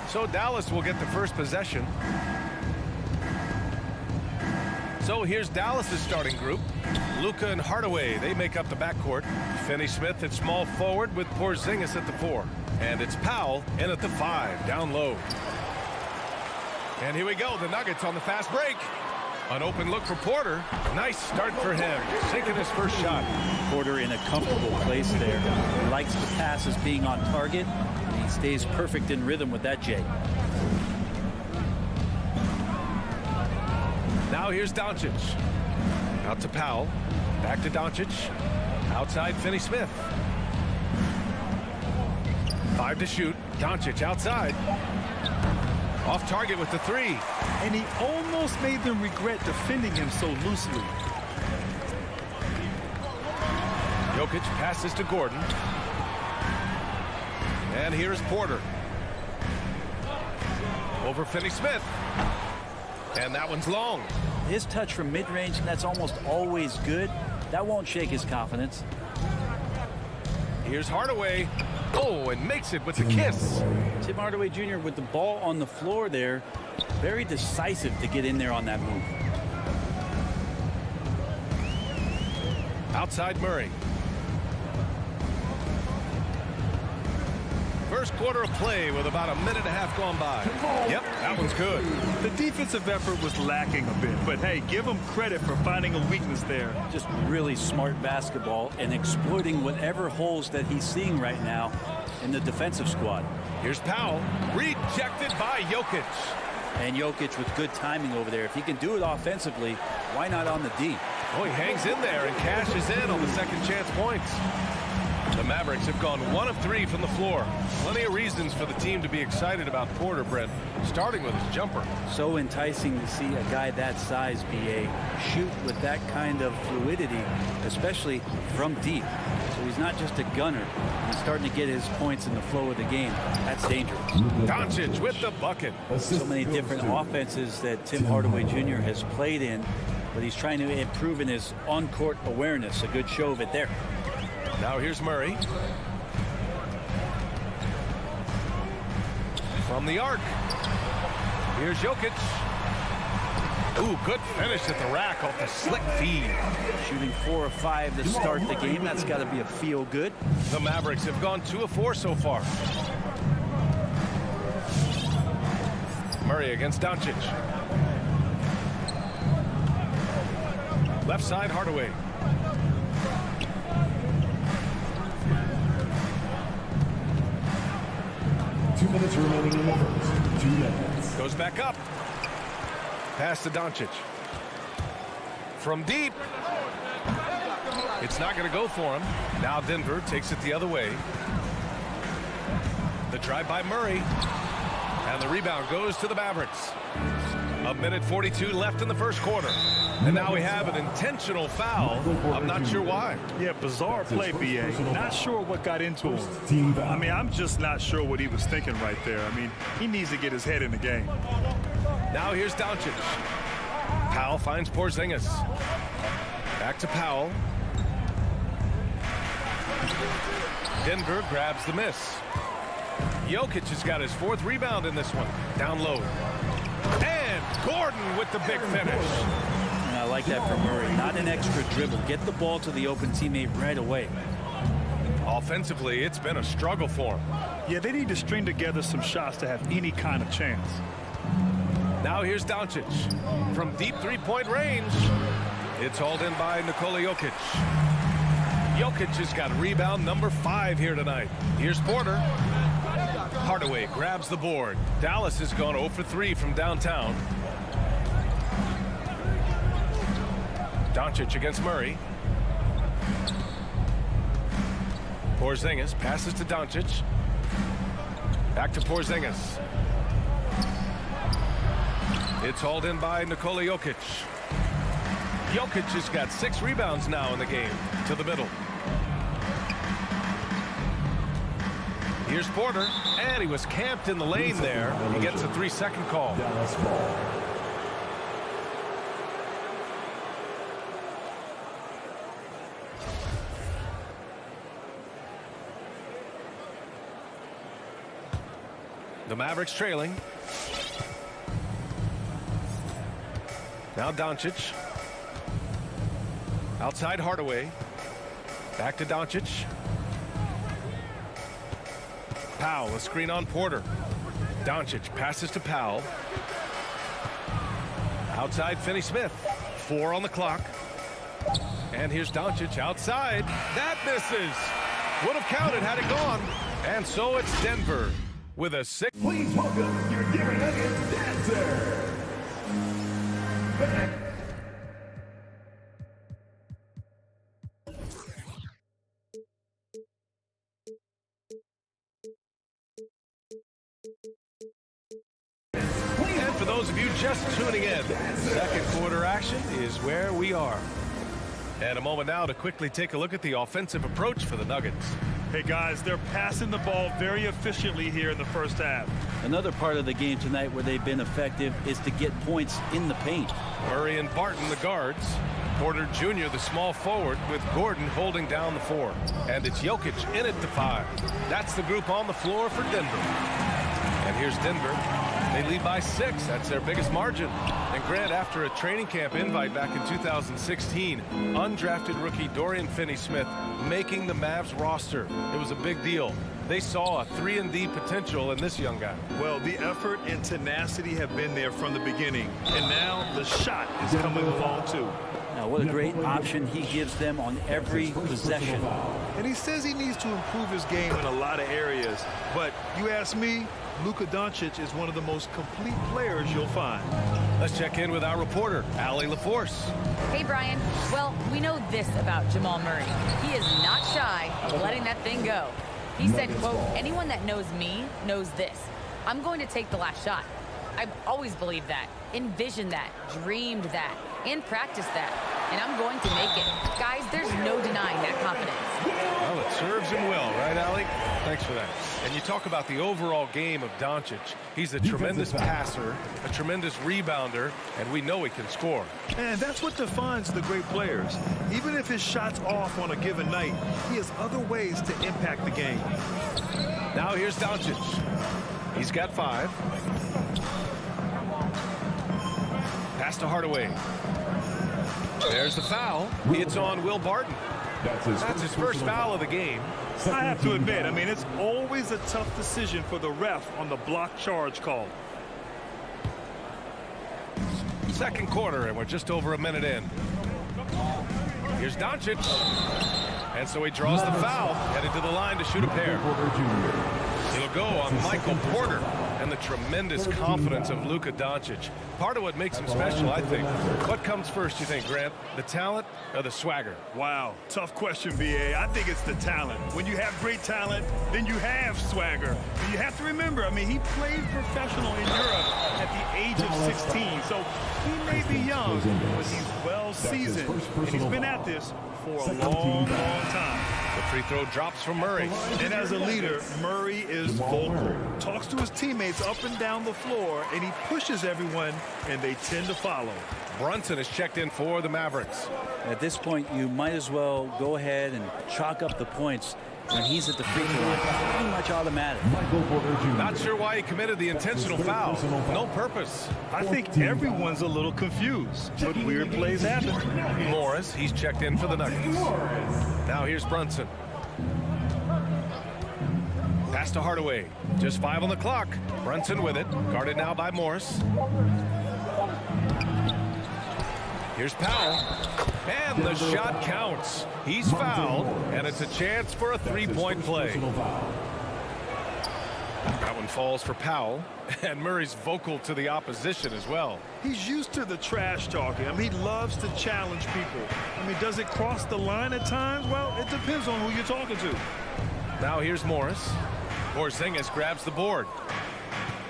So Dallas will get the first possession. So here's Dallas's starting group. Luka and Hardaway, they make up the backcourt. Finney-Smith at small forward with Porzingis at the 4. And it's Powell in at the 5, down low. And here we go, the Nuggets on the fast break. An open look for Porter. Nice start for him, sinking his first shot. Porter in a comfortable place there. He likes the passes being on target, and he stays perfect in rhythm with that, Jay. Now here's Doncic. Out to Powell. Back to Doncic. Outside Finney-Smith. 5 to shoot. Doncic outside. Off target with the 3. And he almost made them regret defending him so loosely. Jokic passes to Gordon. And here's Porter. Over Finney-Smith. And that one's long. His touch from mid-range, that's almost always good. That won't shake his confidence. Here's Hardaway. Oh, and makes it with the kiss. Tim Hardaway Jr. with the ball on the floor there. Very decisive to get in there on that move. Outside Murray. First quarter of play with about a minute and a half gone by. Yep, that one's good. The defensive effort was lacking a bit, but hey, give him credit for finding a weakness there. Just really smart basketball and exploiting whatever holes that he's seeing right now in the defensive squad. Here's Powell, rejected by Jokic. And Jokic with good timing over there. If he can do it offensively, why not on the D? Oh, he hangs in there and cashes in on the second chance points. The Mavericks have gone 1 of 3 from the floor. Plenty of reasons for the team to be excited about Porter, Brent, starting with his jumper. So enticing to see a guy that size, BA, shoot with that kind of fluidity, especially from deep. So he's not just a gunner. He's starting to get his points in the flow of the game. That's dangerous. Doncic with the bucket. So many different offenses that Tim Hardaway Jr. has played in, but he's trying to improve in his on-court awareness. A good show of it there. Now here's Murray. From the arc. Here's Jokic. Ooh, good finish at the rack off the slick feed. Shooting 4 of 5 to start the game. That's got to be a feel good. The Mavericks have gone 2 of 4 so far. Murray against Doncic. Left side, Hardaway. Minutes remaining in the first. 2 minutes. Goes back up. Pass to Doncic. From deep. It's not going to go for him. Now Denver takes it the other way. The drive by Murray. And the rebound goes to the Mavericks. A minute 42 left in the first quarter. And now we have an intentional foul. I'm not sure why. Yeah, bizarre play, BA. Not sure what got into him. I mean, I'm just not sure what he was thinking right there. I mean, he needs to get his head in the game. Now here's Doncic. Powell finds Porzingis. Back to Powell. Denver grabs the miss. Jokic has got his 4th rebound in this one. Down low. And Gordon with the big finish. And I like that from Murray. Not an extra dribble. Get the ball to the open teammate right away. Offensively, it's been a struggle for him. Yeah, they need to string together some shots to have any kind of chance. Now here's Doncic. From deep 3-point range. It's hauled in by Nikola Jokic. Jokic has got rebound number 5 here tonight. Here's Porter. Hardaway grabs the board. Dallas has gone 0 for 3 from downtown. Doncic against Murray. Porzingis passes to Doncic. Back to Porzingis. It's hauled in by Nikola Jokic. Jokic has got 6 rebounds now in the game. To the middle. Here's Porter, and he was camped in the lane there. He gets a 3-second call. Dallas ball. The Mavericks trailing. Now Doncic. Outside Hardaway. Back to Doncic. Powell, a screen on Porter. Doncic passes to Powell. Outside Finney-Smith. 4 on the clock. And here's Doncic outside. That misses. Would have counted had it gone. And so it's Denver with a 6. Please welcome your Denver Nuggets dancer. And for those of you just tuning in, second quarter action is where we are. And a moment now to quickly take a look at the offensive approach for the Nuggets. Hey, guys, they're passing the ball very efficiently here in the first half. Another part of the game tonight where they've been effective is to get points in the paint. Murray and Barton, the guards. Porter Jr., the small forward, with Gordon holding down the 4. And it's Jokic in at the 5. That's the group on the floor for Denver. And here's Denver. They lead by 6. That's their biggest margin. And Grant, after a training camp invite back in 2016, undrafted rookie Dorian Finney-Smith making the Mavs roster. It was a big deal. They saw a 3-and-D potential in this young guy. Well, the effort and tenacity have been there from the beginning. And now the shot is coming along, too. Now, what a great option he gives them on every possession. And he says he needs to improve his game in a lot of areas. But you ask me, Luka Doncic is one of the most complete players you'll find. Let's check in with our reporter, Allie LaForce. Hey, Brian. Well, we know this about Jamal Murray. He is not shy of letting that thing go. He said, quote, anyone that knows me knows this. I'm going to take the last shot. I've always believed that, envisioned that, dreamed that, and practiced that. And I'm going to make it. Guys, there's no denying that confidence. Well, it serves him well, right, Allie? Thanks for that. And you talk about the overall game of Doncic. He's a tremendous passer, a tremendous rebounder, and we know he can score. And that's what defines the great players. Even if his shot's off on a given night, he has other ways to impact the game. Now here's Doncic. He's got 5. Pass to Hardaway. There's the foul. It's on Will Barton. That's his first foul of the game. I have to admit, I mean, it's always a tough decision for the ref on the block charge call. Second quarter, and we're just over a minute in. Here's Doncic. And so he draws the foul, headed to the line to shoot a pair. It'll go on Michael Porter and the tremendous confidence of Luka Doncic. Part of what makes him special, I think. What comes first, you think, Grant? The talent or the swagger? Wow, tough question, B.A. I think it's the talent. When you have great talent, then you have swagger. And you have to remember, I mean, he played professional in Europe at the age of 16. So he may be young, but he's well seasoned. And he's been at this for a long, long time. The free throw drops from Murray. And as a leader, Murray is vocal. Talks to his teammates up and down the floor, and he pushes everyone, and they tend to follow. Brunson is checked in for the Mavericks. At this point, you might as well go ahead and chalk up the points when he's at the free throw line. Pretty much automatic. Not sure why he committed the intentional foul. No purpose. I think everyone's a little confused, but weird plays happen. Morris, he's checked in for the Nuggets. Now here's Brunson. Pass to Hardaway. Just 5 on the clock. Brunson with it. Guarded now by Morris. Here's Powell. And the shot counts. He's fouled, and it's a chance for a three-point play. That one falls for Powell, and Murray's vocal to the opposition as well. He's used to the trash talking. I mean, he loves to challenge people. I mean, does it cross the line at times? Well, it depends on who you're talking to. Now here's Morris. Porzingis grabs the board.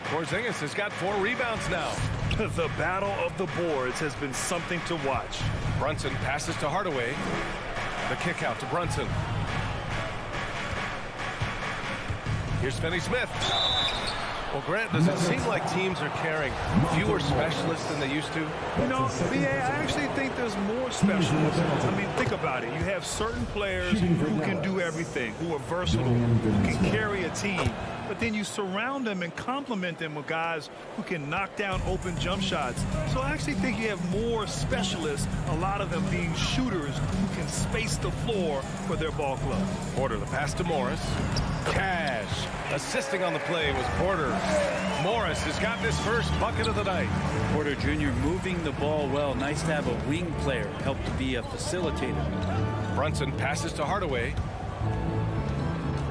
Porzingis has got 4 rebounds now. The battle of the boards has been something to watch. Brunson passes to Hardaway. The kick out to Brunson. Here's Finney-Smith. Well, Grant, does it seem like teams are carrying fewer specialists than they used to? You know, BA, I actually think there's more specialists. I mean, think about it. You have certain players who can do everything, who are versatile, who can carry a team. But then you surround them and complement them with guys who can knock down open jump shots. So I actually think you have more specialists, a lot of them being shooters who can space the floor for their ball club. Porter, the pass to Morris. Cash assisting on the play was Porter. Morris has got his first bucket of the night. Porter Jr. moving the ball well. Nice to have a wing player help to be a facilitator. Brunson passes to Hardaway.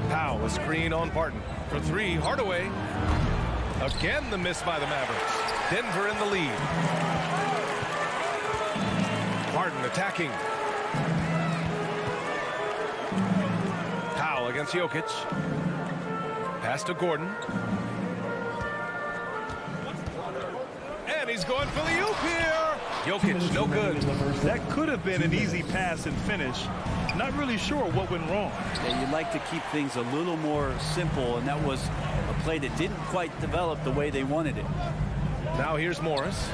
Powell, a screen on Barton. For three, Hardaway. Again, the miss by the Mavericks. Denver in the lead. Barton attacking. Powell against Jokic. Pass to Gordon. And he's going for the oop here. Jokic, no good. That could have been an easy pass and finish. Not really sure what went wrong. Yeah, you'd like to keep things a little more simple, and that was a play that didn't quite develop the way they wanted it. Now here's Morris.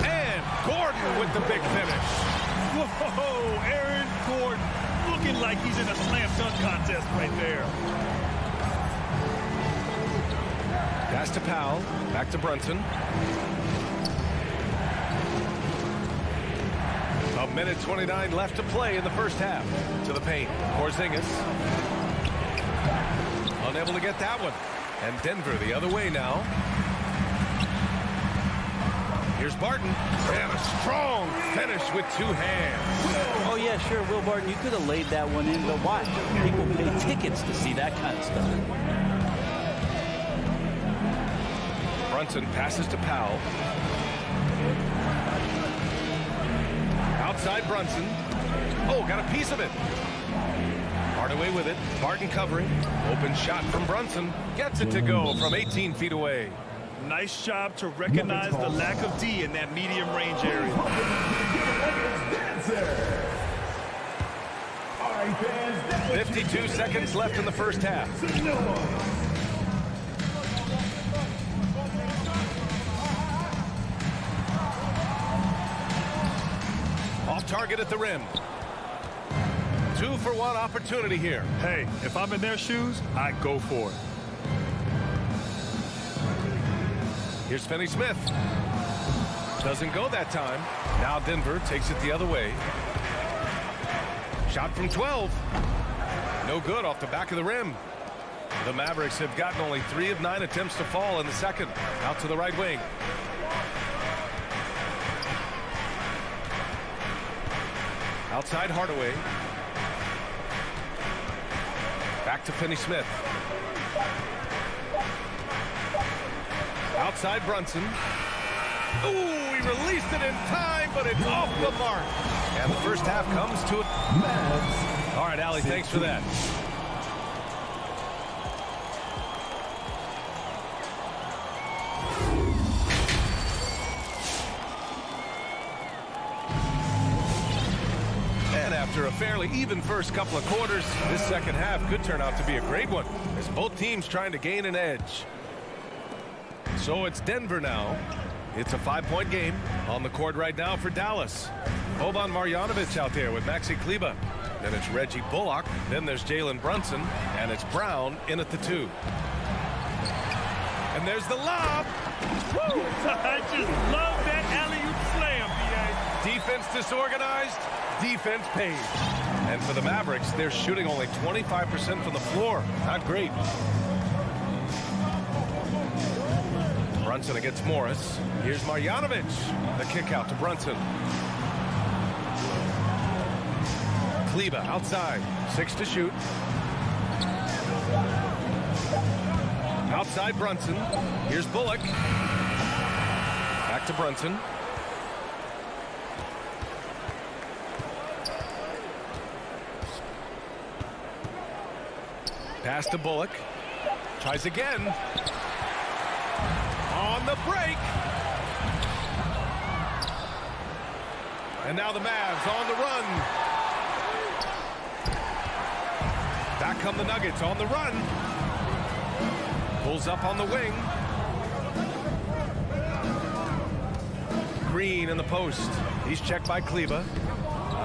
And Gordon with the big finish. Whoa, Aaron Gordon looking like he's in a slam dunk contest right there. Pass to Powell. Back to Brunson. A minute 29 left to play in the first half. To the paint. Porzingis. Unable to get that one. And Denver the other way now. Here's Barton. And a strong finish with two hands. Oh, yeah, sure, Will Barton, you could have laid that one in, but why? People pay tickets to see that kind of stuff. Brunson passes to Powell. Outside Brunson. Oh, got a piece of it. Hardaway with it. Barton covering. Open shot from Brunson. Gets it to go from 18 feet away. Nice job to recognize the lack of D in that medium range area. 52 seconds left in the first half. Off target at the rim. 2-for-1 opportunity here. Hey, if I'm in their shoes, I go for it. Here's Finney-Smith. Doesn't go that time. Now Denver takes it the other way. Shot from 12. No good off the back of the rim. The Mavericks have gotten only 3 of 9 attempts to fall in the second. Out to the right wing. Outside Hardaway. Back to Finney-Smith. Outside Brunson. Ooh, he released it in time, but it's off the mark. And the first half comes to it. All right, Allie, thanks for that. And after a fairly even first couple of quarters, this second half could turn out to be a great one, as both teams trying to gain an edge. So it's Denver now. It's a 5-point game on the court right now for Dallas. Boban Marjanovic out there with Maxi Kleber. Then it's Reggie Bullock. Then there's Jalen Brunson. And it's Brown in at the 2. And there's the lob. Woo! I just love that alley-oop slam, B.A. Defense disorganized. Defense pays. And for the Mavericks, they're shooting only 25% from the floor. Not great. Brunson against Morris. Here's Marjanovic. The kick out to Brunson. Kleber outside. 6 to shoot. Outside Brunson. Here's Bullock. Back to Brunson. Pass to Bullock. Tries again. On the break. And now the Mavs on the run. Back come the Nuggets on the run. Pulls up on the wing. Green in the post. He's checked by Kleba.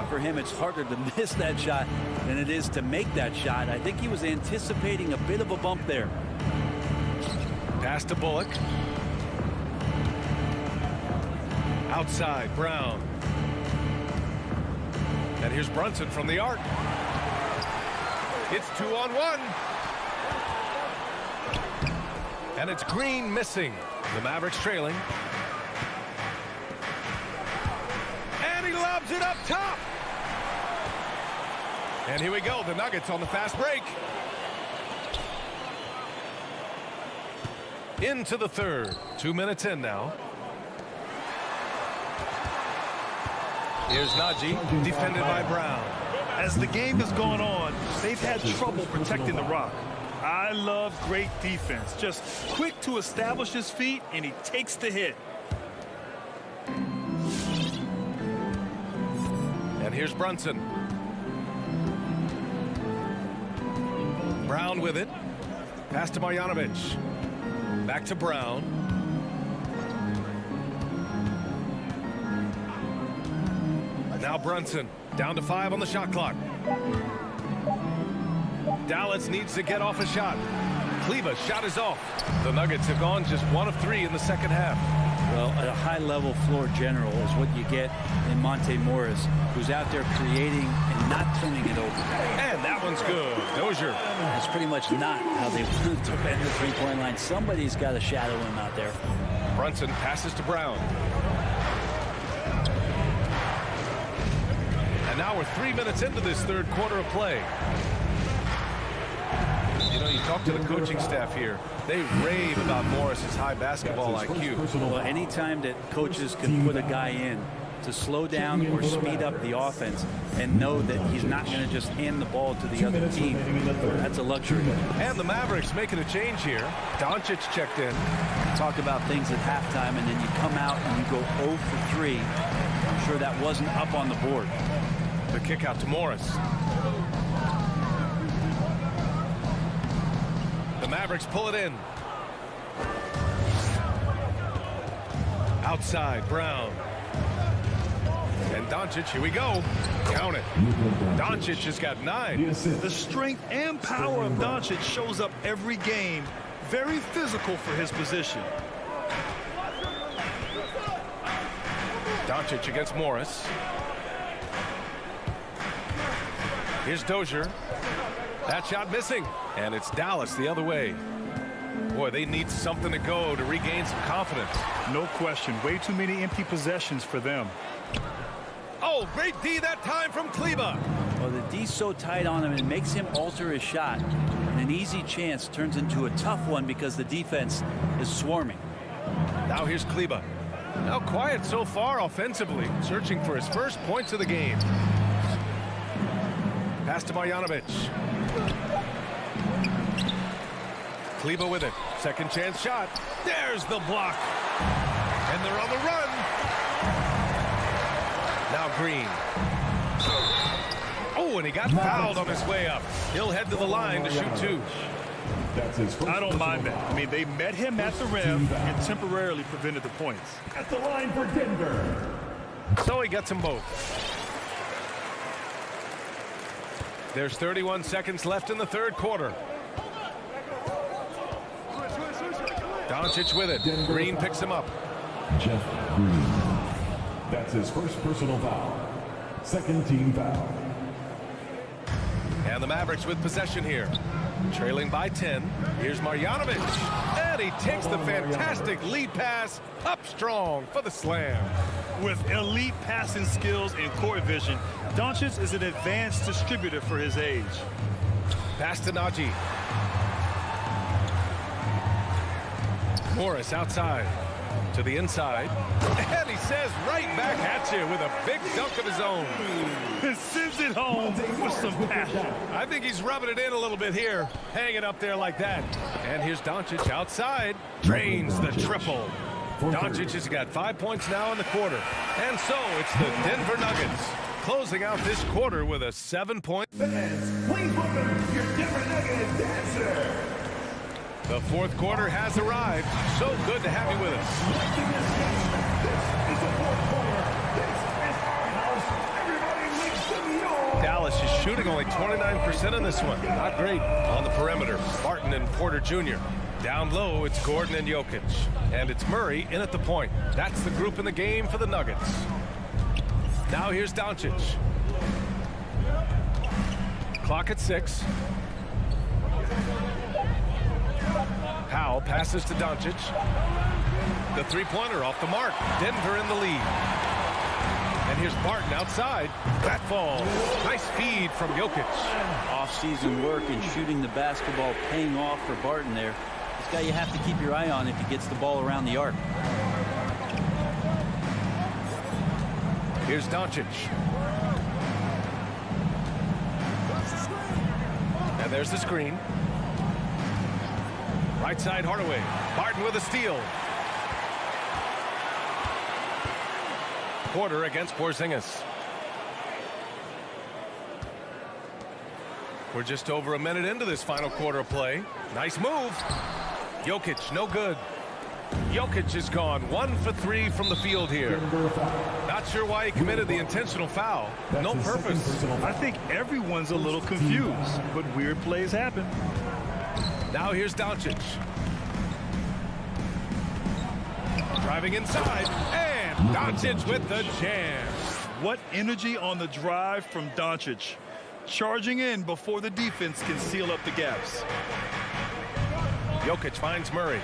For him, it's harder to miss that shot than it is to make that shot. I think he was anticipating a bit of a bump there. Pass to Bullock. Outside, Brown. And here's Brunson from the arc. It's 2-on-1. And it's Green missing. The Mavericks trailing. And he lobs it up top. And here we go. The Nuggets on the fast break. Into the third. 2 minutes in now. Here's Najee, defended by Brown. As the game has gone on, they've had trouble protecting the rock. I love great defense. Just quick to establish his feet, and he takes the hit. And here's Brunson. Brown with it. Pass to Marjanovic. Back to Brown. Now Brunson, down to 5 on the shot clock. Dallas needs to get off a shot. Kleba's shot is off. The Nuggets have gone just 1 of 3 in the second half. Well, a high-level floor general is what you get in Monte Morris, who's out there creating and not turning it over. And that one's good. Dozier. That's pretty much not how they want to defend the three-point line. Somebody's got to shadow him out there. Brunson passes to Brown. And now we're 3 minutes into this third quarter of play. You know, you talk to the coaching staff here. They rave about Morris's high basketball IQ. Well, anytime that coaches can put a guy in to slow down or speed up the offense and know that he's not going to just hand the ball to the other team, that's a luxury. And the Mavericks making a change here. Doncic checked in. Talk about things at halftime, and then you come out and you go 0 for 3. I'm sure that wasn't up on the board. The kick out to Morris. The Mavericks pull it in. Outside, Brown. And Doncic, here we go. Count it. Doncic has got 9. The strength and power of Doncic shows up every game. Very physical for his position. Doncic against Morris. Here's Dozier. That shot missing. And it's Dallas the other way. Boy, they need something to go to regain some confidence. No question. Way too many empty possessions for them. Oh, great D that time from Kleba. Well, the D's so tight on him, it makes him alter his shot. And an easy chance turns into a tough one because the defense is swarming. Now here's Kleba. Now quiet so far offensively, searching for his first points of the game. Pass to Marjanovic. Kleba with it. Second chance shot. There's the block. And they're on the run. Now Green. Oh, and he got fouled on his way up. He'll head to the line to shoot 2. I don't mind that. I mean, they met him at the rim and temporarily prevented the points. At the line for Denver. So he gets them both. There's 31 seconds left in the third quarter. Doncic with it. Green picks him up. Jeff Green. That's his first personal foul. Second team foul. And the Mavericks with possession here. Trailing by 10. Here's Marjanovic. And he takes the fantastic lead pass up strong for the slam. With elite passing skills and court vision, Doncic is an advanced distributor for his age. Pass to Najee. Morris outside to the inside. And he says right back at you with a big dunk of his own. And sends it home with some passion. I think he's rubbing it in a little bit here. Hanging up there like that. And here's Doncic outside. Drains the triple. Doncic has got 5 points now in the quarter. And so it's the Denver Nuggets closing out this quarter with a 7-point. Fans, please welcome your Denver Nuggets dancer. The fourth quarter has arrived. So good to have you with us. Dallas is shooting only 29% in this one. Not great. On the perimeter, Barton and Porter Jr. Down low, it's Gordon and Jokic. And it's Murray in at the point. That's the group in the game for the Nuggets. Now here's Doncic. Clock at 6. Powell passes to Doncic. The three-pointer off the mark. Denver in the lead. And here's Barton outside. That falls. Nice feed from Jokic. Off-season work and shooting the basketball paying off for Barton there. This guy you have to keep your eye on if he gets the ball around the arc. Here's Doncic. And there's the screen. Right side Hardaway. Barton with a steal. Porter against Porzingis. We're just over a minute into this final quarter of play. Nice move. Jokic, no good. Jokic is gone 1 for 3 from the field here. Not sure why he committed the intentional foul. No purpose. I think everyone's a little confused, but weird plays happen. Now here's Doncic. Driving inside, and Doncic with the jam. What energy on the drive from Doncic. Charging in before the defense can seal up the gaps. Jokic finds Murray.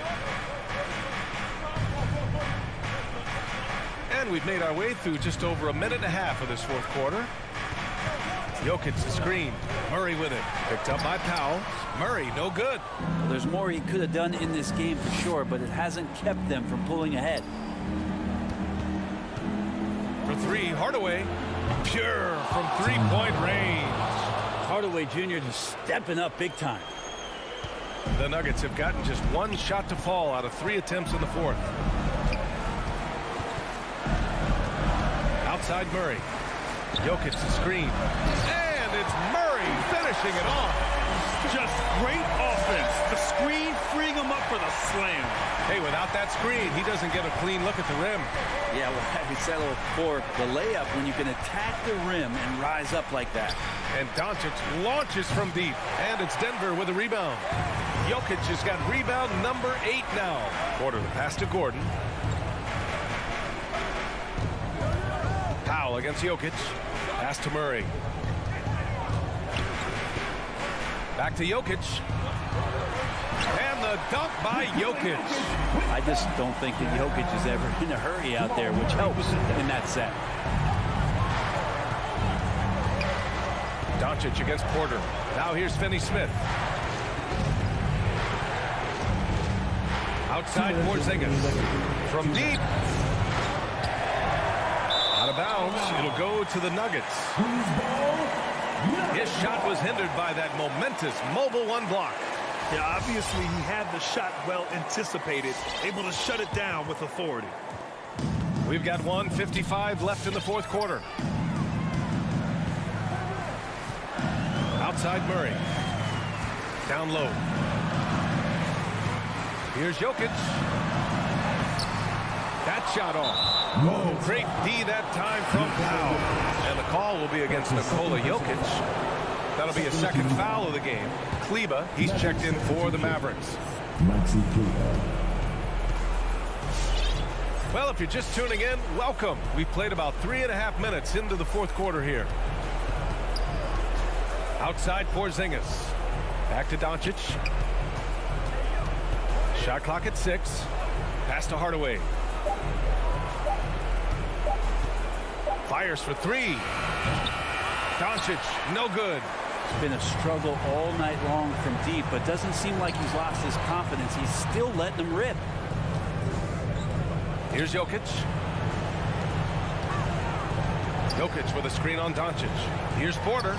And we've made our way through just over a minute and a half of this fourth quarter. Jokic the screen. Murray with it. Picked up by Powell. Murray, no good. Well, there's more he could have done in this game for sure, but it hasn't kept them from pulling ahead. For three, Hardaway. Pure from three-point range. Hardaway Jr. just stepping up big time. The Nuggets have gotten just one shot to fall out of 3 attempts in the fourth. Outside Murray. Jokic the screen. And it's Murray finishing it off. Just great offense. The screen freeing him up for the slam. Hey, without that screen, he doesn't get a clean look at the rim. Yeah, well, we settled for the layup when you can attack the rim and rise up like that. And Doncic launches from deep. And it's Denver with a rebound. Jokic has got rebound number 8 now. Porter the pass to Gordon. Powell against Jokic. Pass to Murray. Back to Jokic. And the dunk by Jokic. I just don't think that Jokic is ever in a hurry out there, which helps in that set. Doncic against Porter. Now here's Finney Smith. Outside Porzingis. From deep. Out of bounds. It'll go to the Nuggets. His shot was hindered by that momentous mobile one block. Yeah, obviously he had the shot well anticipated, able to shut it down with authority. We've got 1:55 left in the fourth quarter. Outside Murray. Down low. Here's Jokic. That shot off. Oh, great D that time from Powell. And the call will be against Nikola Jokic. That'll be a second foul of the game. Kleba, he's checked in for the Mavericks. Maxi Kleba. Well, if you're just tuning in, welcome. We've played about 3.5 minutes into the fourth quarter here. Outside Porzingis. Back to Doncic. Shot clock at 6. Pass to Hardaway. Fires for 3. Doncic, no good. It's been a struggle all night long from deep, but doesn't seem like he's lost his confidence. He's still letting them rip. Here's Jokic. Jokic with a screen on Doncic. Here's Porter.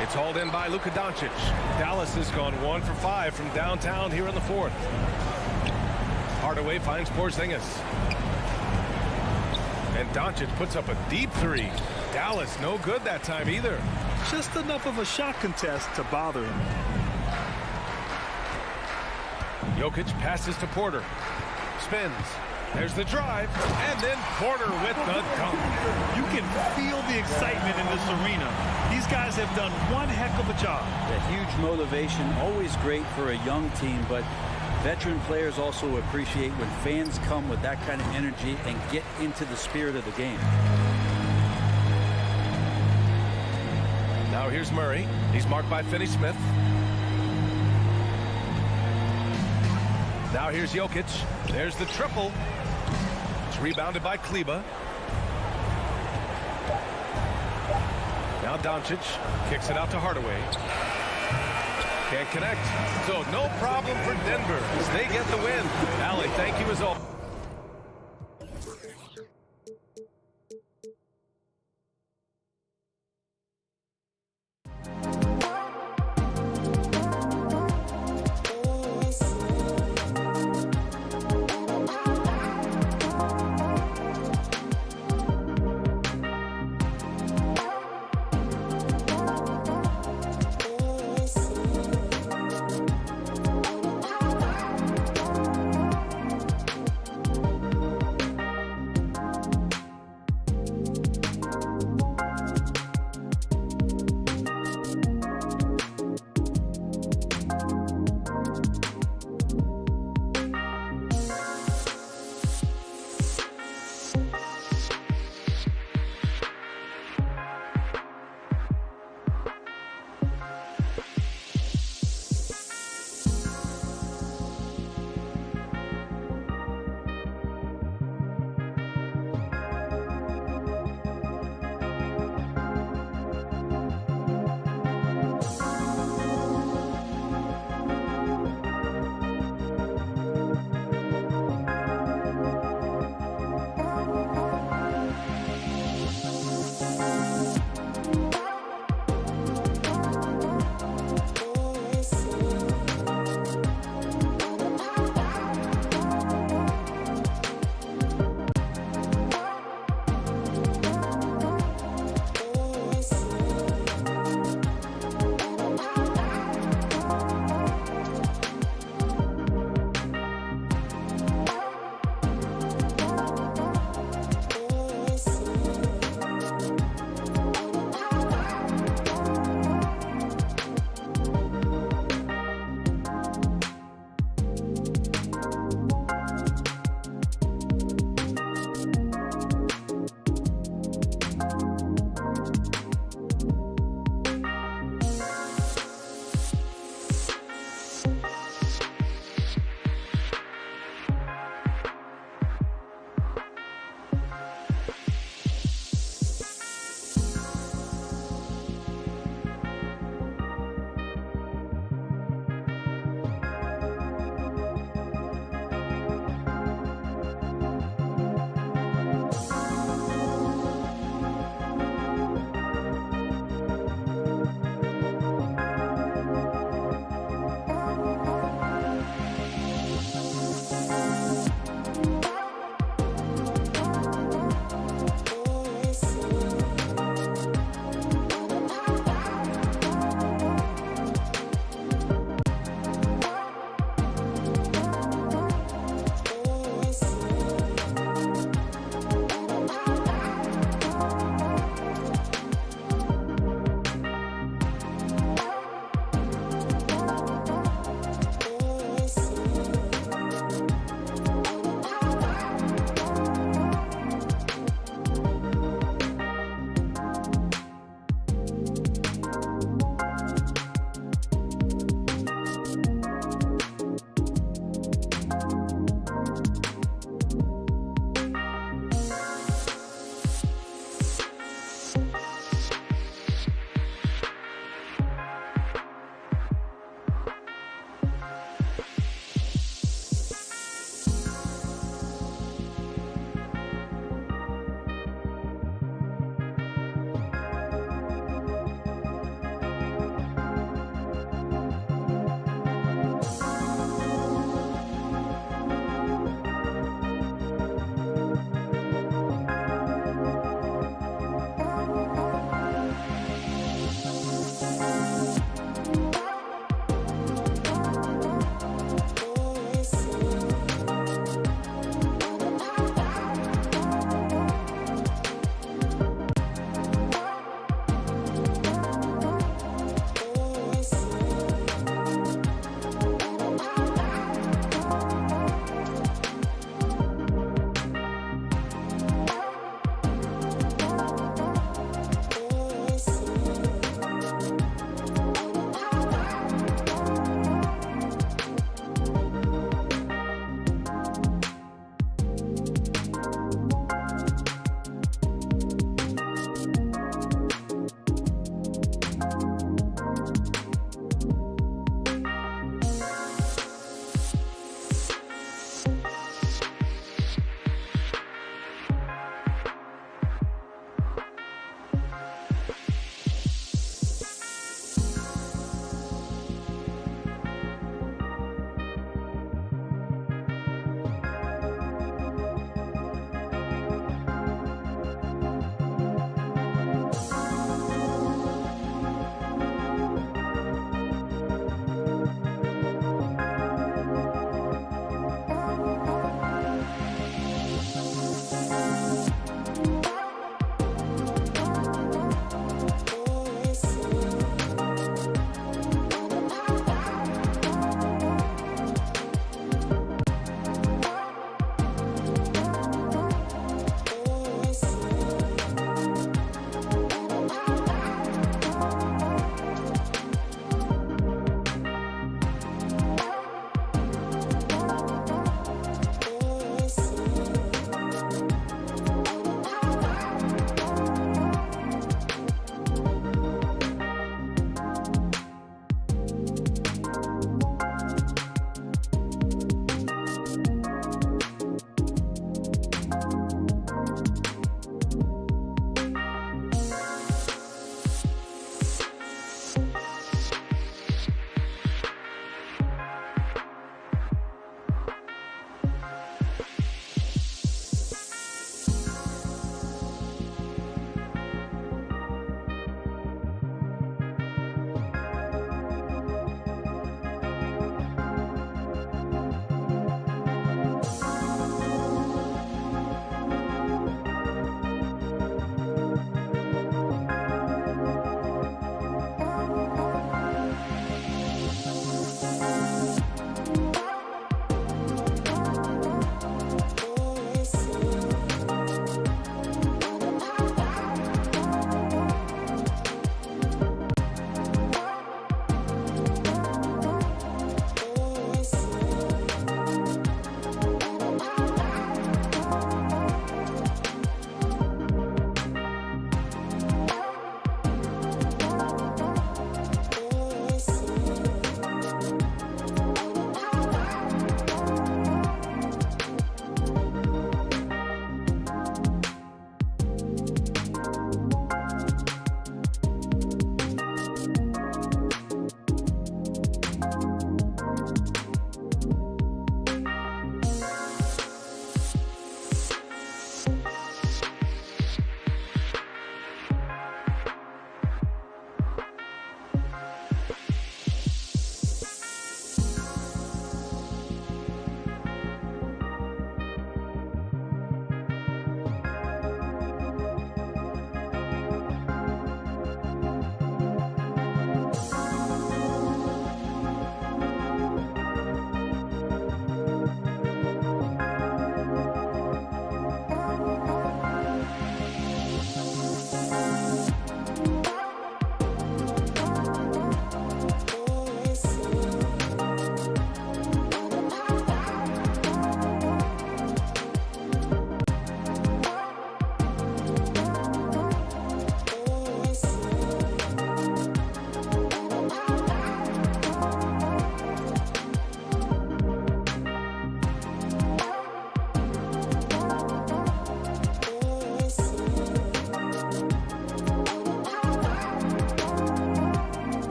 It's hauled in by Luka Doncic. Dallas has gone 1 for 5 from downtown here in the fourth. Hardaway finds Porzingis. And Doncic puts up a deep 3. Dallas no good that time either. Just enough of a shot contest to bother him. Jokic passes to Porter. Spins. There's the drive. And then Porter with the dunk. You can feel the excitement in this arena. These guys have done one heck of a job. That huge motivation, always great for a young team, but veteran players also appreciate when fans come with that kind of energy and get into the spirit of the game. Now here's Murray. He's marked by Finney-Smith. Now here's Jokic. There's the triple. It's rebounded by Kleber. Now Doncic kicks it out to Hardaway. Can't connect. So no problem for Denver as they get the win. Allie, thank you as always.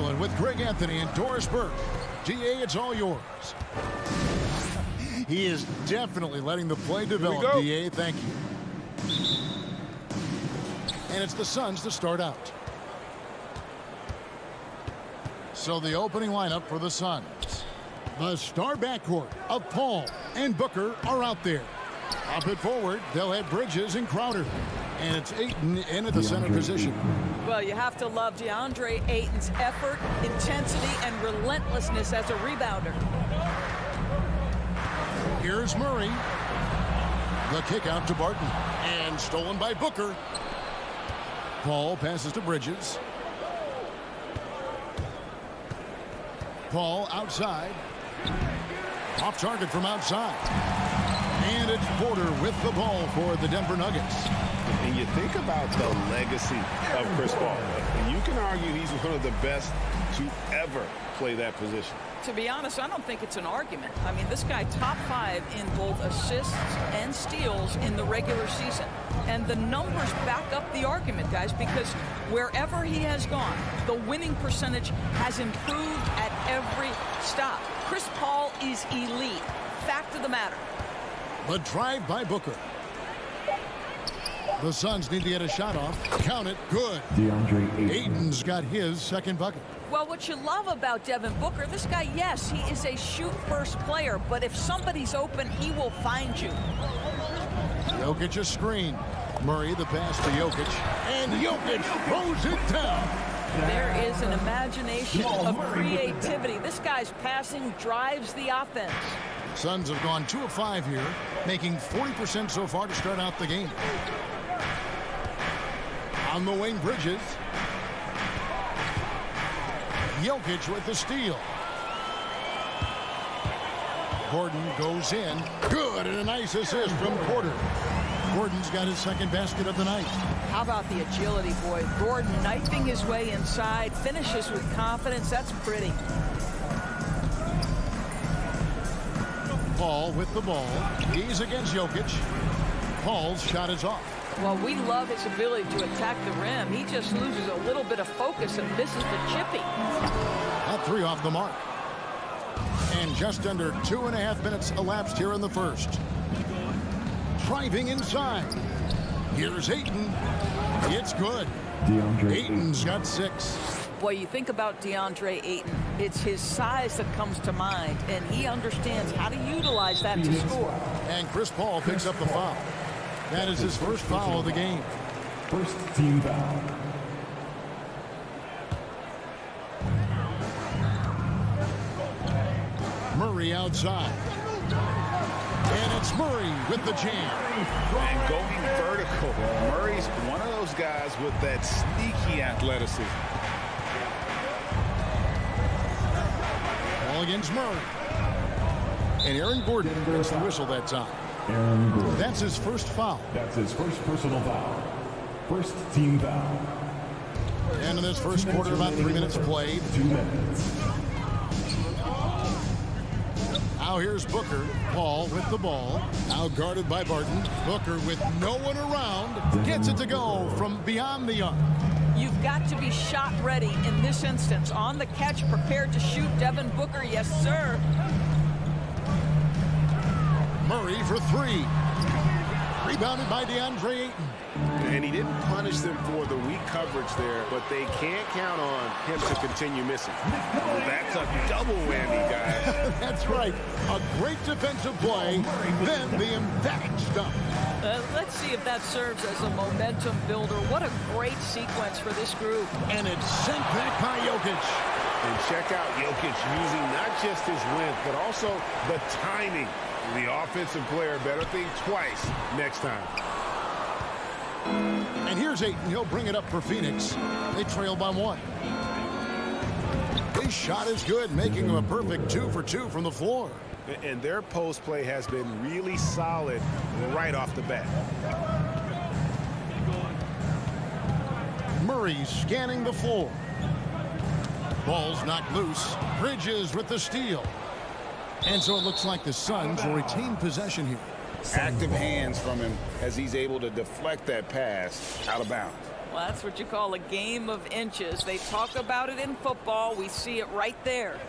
Maryland with Greg Anthony and Doris Burke. GA, it's all yours. He is definitely letting the play develop, DA. Thank you. And it's the Suns to start out. So the opening lineup for the Suns. The star backcourt of Paul and Booker are out there. Up it forward, they'll have Bridges and Crowder. And it's Ayton in at the center position. Well, you have to love DeAndre Ayton's effort, intensity, and relentlessness as a rebounder. Here's Murray. The kick out to Barton. And stolen by Booker. Paul passes to Bridges. Paul outside. Off target from outside. And it's Porter with the ball for the Denver Nuggets. And you think about the legacy of Chris Paul. And you can argue he's one of the best to ever play that position. To be honest, I don't think it's an argument. I mean, this guy top 5 in both assists and steals in the regular season. And the numbers back up the argument, guys, because wherever he has gone, the winning percentage has improved at every stop. Chris Paul is elite. Fact of the matter. The drive by Booker. The Suns need to get a shot off. Count it. Good. DeAndre Ayton. Ayton's got his second bucket. Well, what you love about Devin Booker, this guy, yes, he is a shoot-first player, but if somebody's open, he will find you. Jokic a screen. Murray the pass to Jokic. And Jokic throws it down. There is an imagination of creativity. This guy's passing drives the offense. Suns have gone 2 of 5 here, making 40% so far to start out the game. On the wing, Bridges. Jokic with the steal. Gordon goes in. Good, and a nice assist from Porter. Gordon's got his second basket of the night. How about the agility, boy? Gordon knifing his way inside, finishes with confidence. That's pretty. Paul with the ball. He's against Jokic. Paul's shot is off. Well, we love his ability to attack the rim. He just loses a little bit of focus and misses the chippy. That 3 off the mark. And just under 2.5 minutes elapsed here in the first. Driving inside. Here's Ayton. It's good. DeAndre Ayton's got 6. Boy, you think about DeAndre Ayton. It's his size that comes to mind, and he understands how to utilize that to score. And Chris Paul picks up the foul. That is his first foul of the game. First team foul. Murray outside. And it's Murray with the jam. And going vertical. Murray's one of those guys with that sneaky athleticism. Ball against Murray. And Aaron Gordon gets the whistle that time. Aaron Gordon. That's his first foul. That's his first personal foul. First team foul. And in this first quarter, about 3 minutes played. 2 minutes. Now here's Booker. Paul with the ball. Now guarded by Barton. Booker with no one around. Gets it to go from beyond the arc. You've got to be shot ready in this instance. On the catch, prepared to shoot. Devin Booker, yes, sir. Murray for 3. Rebounded by DeAndre Ayton. And he didn't punish them for the weak coverage there, but they can't count on him to continue missing. That's a double whammy, guys. That's right. A great defensive play, then the emphatic stuff. Let's see if that serves as a momentum builder. What a great sequence for this group. And it's sent back by Jokic. And check out Jokic using not just his length, but also the timing. The offensive player better think twice next time. And here's Ayton. He'll bring it up for Phoenix. They trail by 1. His shot is good, making him a perfect 2 for 2 from the floor. And their post play has been really solid right off the bat. Murray scanning the floor. Ball's knocked loose. Bridges with the steal. And so it looks like the Suns will retain possession here. Active hands from him as he's able to deflect that pass out of bounds. Well, that's what you call a game of inches. They talk about it in football. We see it right there.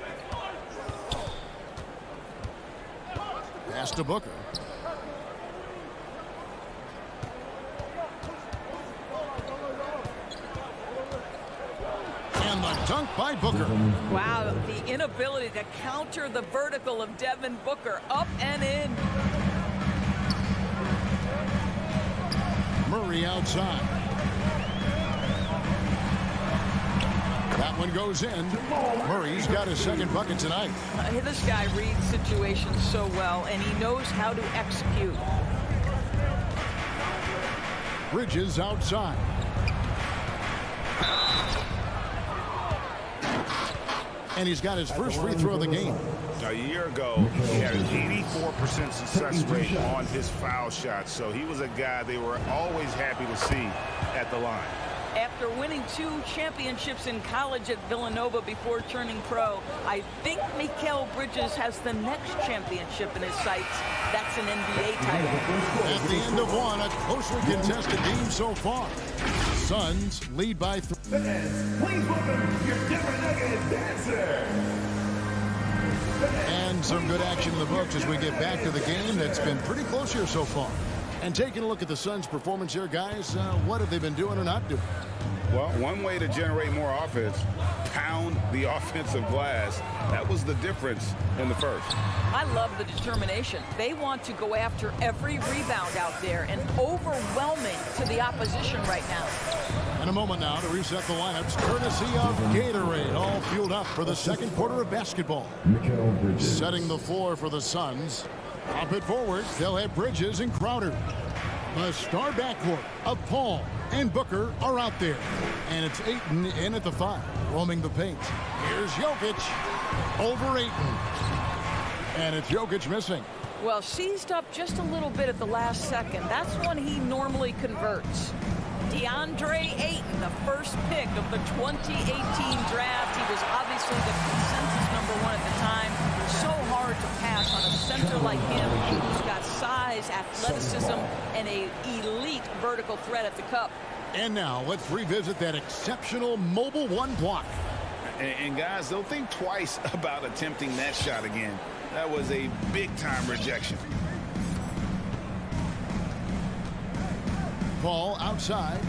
Pass to Booker. And the dunk by Booker. Wow, the inability to counter the vertical of Devin Booker. Up and in. Murray outside. That one goes in. Murray's got his second bucket tonight. This guy reads situations so well, and he knows how to execute. Bridges outside. And he's got his first free throw of the game. A year ago, he had an 84% success rate on his foul shots, so he was a guy they were always happy to see at the line. After winning 2 championships in college at Villanova before turning pro, I think Mikal Bridges has the next championship in his sights. That's an NBA title. At the end of one, a closely contested game so far. Suns lead by 3. Please welcome your Denver Nuggets dancer. And some good action in the books as we get back to the game that's been pretty close here so far. And taking a look at the Suns' performance here, guys, what have they been doing or not doing? Well, one way to generate more offense, pound the offensive glass. That was the difference in the first. I love the determination. They want to go after every rebound out there, and overwhelming to the opposition right now. In a moment now to reset the lineups, courtesy of Gatorade, all fueled up for the second quarter of basketball. Setting the floor for the Suns. Up it forward, they'll have Bridges and Crowder. The star backcourt of Paul and Booker are out there. And it's Ayton in at the 5, roaming the paint. Here's Jokic over Ayton. And it's Jokic missing. Well, seized up just a little bit at the last second. That's when he normally converts. DeAndre Ayton, the first pick of the 2018 draft. He was obviously the consensus #1 at the time. So hard to pass on a center like him. He's got size, athleticism, and an elite vertical threat at the cup. And now let's revisit that exceptional mobile 1 block. And guys, don't think twice about attempting that shot again. That was a big-time rejection. Paul outside.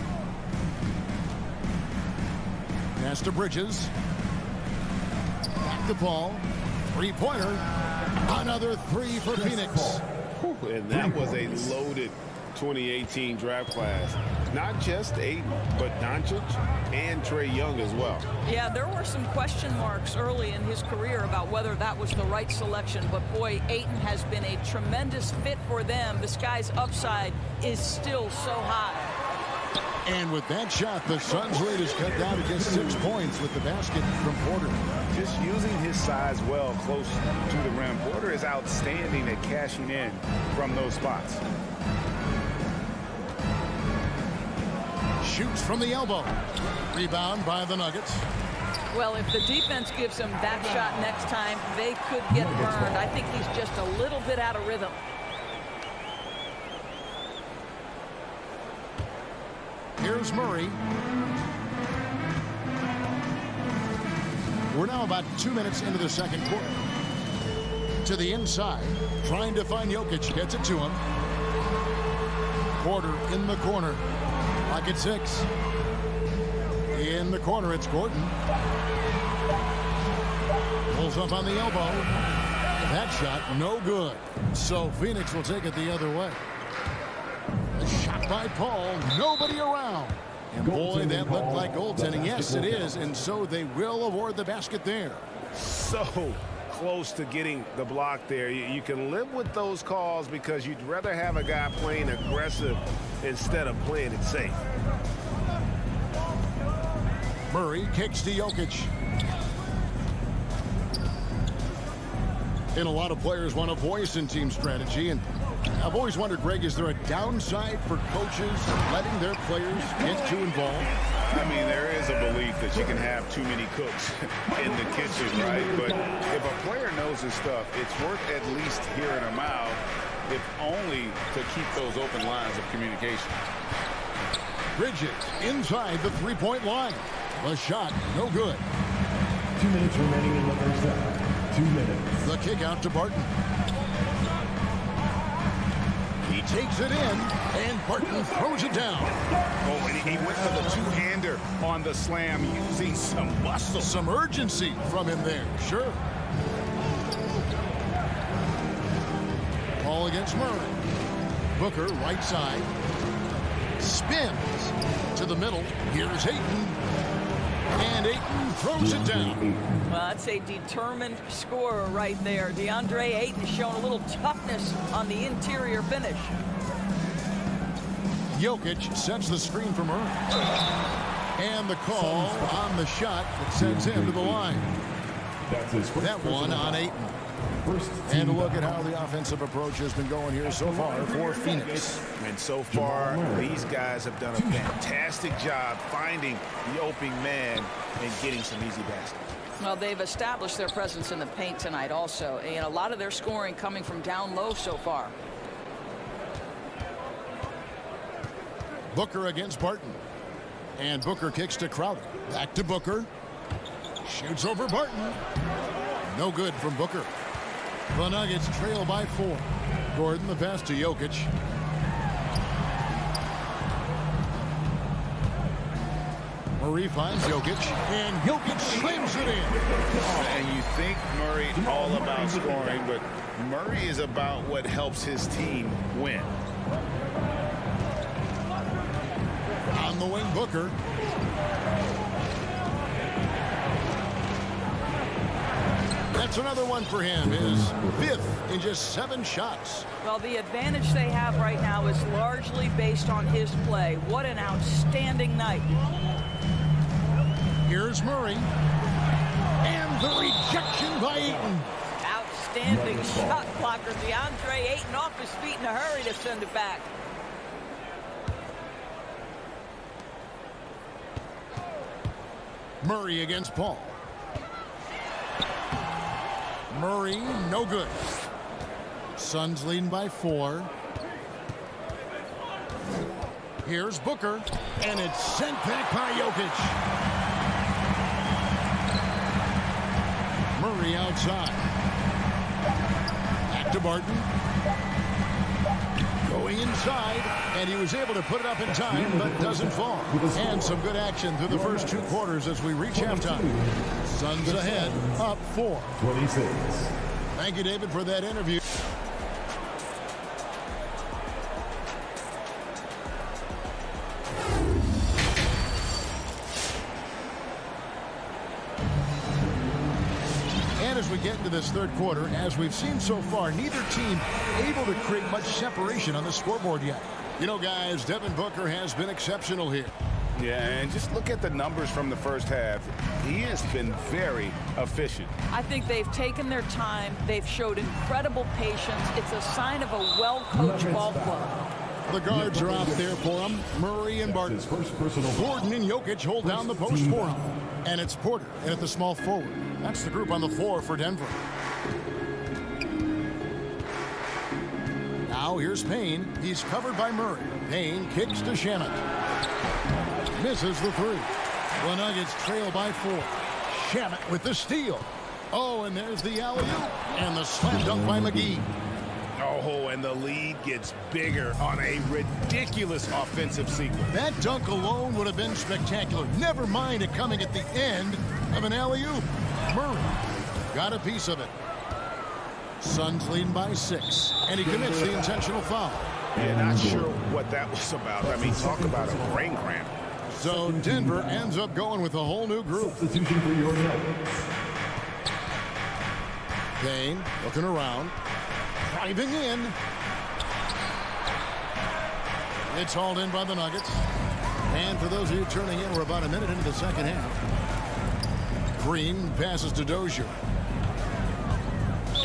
Pass to Bridges. Back to Paul. 3-pointer. Another 3 for Phoenix. And that was a loaded 2018 draft class. Not just Ayton, but Doncic and Trae Young as well. Yeah, there were some question marks early in his career about whether that was the right selection. But boy, Ayton has been a tremendous fit for them. This guy's upside is still so high. And with that shot, the Suns' lead is cut down to just 6 points with the basket from Porter. Just using his size well close to the rim. Porter is outstanding at cashing in from those spots. Shoots from the elbow. Rebound by the Nuggets. Well, if the defense gives him that shot next time, they could get burned. I think he's just a little bit out of rhythm. Here's Murray. We're now about 2 minutes into the second quarter. To the inside, trying to find Jokic. Gets it to him. Porter in the corner. Pocket 6. In the corner, it's Gordon. Pulls up on the elbow. That shot, no good. So Phoenix will take it the other way. A shot by Paul. Nobody around. And boy, that looked like goaltending. Yes, it is. And so they will award the basket there. So close to getting the block there. You can live with those calls because you'd rather have a guy playing aggressive instead of playing it safe. Murray kicks to Jokic. And a lot of players want a voice in team strategy. And I've always wondered, Greg, is there a downside for coaches letting their players get too involved? I mean, there is a belief that you can have too many cooks in the kitchen, right? But if a player knows his stuff, it's worth at least hearing him out, if only to keep those open lines of communication. Bridges inside the three-point line. The shot, no good. 2 minutes remaining in the first half. 2 minutes. The kick out to Barton. He takes it in, and Barton throws it down. Oh, and he went for the two-hander on the slam, using some muscle. Some urgency from him there, sure. Ball against Murray. Booker, right side. Spins to the middle. Here's Ayton. And Ayton throws it down. Well, that's a determined scorer right there. DeAndre Ayton showing a little toughness on the interior finish. Jokic sets the screen for Murray. And the call on the shot that sends him to the line. That's his first That one on Ayton. And a look at how the offensive approach has been going here so far for Phoenix. And so far, these guys have done a fantastic job finding the opening man and getting some easy baskets. Well, they've established their presence in the paint tonight also, and a lot of their scoring coming from down low so far. Booker against Barton. And Booker kicks to Crowder. Back to Booker. Shoots over Barton. No good from Booker. The Nuggets trail by 4. Gordon the pass to Jokic. Murray finds Jokic, and Jokic slams it in. And you think Murray's all about scoring, but Murray is about what helps his team win. On the wing, Booker. That's another one for him. His 5th in just 7 shots. Well, the advantage they have right now is largely based on his play. What an outstanding night. Here's Murray. And the rejection by Ayton. Outstanding shot blocker. DeAndre Ayton off his feet in a hurry to send it back. Murray against Paul. Murray, no good. Suns leading by 4. Here's Booker, and it's sent back by Jokic. Murray outside. Back to Barton. Going inside, and he was able to put it up in time, but doesn't fall. And some good action through the first 2 quarters as we reach halftime. Suns ahead, up 4. 26. Thank you, David, for that interview. And as we get into this 3rd quarter, as we've seen so far, neither team able to create much separation on the scoreboard yet. You know, guys, Devin Booker has been exceptional here. Yeah, and just look at the numbers from the first half. He has been very efficient. I think they've taken their time. They've showed incredible patience. It's a sign of a well-coached ball club. The guards are out there for him. Murray and Barton. Gordon and Jokic hold down the post for him. And it's Porter in at the small forward. That's the group on the floor for Denver. Now here's Payne. He's covered by Murray. Payne kicks to Shamet. Misses the 3. The Nuggets trail by 4. Shamet with the steal. Oh, and there's the alley-oop. And the slam dunk by McGee. Oh, and the lead gets bigger on a ridiculous offensive sequence. That dunk alone would have been spectacular. Never mind it coming at the end of an alley-oop. Murray got a piece of it. Suns leading by 6. And he commits the intentional foul. Yeah, not sure what that was about. I mean, talk about a brain cramp. So Denver ends up going with a whole new group. Substitution for your Nuggets. Payne looking around. Driving in. It's hauled in by the Nuggets. And for those of you turning in, we're about a minute into the second half. Green passes to Dozier.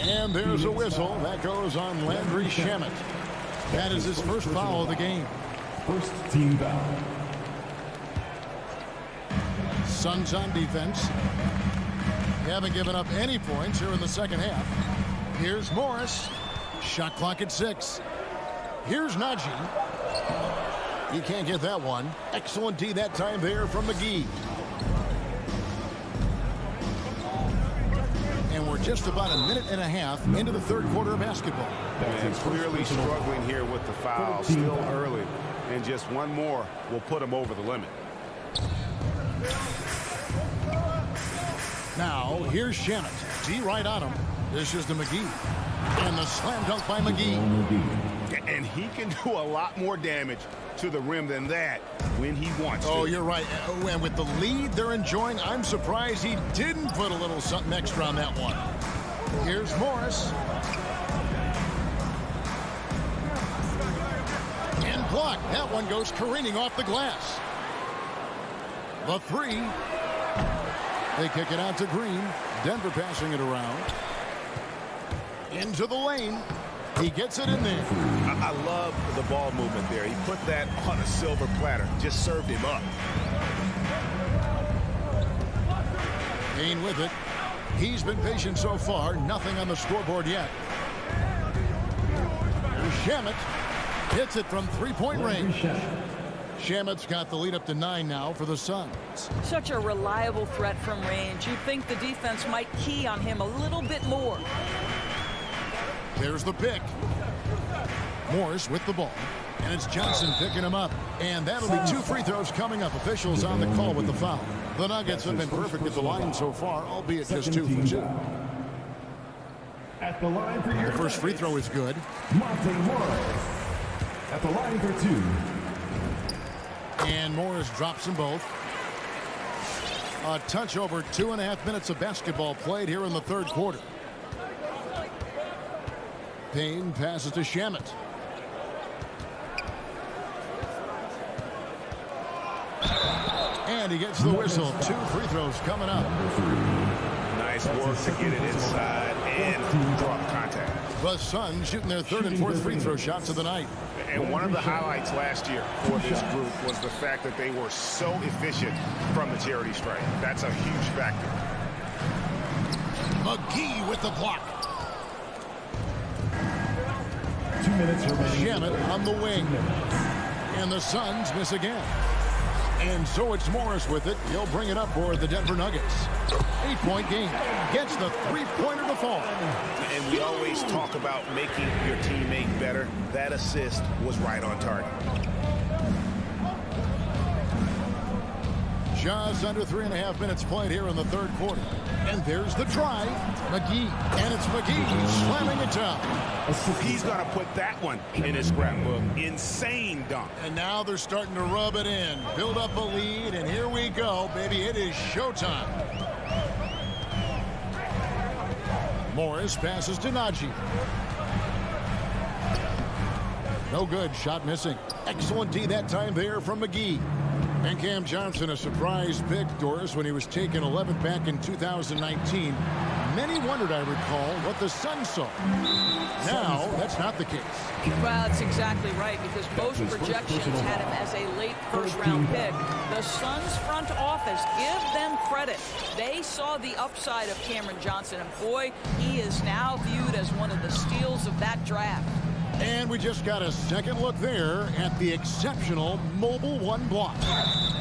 And there's a whistle. That goes on Landry Shamet. That is his first foul of the game. First team foul. Suns on defense. They haven't given up any points here in the second half. Here's Morris. Shot clock at 6. Here's Najee. You can't get that one. Excellent D that time there from McGee. And we're just about a minute and a half into the third quarter of basketball. And clearly struggling here with the foul. Still early. And just one more will put him over the limit. Now, here's Shamet. D right on him. This is to McGee. And the slam dunk by McGee. And he can do a lot more damage to the rim than that when he wants to. Oh, you're right. And with the lead they're enjoying, I'm surprised he didn't put a little something extra on that one. Here's Morris. And blocked. That one goes careening off the glass. The three. They kick it out to Green. Denver passing it around. Into the lane. He gets it in there. I love the ball movement there. He put that on a silver platter. Just served him up. Payne with it. He's been patient so far. Nothing on the scoreboard yet. Shamet hits it from three-point range. Shamet's got the lead up to 9 now for the Suns. Such a reliable threat from range. You'd think the defense might key on him a little bit more. There's the pick. Morris with the ball. And it's Johnson picking him up. And that'll be 2 free throws coming up. Officials on the call with the foul. The Nuggets have been perfect at the line so far, albeit just 2 for 2. At the line for your The first free throw is good. Monte Morris. At the line for 2. And Morris drops them both. A touch over 2.5 minutes of basketball played here in the third quarter. Payne passes to Shamet. And he gets the whistle. 2 free throws coming up. Nice work to get it inside and drop contact. The Suns shooting their third and fourth free throw shots of the night. And one of the highlights last year for this group was the fact that they were so efficient from the charity stripe. That's a huge factor. McGee with the block. 2 minutes remaining. Shamet on the wing. And the Suns miss again. And so it's Morris with it. He'll bring it up for the Denver Nuggets. 8-point game. Gets the three-pointer to fall. And we always talk about making your teammate better. That assist was right on target. Just under 3.5 minutes played here in the third quarter. And there's the drive. McGee. And it's McGee slamming it down. He's going to put that one in his scrapbook. Insane dunk. And now they're starting to rub it in. Build up a lead, and here we go, baby. It is showtime. Morris passes to Najee. No good. Shot missing. Excellent D that time there from McGee. And Cam Johnson, a surprise pick, Doris, when he was taken 11th back in 2019. Many wondered, I recall, what the Suns saw. Now, that's not the case. Well, that's exactly right, because most projections had him as a late first-round pick. The Suns front office, give them credit. They saw the upside of Cameron Johnson, and boy, he is now viewed as one of the steals of that draft. And we just got a second look there at the exceptional Mobile One block.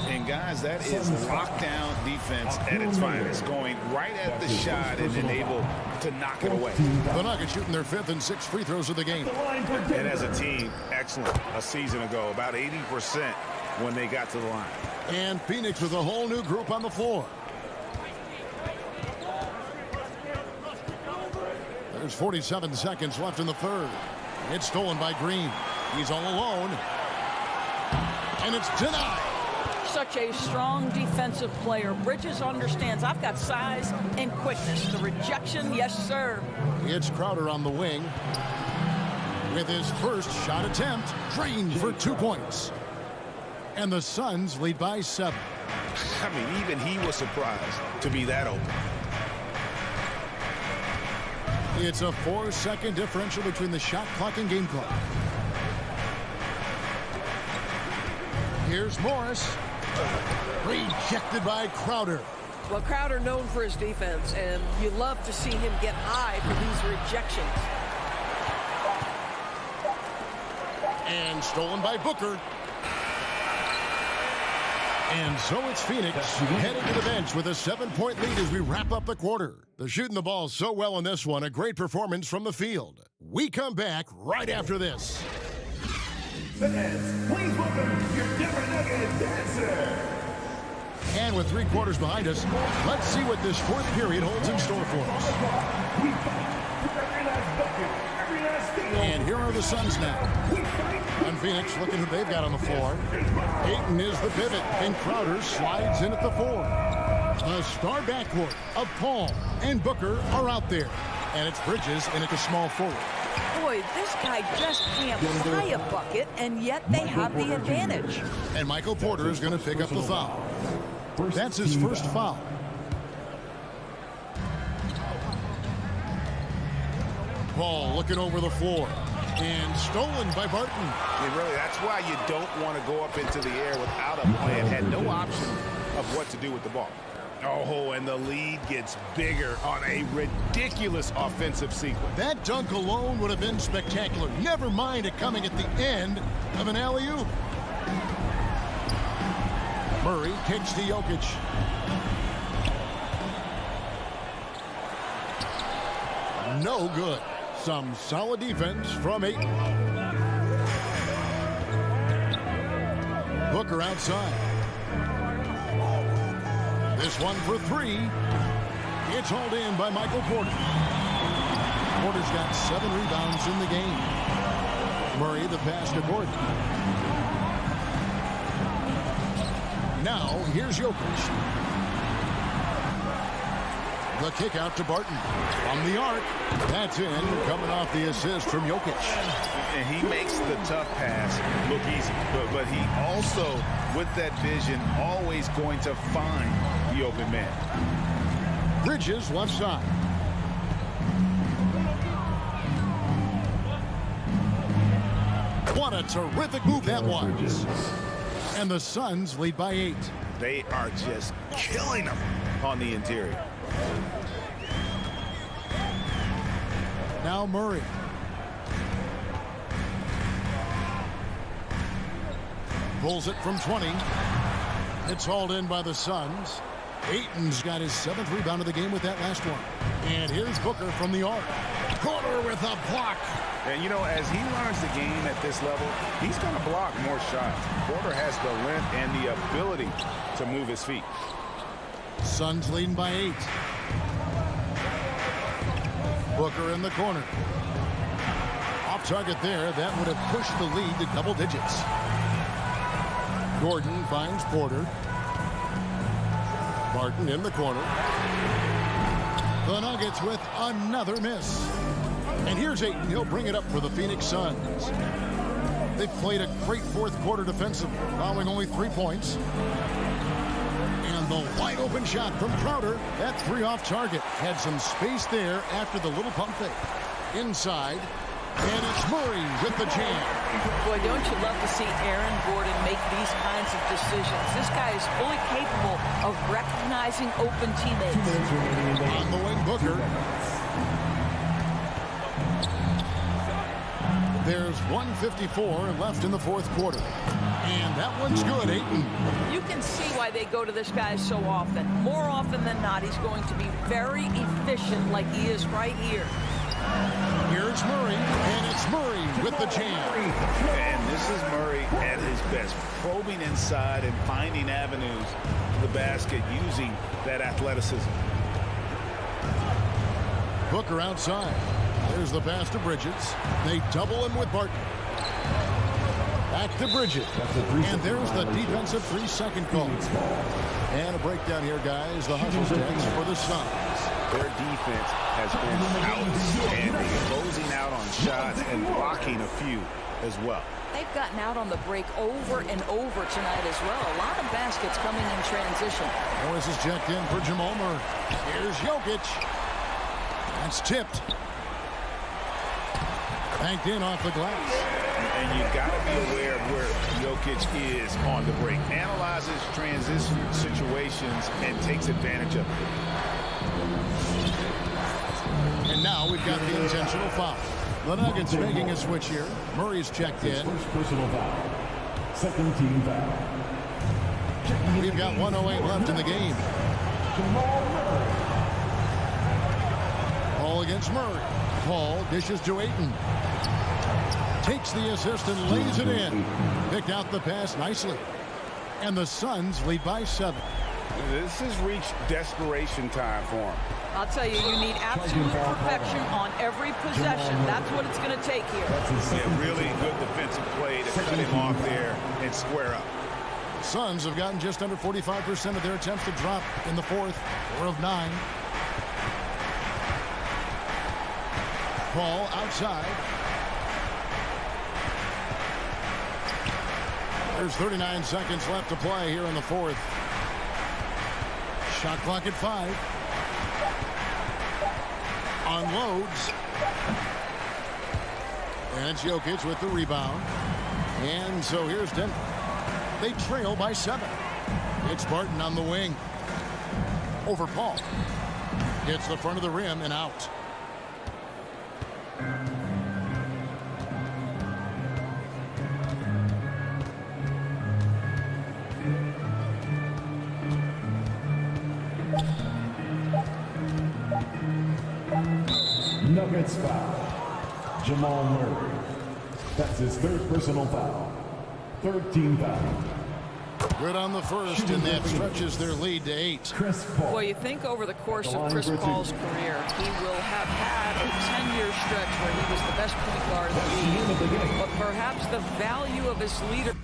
And guys, that is lockdown defense at its finest, going right at the shot and then able to knock it away. The Nuggets shooting their 5th and 6th free throws of the game. And as a team, excellent a season ago, about 80% when they got to the line. And Phoenix with a whole new group on the floor. There's 47 seconds left in the third. It's stolen by Green. He's all alone. And it's denied. Such a strong defensive player. Bridges understands I've got size and quickness. The rejection, yes, sir. It's Crowder on the wing. With his first shot attempt, drained for 2 points. And the Suns lead by 7. I mean, even he was surprised to be that open. It's a 4-second differential between the shot clock and game clock. Here's Morris. Rejected by Crowder. Well, Crowder known for his defense, and you love to see him get high for these rejections. And stolen by Booker. And so it's Phoenix heading to the bench with a 7-point lead as we wrap up the quarter. They're shooting the ball so well in this one. A great performance from the field. We come back right after this. Fans, please welcome your Denver Nuggets dancer. And with 3 quarters behind us, let's see what this fourth period holds in store for us. And here are the Suns now. And Phoenix looking who they've got on the floor. Ayton is the pivot, and Crowder slides in at the 4. The star backcourt of Paul and Booker are out there. And it's Bridges in at the small forward. Boy, this guy just can't buy a bucket, and yet they have the advantage. And Michael Porter is going to pick up the foul. That's his first foul. Paul looking over the floor. And stolen by Barton. Really, that's why you don't want to go up into the air without a plan. Had no option of what to do with the ball. Oh, and the lead gets bigger on a ridiculous offensive sequence. That dunk alone would have been spectacular. Never mind it coming at the end of an alley-oop. Murray kicks to Jokic. No good. Some solid defense from Ayton. Booker outside. This one for 3. It's hauled in by Michael Porter. Porter's got 7 rebounds in the game. Murray the pass to Gordon. Now here's Jokic. The kick out to Barton. From the arc. That's in. Coming off the assist from Jokic. And he makes the tough pass look easy. But he also, with that vision, always going to find the open man. Bridges left side. What a terrific move that was. And the Suns lead by 8. They are just killing them on the interior. Now Murray. Pulls it from 20. It's hauled in by the Suns. Ayton's got his 7th rebound of the game with that last one. And here's Booker from the arc. Porter with a block. And, you know, as he learns the game at this level, he's going to block more shots. Porter has the length and the ability to move his feet. Suns leading by 8. Booker in the corner. Off target there. That would have pushed the lead to double digits. Gordon finds Porter. Barton in the corner. The Nuggets with another miss. And here's Ayton. He'll bring it up for the Phoenix Suns. They've played a great fourth quarter defensively, allowing only 3 points. And the wide open shot from Crowder. That 3 off target. Had some space there after the little pump fake. Inside. And it's Murray with the jam. Boy, don't you love to see Aaron Gordon make these kinds of decisions. This guy is fully capable of recognizing open teammates. On the wing, Booker. There's 1:54 left in the fourth quarter. And that one's good, Ayton. You can see why they go to this guy so often. More often than not, he's going to be very efficient like he is right here. Here's Murray, and it's Murray with the jam. And this is Murray at his best, probing inside and finding avenues to the basket using that athleticism. Booker outside. There's the pass to Bridges. They double him with Barton. Back to Bridges. And there's the defensive 3-second call. And a breakdown here, guys. The hustle stance for the Suns. Their defense has been outstanding, closing out on shots and blocking a few as well. They've gotten out on the break over and over tonight as well. A lot of baskets coming in transition. Morris is checked in for Jamal Murray. Here's Jokic. That's tipped. Banked in off the glass. And you've got to be aware of where Jokic is on the break. Analyzes transition situations and takes advantage of it. And now we've got the intentional foul. The Nuggets making a switch here. Murray's checked in. First personal foul. Second team foul. We've got 1:08 left in the game. Paul against Murray. Paul dishes to Ayton. Takes the assist and lays it in. Picked out the pass nicely. And the Suns lead by 7. This has reached desperation time for him. I'll tell you, you need absolute perfection on every possession. That's what it's going to take here. Yeah, really good defensive play to cut him off there and square up. Suns have gotten just under 45% of their attempts to drop in the fourth. 4 of 9. Paul outside. There's 39 seconds left to play here in the fourth. Shot clock at 5. Unloads. And it's Jokic with the rebound. And so here's Denver. They trail by 7. It's Barton on the wing. Over Paul. Hits the front of the rim and out. Nuggets foul. Jamal Murray. That's his 3rd personal foul. 3rd team foul. Good on the first, and that stretches their lead to 8. Chris Paul. Well, you think over the course of Chris Paul's career, he will have had a 10-year stretch where he was the best point guard in the league. But perhaps the value of his leader.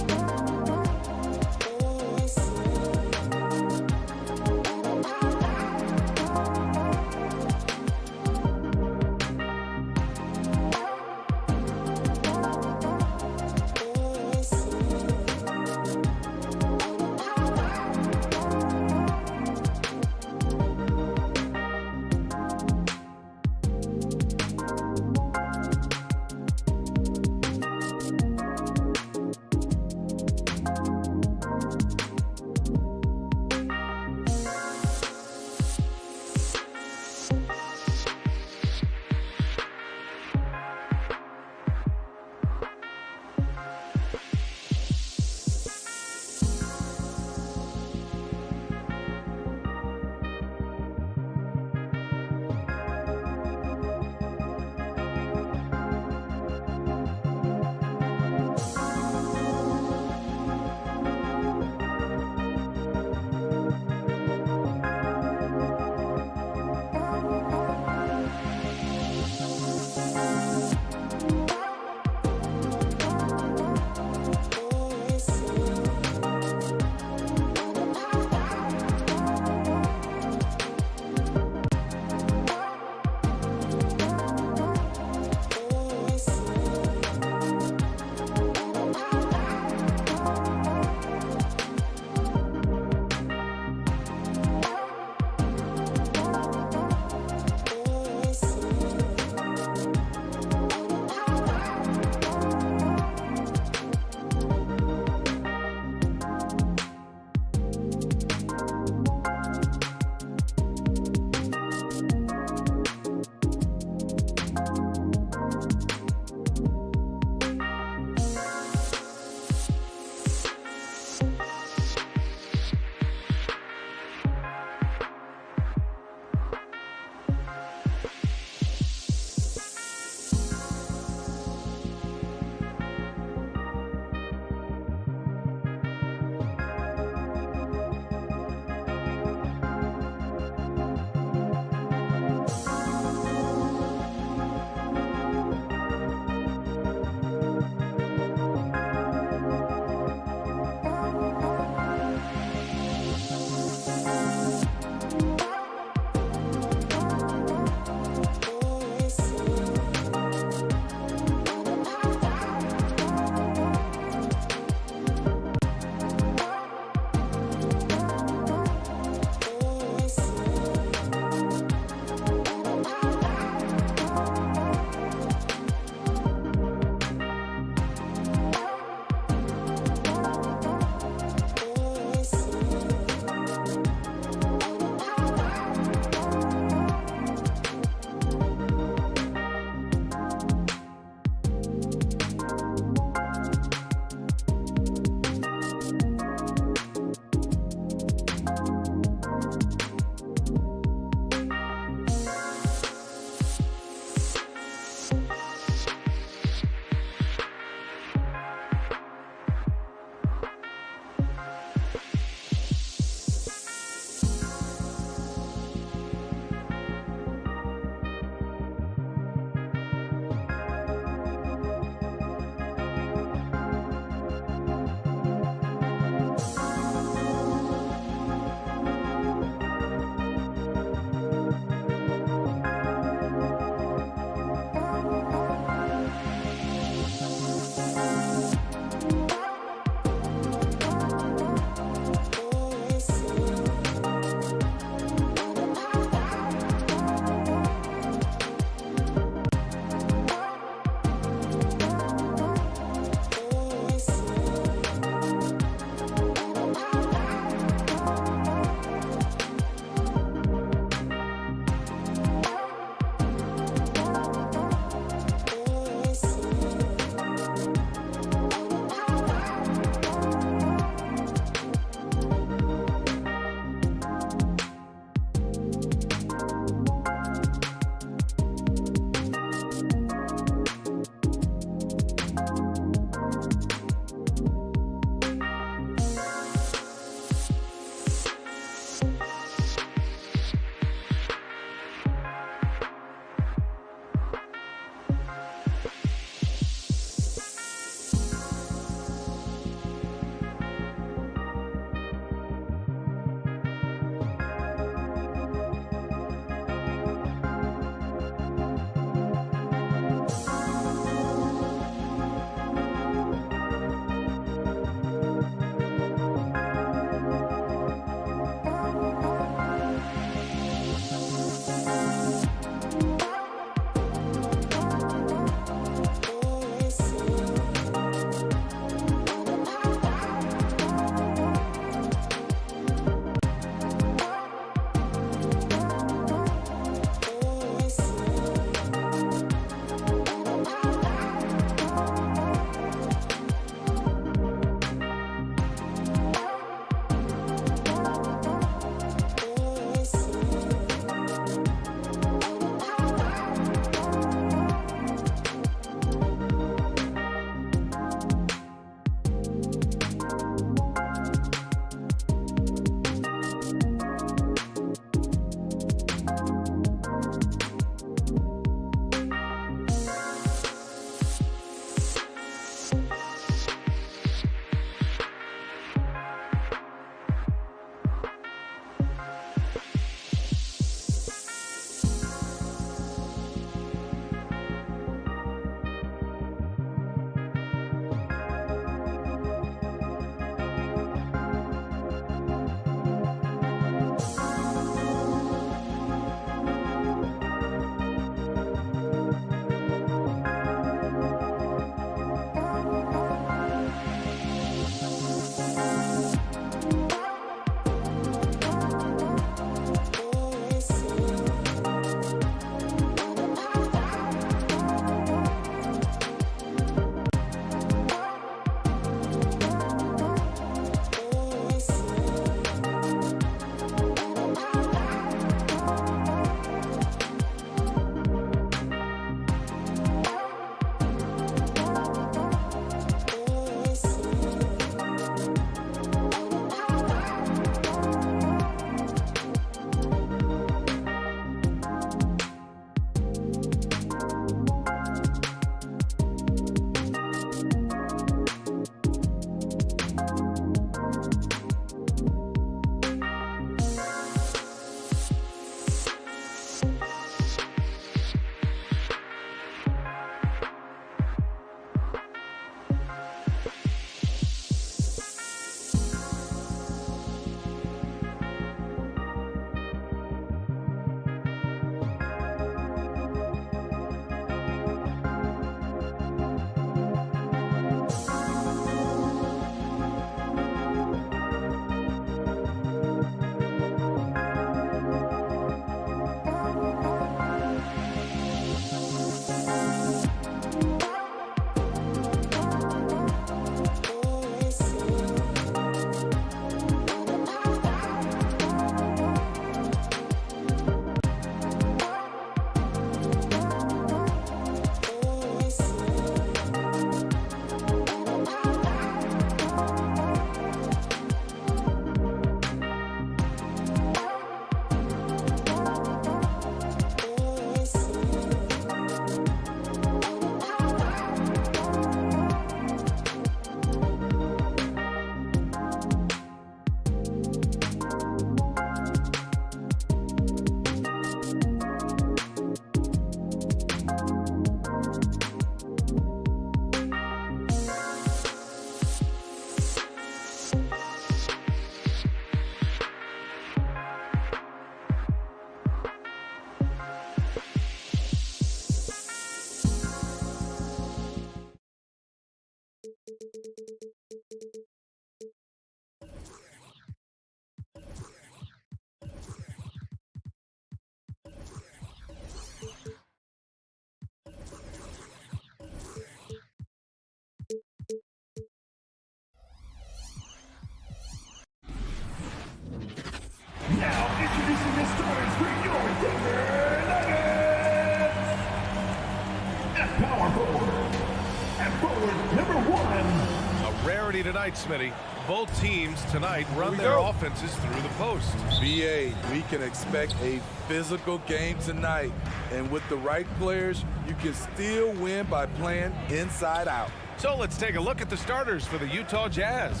tonight, Smitty. Both teams tonight run their offenses through the post. BA, we can expect a physical game tonight. And with the right players, you can still win by playing inside out. So let's take a look at the starters for the Utah Jazz.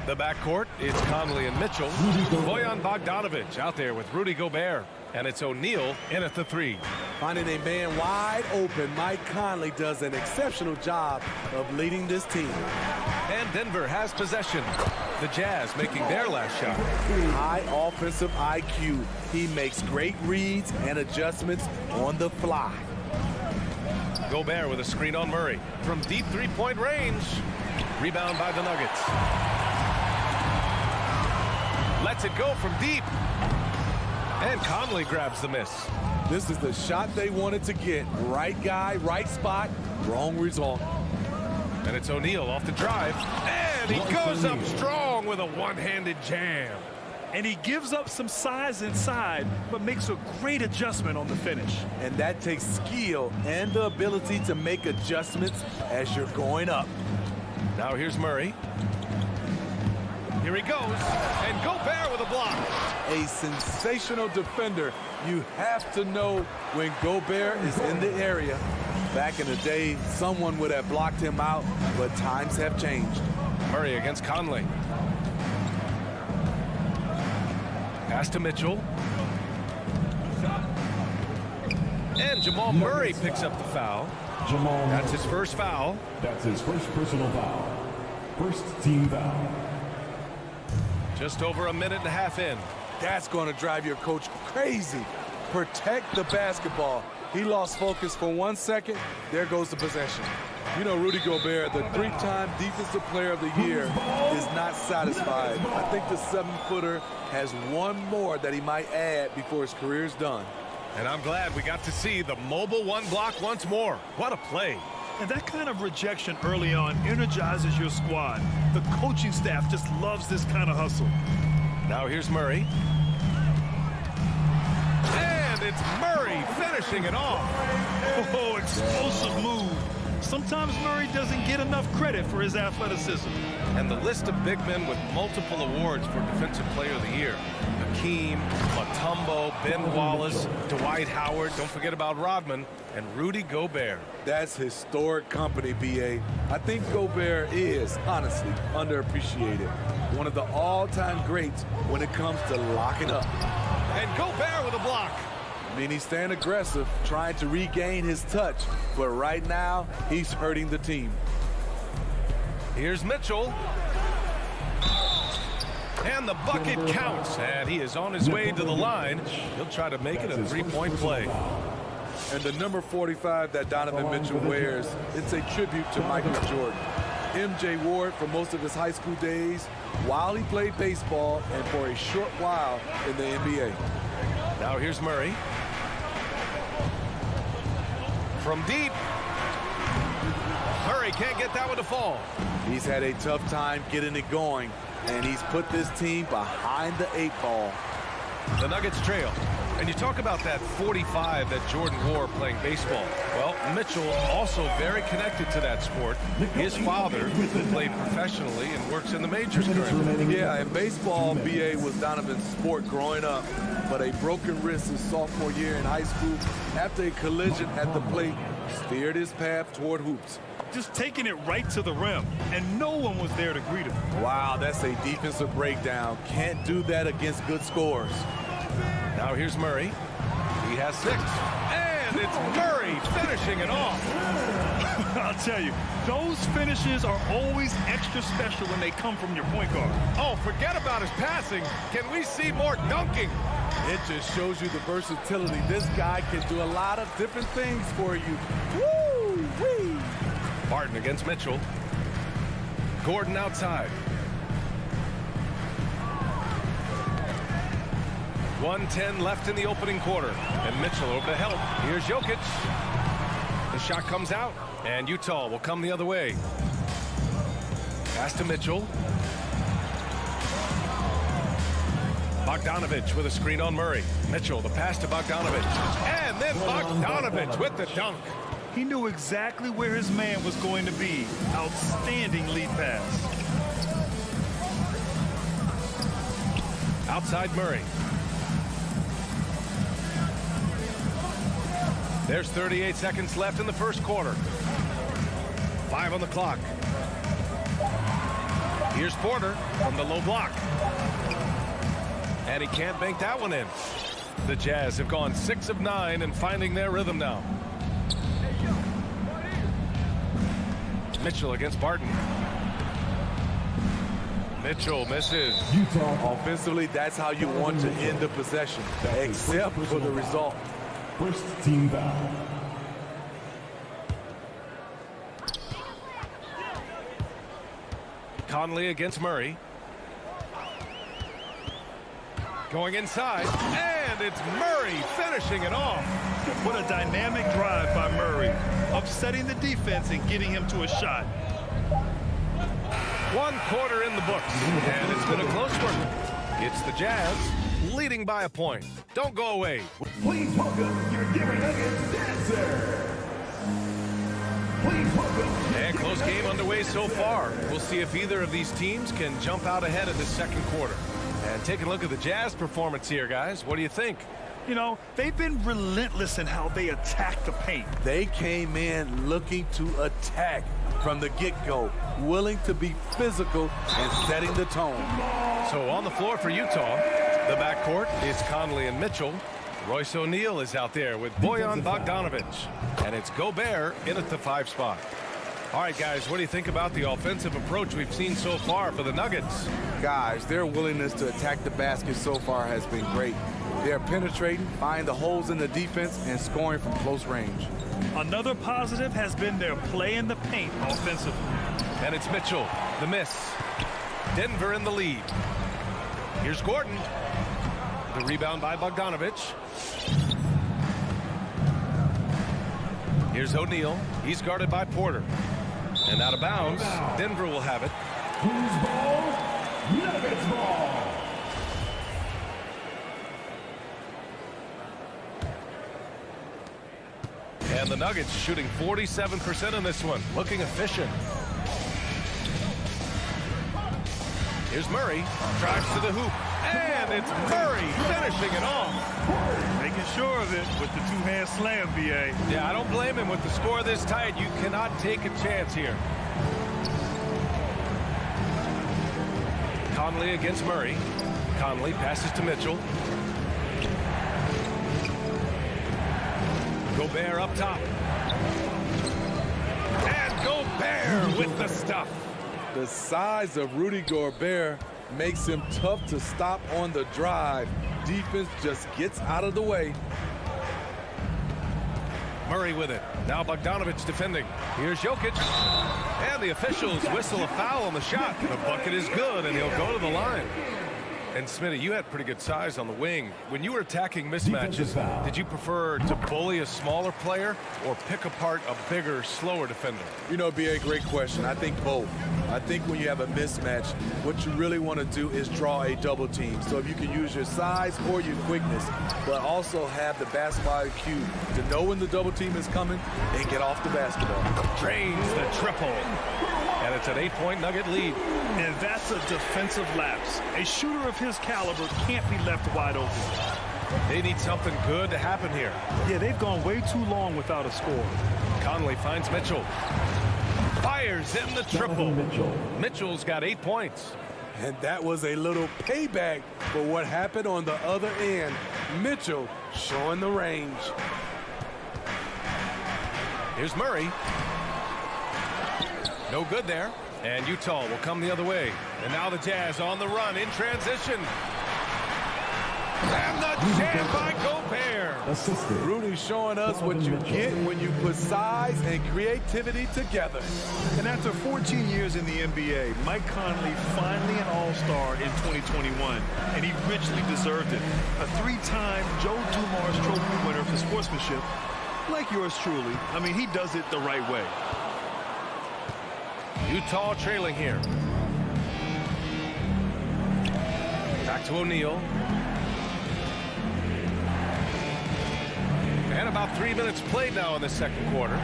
The backcourt, it's Conley and Mitchell. Bojan Bogdanovic out there with Rudy Gobert. And it's O'Neal in at the 3. Finding a man wide open, Mike Conley does an exceptional job of leading this team. And Denver has possession. The Jazz making their last shot. High offensive IQ. He makes great reads and adjustments on the fly. Gobert with a screen on Murray. From deep three-point range. Rebound by the Nuggets. Lets it go from deep. And Conley grabs the miss. This is the shot they wanted to get. Right guy, right spot, wrong result. And it's O'Neal off the drive. And he goes up strong with a one-handed jam. And he gives up some size inside, but makes a great adjustment on the finish. And that takes skill and the ability to make adjustments as you're going up. Now here's Murray. Here he goes. And Gobert with a block. A sensational defender. You have to know when Gobert is in the area. Back in the day, someone would have blocked him out, but times have changed. Murray against Conley. Pass to Mitchell. And Jamal Murray picks up the foul. That's his first foul. That's his first personal foul. First team foul. Just over a minute and a half in. That's going to drive your coach crazy. Protect the basketball. He lost focus for 1 second. There goes the possession. You know, Rudy Gobert, the 3-time Defensive Player of the Year, is not satisfied. I think the 7-footer has one more that he might add before his career is done. And I'm glad we got to see the mobile one block once more. What a play. And that kind of rejection early on energizes your squad. The coaching staff just loves this kind of hustle. Now here's Murray. And it's Murray finishing it off. Oh, explosive move. Sometimes Murray doesn't get enough credit for his athleticism. And the list of big men with multiple awards for Defensive Player of the Year. Hakeem, Mutombo, Ben Wallace, Dwight Howard, don't forget about Rodman, and Rudy Gobert. That's historic company, B.A. I think Gobert is, honestly, underappreciated. One of the all-time greats when it comes to locking up. And Gobert with a block. I mean, he's staying aggressive, trying to regain his touch, but right now, he's hurting the team. Here's Mitchell. And the bucket counts, and he is on his way to the line. He'll try to make it a three-point play. And the number 45 that Donovan Mitchell wears, it's a tribute to Michael Jordan. MJ wore it for most of his high school days while he played baseball and for a short while in the NBA. Now here's Murray. From deep. Murray can't get that one to fall. He's had a tough time getting it going, and he's put this team behind the 8 ball. The Nuggets trail. And you talk about that 45 that Jordan wore playing baseball. Well, Mitchell also very connected to that sport. His father played professionally and works in the majors currently. Yeah, and baseball, B.A., was Donovan's sport growing up, but a broken wrist his sophomore year in high school after a collision at the plate steered his path toward hoops. Just taking it right to the rim, and no one was there to greet him. Wow, that's a defensive breakdown. Can't do that against good scores. Now here's Murray. He has 6. And it's Murray finishing it off. I'll tell you, those finishes are always extra special when they come from your point guard. Oh, forget about his passing. Can we see more dunking? It just shows you the versatility. This guy can do a lot of different things for you. Woo-wee! Barton against Mitchell. Gordon outside. 1:10 left in the opening quarter. And Mitchell over to help. Here's Jokic. The shot comes out. And Utah will come the other way. Pass to Mitchell. Bogdanovic with a screen on Murray. Mitchell, the pass to Bogdanovic. And then Bogdanovic with the dunk. He knew exactly where his man was going to be. Outstanding lead pass. Outside Murray. There's 38 seconds left in the first quarter. 5 on the clock. Here's Porter from the low block. And he can't bank that one in. The Jazz have gone 6 of 9 and finding their rhythm now. Mitchell against Barton. Mitchell misses. Utah. Offensively, that's how you want to end the possession, except for the result. First team foul. Conley against Murray. Going inside, and it's Murray finishing it off. What a dynamic drive by Murray, upsetting the defense and getting him to a shot. 1 quarter in the books, and it's been a close one. It's the Jazz leading by a point. Don't go away. Please welcome your Denver Nuggets dancer. Please welcome. And close game underway so far. We'll see if either of these teams can jump out ahead in the second quarter. And take a look at the Jazz performance here, guys. What do you think? You know, they've been relentless in how they attack the paint. They came in looking to attack from the get-go, willing to be physical and setting the tone. So on the floor for Utah, the backcourt is Conley and Mitchell. Royce O'Neal is out there with Bojan Bogdanovic. And it's Gobert in at the 5 spot. All right, guys, what do you think about the offensive approach we've seen so far for the Nuggets? Guys, their willingness to attack the basket so far has been great. They're penetrating, finding the holes in the defense, and scoring from close range. Another positive has been their play in the paint offensively. And it's Mitchell, the miss. Denver in the lead. Here's Gordon. The rebound by Bogdanovic. Here's O'Neal. He's guarded by Porter. And out of bounds, Denver will have it. Who's ball? Nuggets ball. And the Nuggets shooting 47% in this one. Looking efficient. Here's Murray. Drives to the hoop. And it's Murray finishing it off. Making sure of it with the two-hand slam, B.A. Yeah, I don't blame him. With the score this tight, you cannot take a chance here. Conley against Murray. Conley passes to Mitchell. Gobert up top. And Gobert with the stuff. The size of Rudy Gobert makes him tough to stop on the drive. Defense just gets out of the way. Murray with it. Now Bogdanovic defending. Here's Jokic. And the officials whistle a foul on the shot. The bucket is good, and he'll go to the line. And Smitty, you had pretty good size on the wing. When you were attacking mismatches, did you prefer to bully a smaller player or pick apart a bigger, slower defender? You know, B.A., great question. I think both. I think when you have a mismatch, what you really want to do is draw a double team. So if you can use your size or your quickness, but also have the basketball IQ to know when the double team is coming and get off the basketball. Drains the triple. And it's an 8-point Nugget lead. And that's a defensive lapse. A shooter of his caliber can't be left wide open. They need something good to happen here. Yeah, they've gone way too long without a score. Conley finds Mitchell. Fires in the triple. Mitchell's got 8 points. And that was a little payback for what happened on the other end. Mitchell showing the range. Here's Murray. No good there. And Utah will come the other way. And now the Jazz on the run in transition. And the jam by Gobert. Rudy showing us what you get when you put size and creativity together. And after 14 years in the NBA, Mike Conley finally an all-star in 2021, and he richly deserved it. A 3-time Joe Dumars Trophy winner for sportsmanship, like yours truly. I mean, he does it the right way. Utah trailing here. Back to O'Neal. And about 3 minutes played now in the second quarter.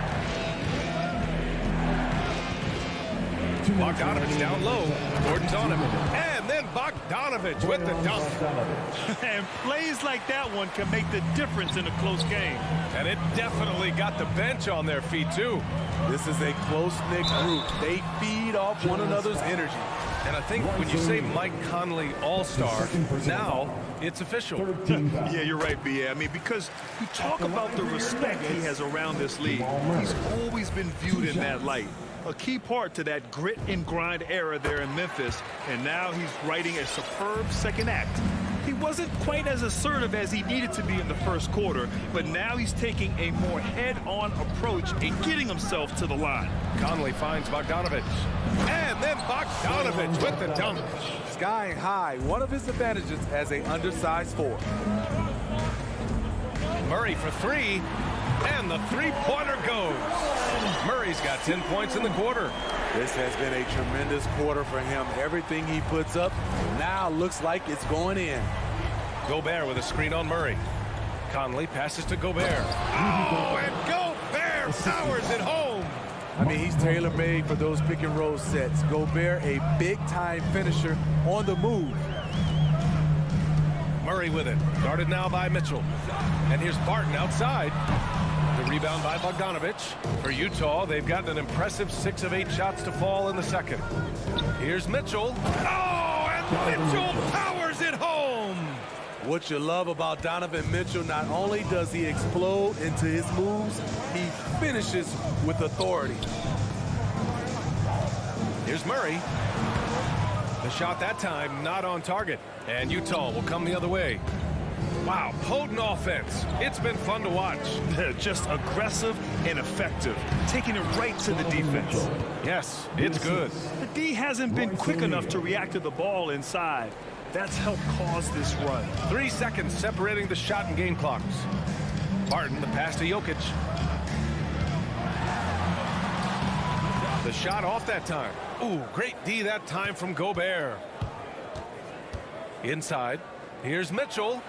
Bogdanovic down low. Gordon's on him. And And Bogdanovich with the dunk. And plays like that one can make the difference in a close game. And it definitely got the bench on their feet, too. This is a close-knit group. They feed off one another's energy. And I think when you say Mike Conley All-Star, now it's official. Yeah, you're right, B.A. I mean, because you talk about the respect he has around this league. He's always been viewed in that light. A key part to that grit and grind era there in Memphis, and now he's writing a superb second act. He wasn't quite as assertive as he needed to be in the first quarter, but now he's taking a more head-on approach and getting himself to the line. Conley finds Bogdanovich. And then Bogdanovich with the dunk. Skying high, one of his advantages as an undersized forward. Murray for three. And the three-pointer goes. Murray's got 10 points in the quarter. This has been a tremendous quarter for him. Everything he puts up now looks like it's going in. Gobert with a screen on Murray. Conley passes to Gobert. Oh, and Gobert powers it home. I mean, he's tailor-made for those pick-and-roll sets. Gobert, a big-time finisher on the move. Murray with it. Guarded now by Mitchell. And here's Barton outside. The rebound by Bogdanovich. For Utah, they've gotten an impressive 6 of 8 shots to fall in the second. Here's Mitchell. Oh, and Mitchell powers it home. What you love about Donovan Mitchell, not only does he explode into his moves, he finishes with authority. Here's Murray. The shot that time not on target. And Utah will come the other way. Wow, potent offense. It's been fun to watch. Just aggressive and effective, taking it right to the defense. Yes, it's good. The D hasn't been quick enough to react to the ball inside. That's helped cause this run. 3 seconds separating the shot and game clocks. Barton, the pass to Jokic. The shot off that time. Ooh, great D that time from Gobert. Inside. Here's Mitchell.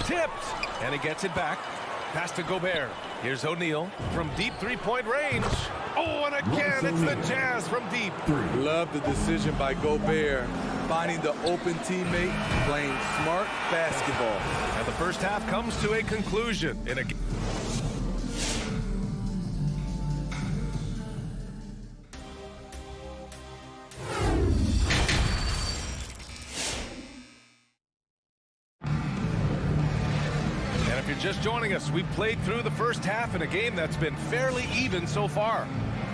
Tipped. And he gets it back. Pass to Gobert. Here's O'Neal from deep three-point range. Oh, and again, it's the Jazz from deep. Love the decision by Gobert. Finding the open teammate, playing smart basketball. And the first half comes to a conclusion in a just joining us, we played through the first half in a game that's been fairly even so far.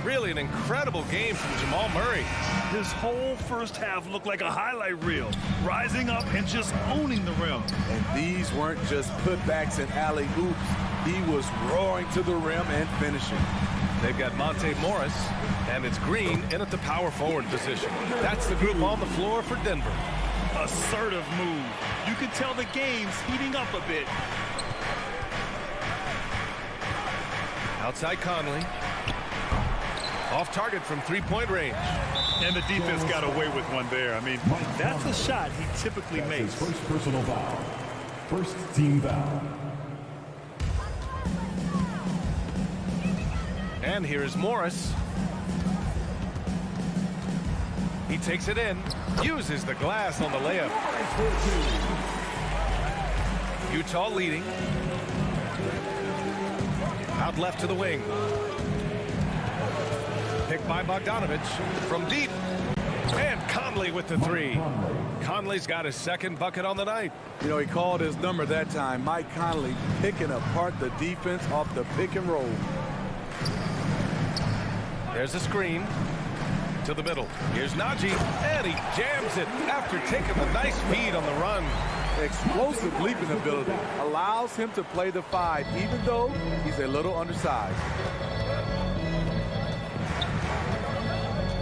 Really an incredible game from Jamal Murray. His whole first half looked like a highlight reel, rising up and just owning the rim. And these weren't just putbacks and alley-oops. He was roaring to the rim and finishing. They've got Monte Morris, and it's Green in at the power forward position. That's the group on the floor for Denver. Assertive move. You can tell the game's heating up a bit. Outside Conley. Off target from three-point range. And the defense got away with one there. I mean, that's a shot he typically makes. First personal foul. First team foul. And here is Morris. He takes it in. Uses the glass on the layup. Utah leading. Out left to the wing. Picked by Bogdanovich from deep. And Conley with the three. Conley's got his second bucket on the night. You know, he called his number that time. Mike Conley picking apart the defense off the pick and roll. There's a screen to the middle. Here's Najee, and he jams it after taking the nice feed on the run. Explosive leaping ability allows him to play the 5, even though he's a little undersized.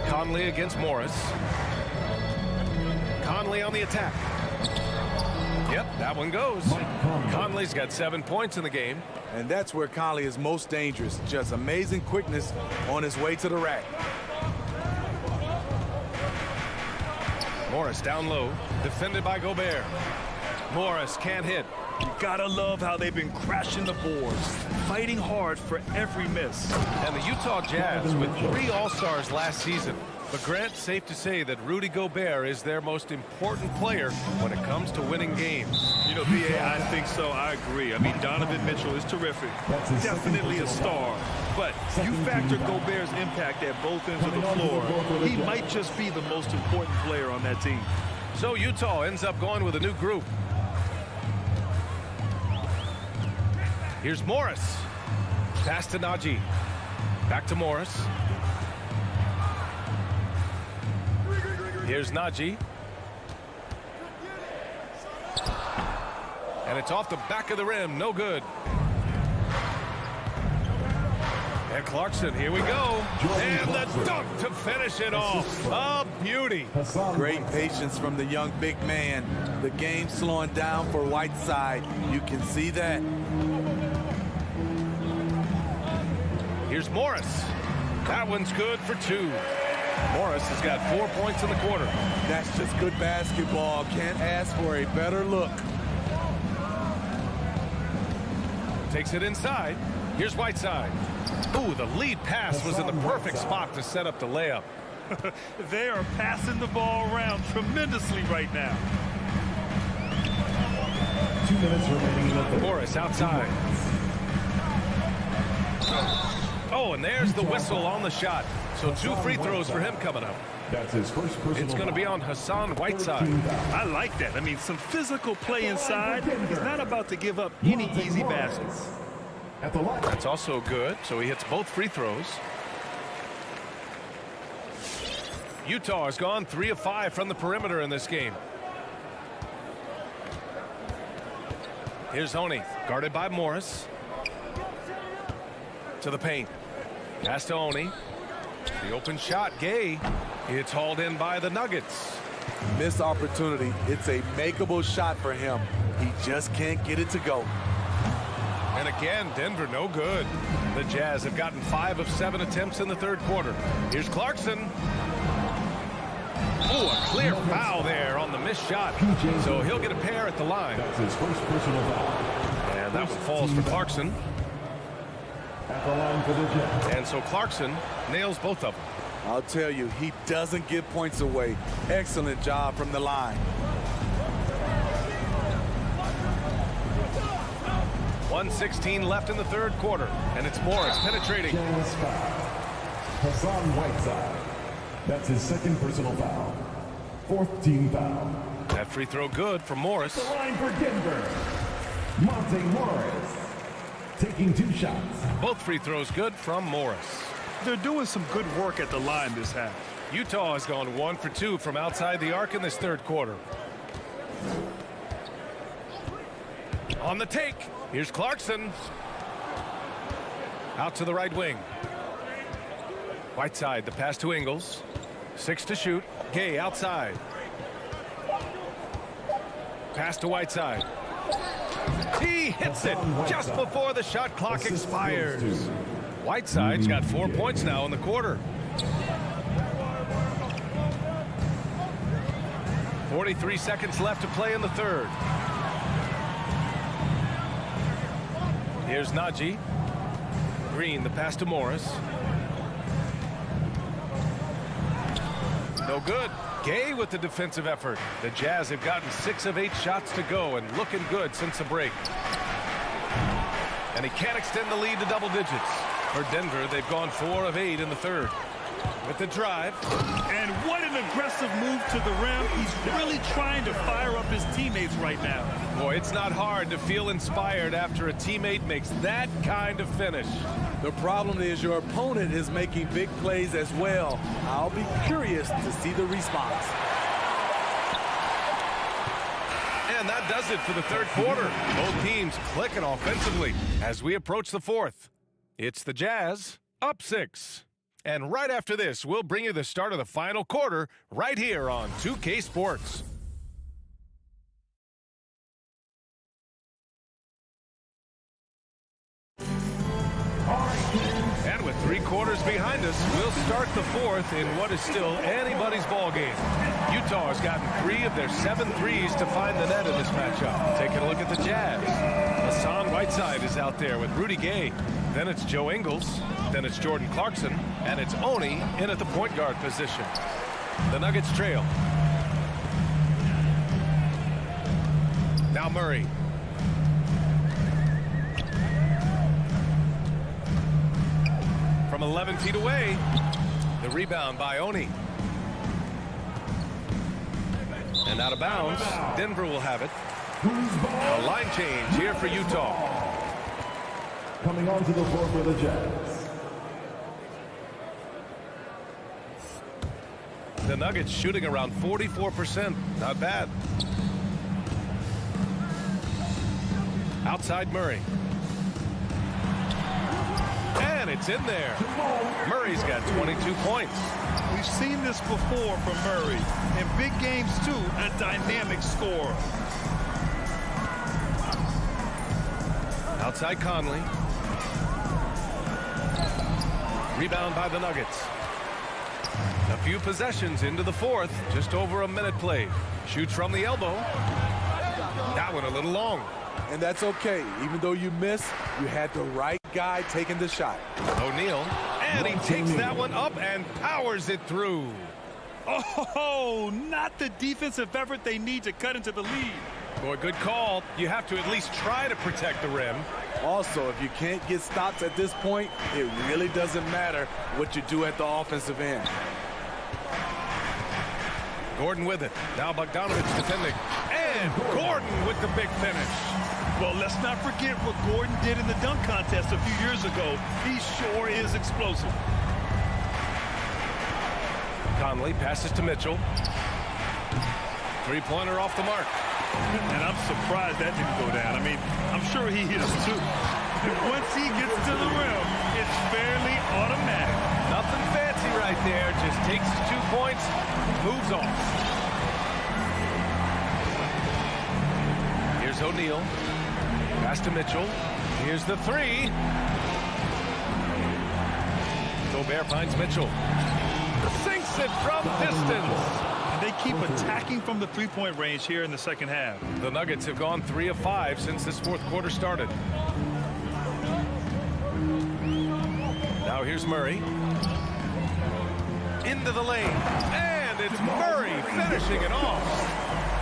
Conley against Morris. Conley on the attack. Yep, that one goes. Conley's got 7 points in the game. And that's where Conley is most dangerous. Just amazing quickness on his way to the rack. Morris down low, defended by Gobert. Morris can't hit. You gotta love how they've been crashing the boards, fighting hard for every miss. And the Utah Jazz, with 3 All-Stars last season, But Grant, safe to say that Rudy Gobert is their most important player when it comes to winning games. You know, B.A., I think so. I agree. I mean, Donovan Mitchell is terrific. Definitely a star. But you factor Gobert's impact at both ends of the floor, he might just be the most important player on that team. So Utah ends up going with a new group. Here's Morris. Pass to Najee. Back to Morris. Here's Najee. And it's off the back of the rim. No good. And Clarkson, here we go. And the dunk to finish it off. A beauty. Great patience from the young big man. The game slowing down for Whiteside. You can see that. Here's Morris. That one's good for 2. Morris has got 4 points in the quarter. That's just good basketball. Can't ask for a better look. Takes it inside. Here's Whiteside. Ooh, the lead pass was in the perfect spot to set up the layup. They are passing the ball around tremendously right now. 2 minutes remaining in the third. Morris outside. Oh, and there's the whistle on the shot. So 2 free throws for him coming up. That's his first personal It's going to be on Hassan Whiteside. I like that. I mean, some physical play inside. He's not about to give up any easy baskets. That's also good. So he hits both free throws. Utah has gone 3 of 5 from the perimeter in this game. Here's Oni, guarded by Morris. To the paint. Pass to Oni. The open shot, Gay. It's hauled in by the Nuggets. Missed opportunity. It's a makeable shot for him. He just can't get it to go. And again, Denver no good. The Jazz have gotten 5 of 7 attempts in the third quarter. Here's Clarkson. Oh, a clear foul there on the missed shot. So he'll get a pair at the line. That's his first personal foul. And that one falls for Clarkson. At the line for the Jazz. And so Clarkson nails both of them. I'll tell you, he doesn't give points away. Excellent job from the line. 1:16 left in the third quarter. And it's Morris penetrating. Jazz foul. Hassan Whiteside. That's his second personal foul. 4th team foul. That free throw good for Morris. The line for Denver. Monte Morris. Taking 2 shots. Both free throws good from Morris. They're doing some good work at the line this half. Utah has gone 1 for 2 from outside the arc in this third quarter. On the take, here's Clarkson. Out to the right wing. Whiteside, the pass to Ingles. 6 to shoot. Gay outside. Pass to Whiteside. He hits it just before the shot clock expires. Whiteside's got 4 points now in the quarter. 43 seconds left to play in the third. Here's Najee. Green, the pass to Morris. No good. Gay with the defensive effort. The Jazz have gotten 6 of 8 shots to go and looking good since the break. And he can't extend the lead to double digits. For Denver, they've gone 4 of 8 in the third. With the drive. And what an aggressive move to the rim. He's really trying to fire up his teammates right now. Boy, it's not hard to feel inspired after a teammate makes that kind of finish. The problem is your opponent is making big plays as well. I'll be curious to see the response. And that does it for the third quarter. Both teams clicking offensively as we approach the fourth. It's the Jazz up 6. And right after this, we'll bring you the start of the final quarter right here on 2K Sports. And with 3 quarters behind us, we'll start the fourth in what is still anybody's ball game. Utah has gotten 3 of their 7 threes to find the net in this matchup. Taking a look at the Jazz. Hassan Whiteside is out there with Rudy Gay. Then it's Joe Ingles. Then it's Jordan Clarkson. And it's Oni in at the point guard position. The Nuggets trail. Now Murray. From 11 feet away, the rebound by Oni. And out of bounds, Denver will have it. A line change here for Utah. Coming onto the floor for the Jazz. The Nuggets shooting around 44%. Not bad. Outside Murray. And it's in there. Murray's got 22 points. We've seen this before from Murray. In big games, too, a dynamic scorer. Outside Conley. Rebound by the Nuggets. A few possessions into the fourth. Just over a minute played. Shoots from the elbow. That one a little long. And that's okay. Even though you missed, you had the right guy taking the shot. O'Neal. And he takes that one up and powers it through. Oh, not the defensive effort they need to cut into the lead. Boy, good call. You have to at least try to protect the rim. Also, if you can't get stops at this point, it really doesn't matter what you do at the offensive end. Gordon with it. Now Bogdanovich defending. And Gordon with the big finish. Well, let's not forget what Gordon did in the dunk contest a few years ago. He sure is explosive. Conley passes to Mitchell. Three-pointer off the mark. And I'm surprised that didn't go down. I mean, I'm sure he hits too. Once he gets to the rim, it's fairly automatic. Nothing fancy right there. Just takes his 2 points, moves on. Here's O'Neal. Pass to Mitchell. Here's the three. Gobert finds Mitchell. Sinks it from distance. They keep attacking from the three-point range here in the second half. The Nuggets have gone 3 of 5 since this fourth quarter started. Now here's Murray. Into the lane. And it's Murray finishing it off.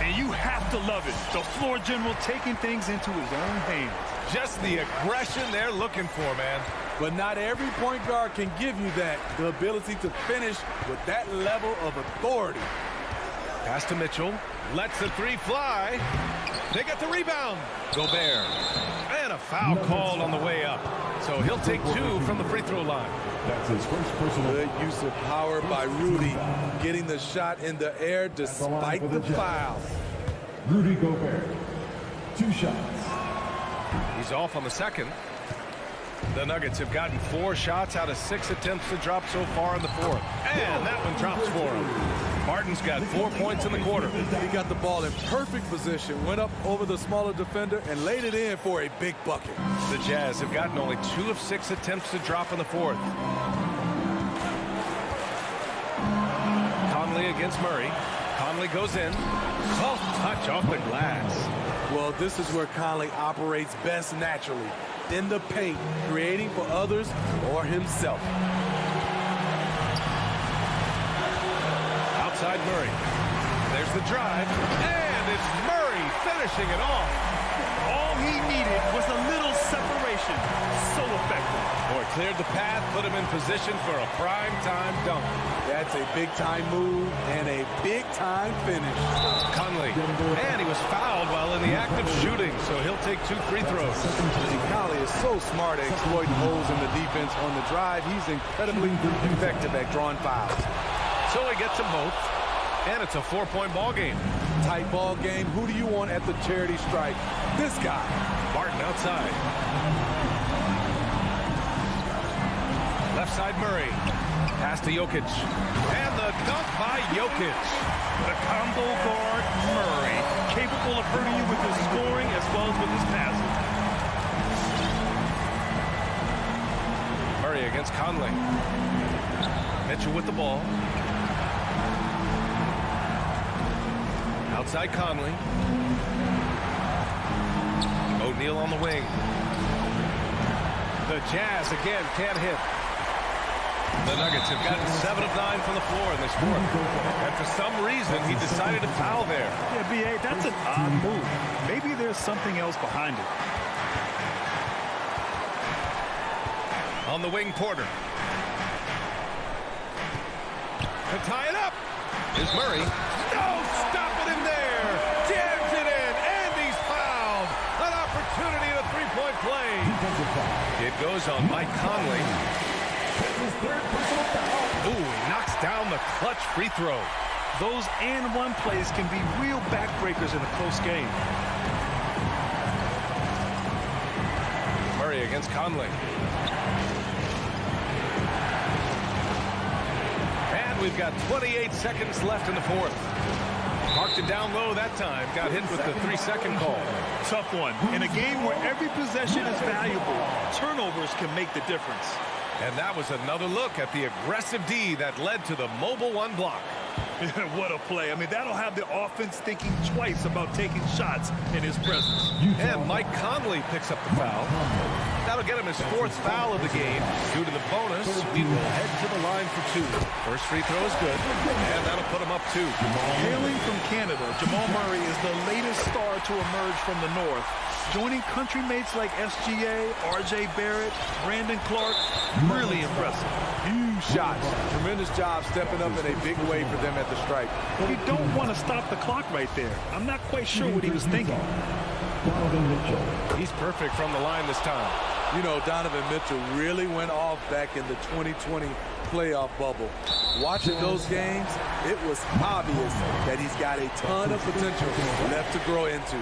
And you have to love it. The floor general taking things into his own hands. Just the aggression they're looking for, man. But not every point guard can give you that, the ability to finish with that level of authority. Pass to Mitchell. Lets the three fly. They get the rebound. Gobert. And a foul called on the way up. So he'll take 2 from the free throw line. That's his first personal. Good use of power by Rudy, getting the shot in the air despite the foul. Rudy Gobert. 2 shots. He's off on the second. The Nuggets have gotten 4 shots out of 6 attempts to drop so far in the fourth. And that one drops for him. Martin's got 4 points in the quarter. He got the ball in perfect position, went up over the smaller defender, and laid it in for a big bucket. The Jazz have gotten only 2 of 6 attempts to drop in the fourth. Conley against Murray. Conley goes in. Soft touch off the glass. Well, this is where Conley operates best naturally. In the paint, creating for others or himself. Outside Murray. There's the drive. And it's Murray finishing it off. All he needed was a little separation. So effective. Boy, cleared the path, put him in position for a prime-time dunk. That's a big-time move and a big-time finish. Conley. And he was fouled while in the act of shooting, so he'll take 2 free throws. Conley is so smart at exploiting holes in the defense on the drive. He's incredibly effective at drawing fouls. So he gets them both, and it's a 4-point ball game. Tight ball game. Who do you want at the charity stripe? This guy. Barton outside. Left side Murray. Pass to Jokic. And the dunk by Jokic. The combo guard Murray, capable of hurting you with his scoring as well as with his passing. Murray against Conley. Mitchell with the ball. Outside Conley. O'Neal on the wing. The Jazz again can't hit. The Nuggets have gotten 7 of 9 from the floor in this fourth. And for some reason, he decided to foul there. Yeah, B.A., that's an odd move. Maybe there's something else behind it. On the wing, Porter. To tie it up is Murray. No, stopping him there. Jams it in, and he's fouled. An opportunity at a three-point play. It goes on Mike Conley. Ooh, he knocks down the clutch free throw. Those and one plays can be real backbreakers in a close game. Murray against Conley. And we've got 28 seconds left in the fourth. Marked it down low that time. Got hit with the 3-second call. Tough one. In a game where every possession is valuable, turnovers can make the difference. And that was another look at the aggressive D that led to the mobile one block. What a play. I mean, that'll have the offense thinking twice about taking shots in his presence. And Mike Conley picks up the foul. That'll get him his 4th foul of the game. Due to the bonus, he will head to the line for 2. First free throw is good, and that'll put him up 2. Hailing from Canada, Jamal Murray is the latest star to emerge from the North, joining country mates like SGA, RJ Barrett, Brandon Clark. Really impressive. Huge shots. Tremendous job stepping up in a big way for them at the stripe. You don't want to stop the clock right there. I'm not quite sure what he was thinking. He's perfect from the line this time. You know, Donovan Mitchell really went off back in the 2020 playoff bubble. Watching those games, it was obvious that he's got a ton of potential left to grow into.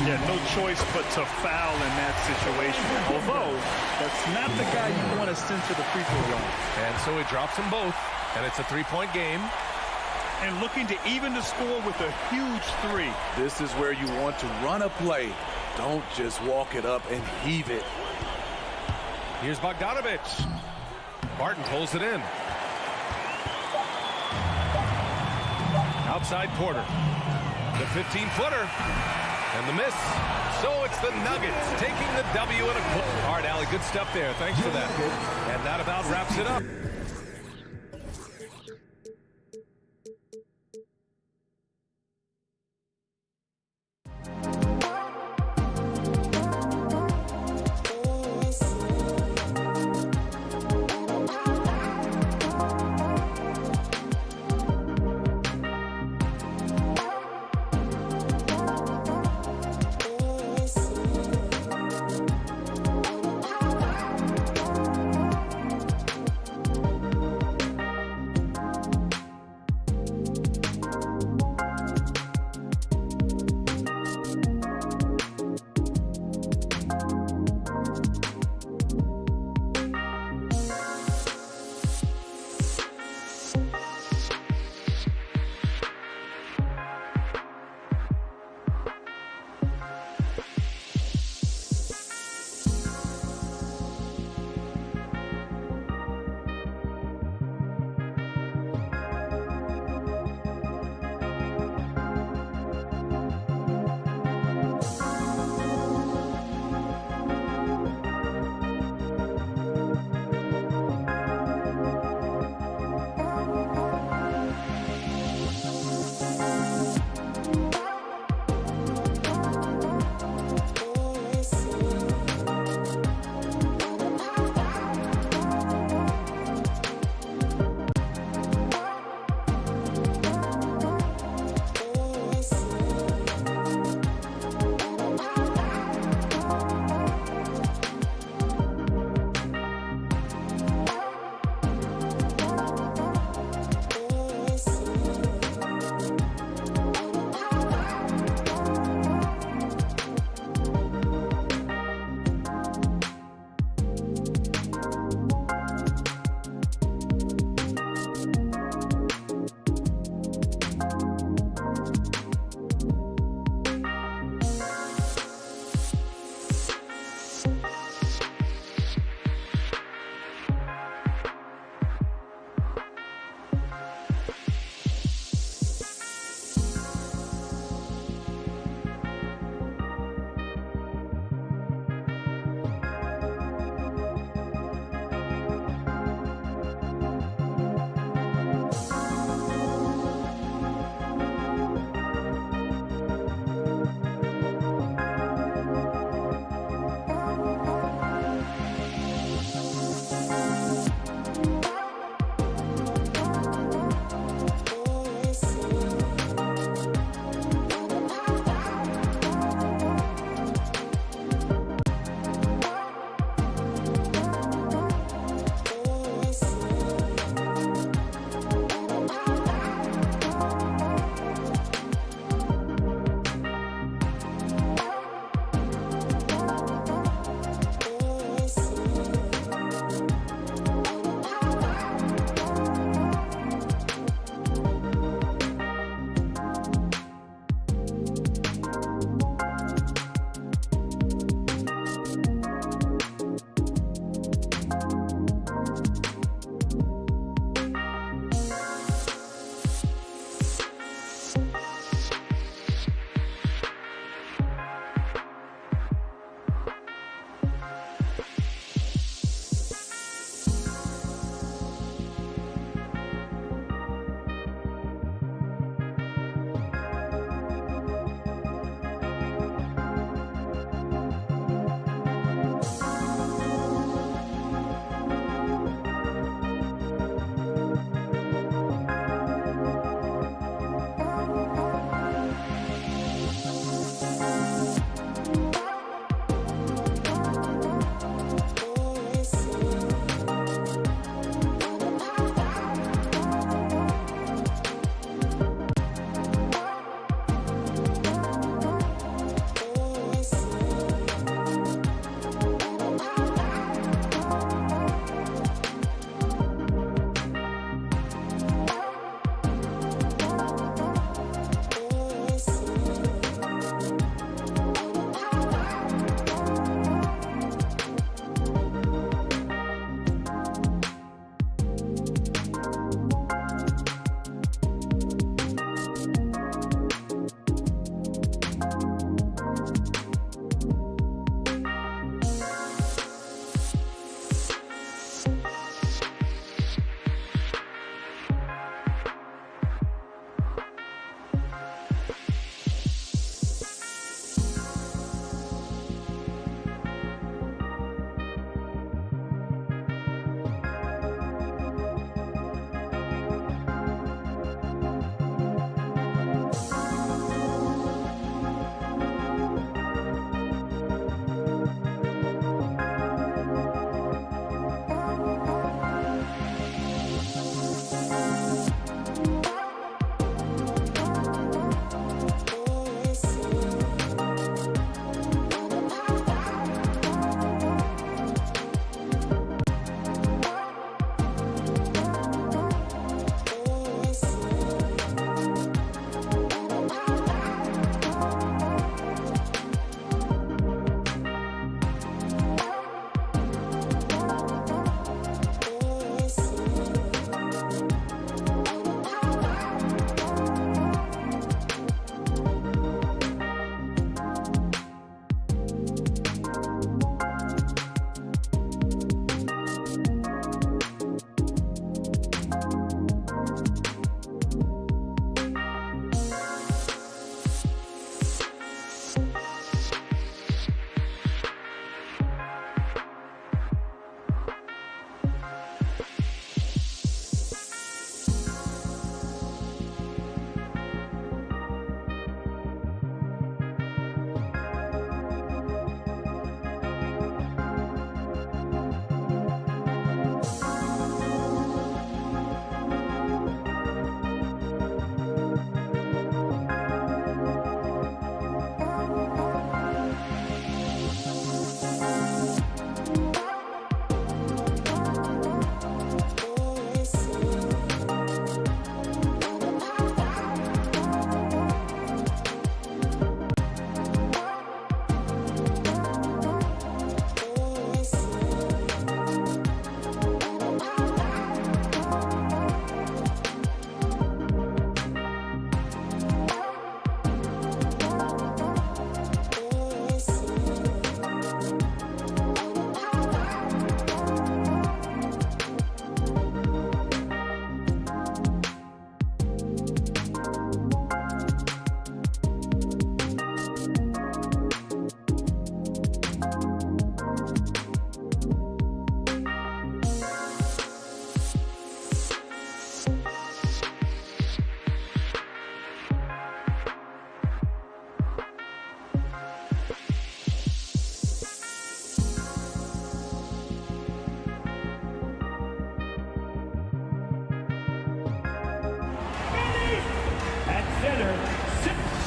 Yeah, no choice but to foul in that situation. Although, that's not the guy you want to send to the free throw line. And so he drops them both, and it's a 3-point game. And looking to even the score with a huge 3. This is where you want to run a play. Don't just walk it up and heave it. Here's Bogdanovic. Barton pulls it in. Outside Porter. The 15-footer. And the miss. So it's the Nuggets taking the W in a quick. All right, Allie, good stuff there. Thanks for that. And that about wraps it up.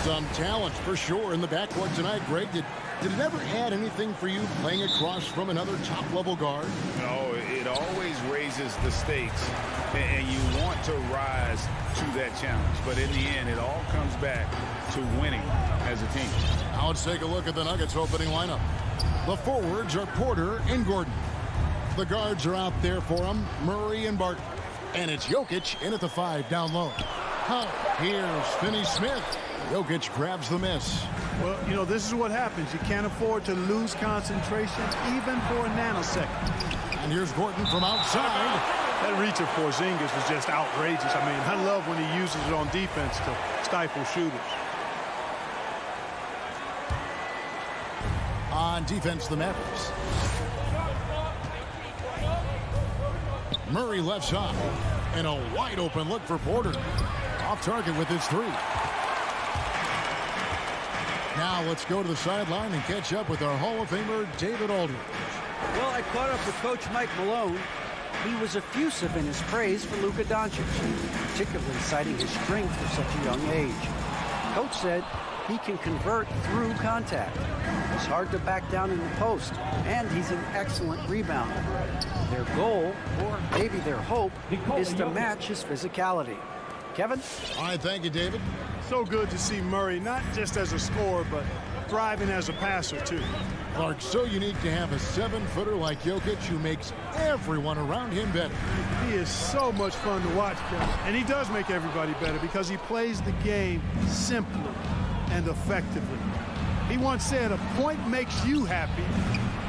Some talent for sure in the backcourt tonight, Greg. Did it ever add anything for you playing across from another top-level guard? No, it always raises the stakes, and you want to rise to that challenge. But in the end, it all comes back to winning as a team. Now let's take a look at the Nuggets opening lineup. The forwards are Porter and Gordon. The guards are out there for them, Murray and Barton. And it's Jokic in at the 5 down low. Here's Finney-Smith. Jokic grabs the miss. Well, you know, this is what happens. You can't afford to lose concentration even for a nanosecond. And here's Gordon from outside. That reach of Porzingis was just outrageous. I mean, I love when he uses it on defense to stifle shooters. On defense, the Mavericks. Murray left side. And a wide open look for Porter. Off target with his 3. Now let's go to the sideline and catch up with our Hall of Famer, David Aldridge. Well, I caught up with Coach Mike Malone. He was effusive in his praise for Luka Doncic, particularly citing his strength for such a young age. Coach said he can convert through contact. It's hard to back down in the post, and he's an excellent rebounder. Their goal, or maybe their hope, is to match his physicality. Kevin? All right, thank you, David. So good to see Murray, not just as a scorer, but thriving as a passer, too. Clark, so unique to have a 7-footer like Jokic who makes everyone around him better. He is so much fun to watch, Kevin. And he does make everybody better because he plays the game simply and effectively. He once said, a point makes you happy,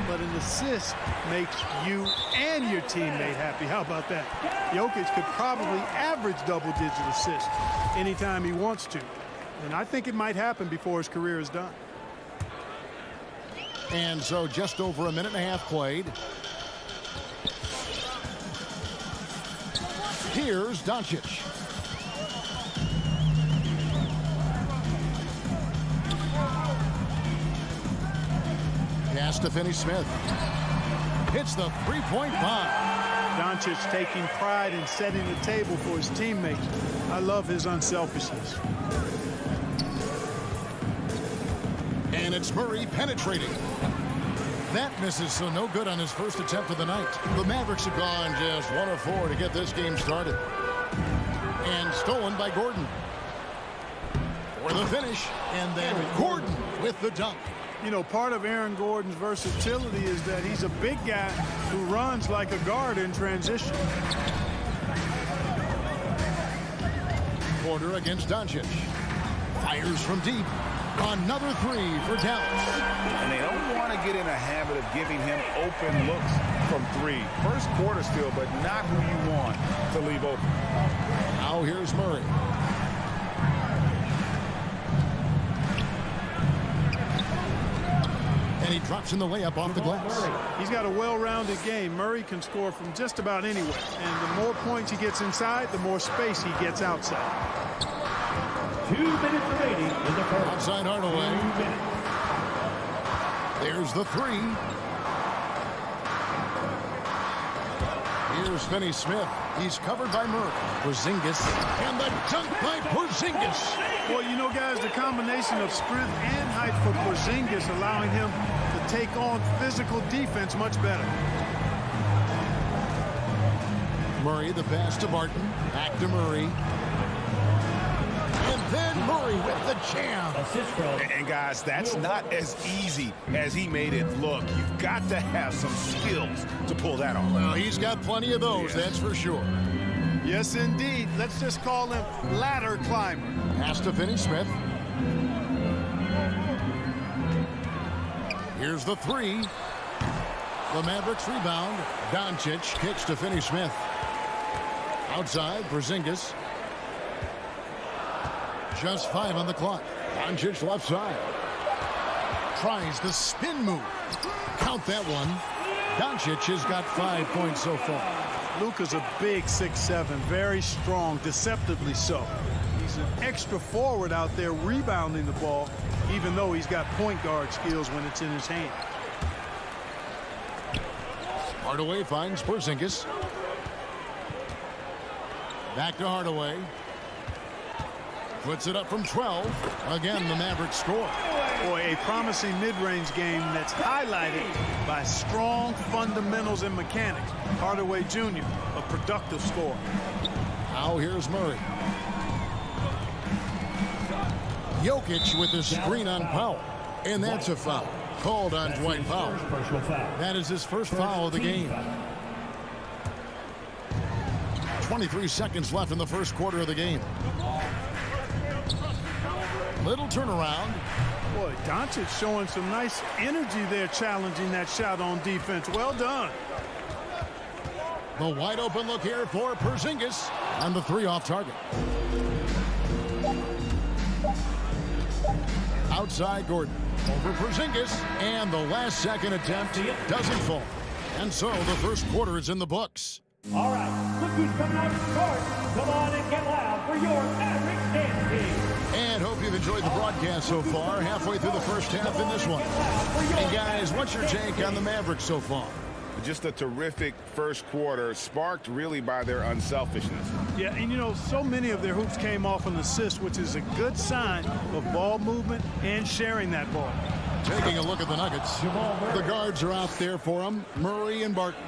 but an assist makes you and your teammate happy. How about that? Jokic could probably average double-digit assists anytime he wants to. And I think it might happen before his career is done. And so just over a minute and a half played. Here's Doncic. Pass to Finney-Smith. Hits the three-point bomb. Doncic taking pride in setting the table for his teammates. I love his unselfishness. And it's Murray penetrating. That misses, so no good on his first attempt of the night. The Mavericks have gone just 1 of 4 to get this game started. And stolen by Gordon. For the finish, and then Gordon with the dunk. You know, part of Aaron Gordon's versatility is that he's a big guy who runs like a guard in transition. Porter against Doncic. Fires from deep. Another 3 for Dallas. And they don't want to get in a habit of giving him open looks from 3. First quarter still, but not who you want to leave open. Now here's Murray. And he drops in the layup off the glass. He's got a well-rounded game. Murray can score from just about anywhere. And the more points he gets inside, the more space he gets outside. 2 minutes remaining in the first. Outside Hardaway. There's the 3. Here's Finney-Smith. He's covered by Murray. Porzingis. And the dunk by Porzingis. Well, you know, guys, the combination of strength and height for Porzingis allowing him to take on physical defense much better. Murray, the pass to Barton. Back to Murray. And then Murray with the jam. And guys, that's not as easy as he made it look. You've got to have some skills to pull that off. Well, he's got plenty of those, that's for sure. Yes, indeed. Let's just call him ladder climber. Pass to Finney-Smith. Here's the 3. The Mavericks rebound. Doncic kicks to Finney-Smith. Outside, Porzingis. Just 5 on the clock. Doncic left side. Tries the spin move. Count that one. Doncic has got 5 points so far. Luka's a big 6'7", very strong, deceptively so. He's an extra forward out there rebounding the ball, even though he's got point guard skills when it's in his hand. Hardaway finds Porzingis. Back to Hardaway. puts it up from 12. Again, the Mavericks score. Boy, a promising mid-range game that's highlighted by strong fundamentals and mechanics. Hardaway Jr., a productive scorer. Now here's Murray. Jokic with the screen on Powell. And that's a foul. Called on Dwight Powell. That is his first foul of the game. 23 seconds left in the first quarter of the game. Little turnaround. Boy, Doncic showing some nice energy there, challenging that shot on defense. Well done. The wide open look here for Porzingis. And the three off target. Outside Gordon. Over Porzingis. And the last second attempt doesn't fall. And so the first quarter is in the books. All right, look who's coming out to start. Come on and get loud for your Mavericks dance team. And hope you've enjoyed the broadcast so far. Halfway through the first half in this one. Hey guys, what's your take on the Mavericks so far? Just a terrific first quarter, sparked really by their unselfishness. Yeah, and you know, so many of their hoops came off an assist, which is a good sign of ball movement and sharing that ball. Taking a look at the Nuggets. The guards are out there for them. Murray and Barton.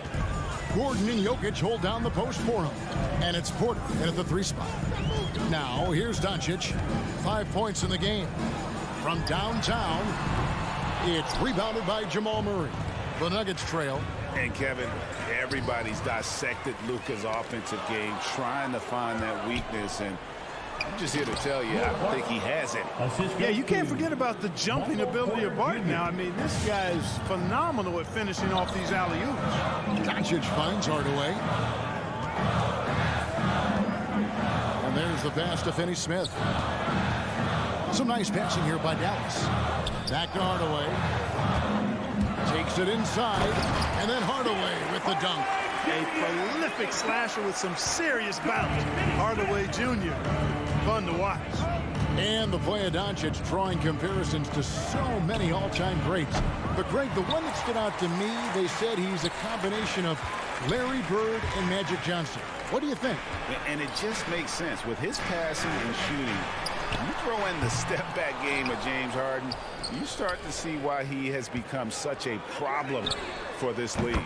Gordon and Jokic hold down the post for him. And it's Porter in at the 3 spot. Now, here's Doncic. 5 points in the game. From downtown, it's rebounded by Jamal Murray. The Nuggets trail. And Kevin, everybody's dissected Luka's offensive game, trying to find that weakness. And I'm just here to tell you, I think he has it. Yeah, you can't forget about the jumping ability of Barton now. I mean, this guy is phenomenal at finishing off these alley-oops. Doncic finds Hardaway. And there's the pass to Finney-Smith. Some nice passing here by Dallas. Back to Hardaway. Takes it inside. And then Hardaway with the dunk. A prolific slasher with some serious bounce. Hardaway Jr. Fun to watch. And the play of Doncic drawing comparisons to so many all-time greats. But Greg, the one that stood out to me, they said he's a combination of Larry Bird and Magic Johnson. What do you think? And it just makes sense. With his passing and shooting, you throw in the step-back game of James Harden, you start to see why he has become such a problem for this league.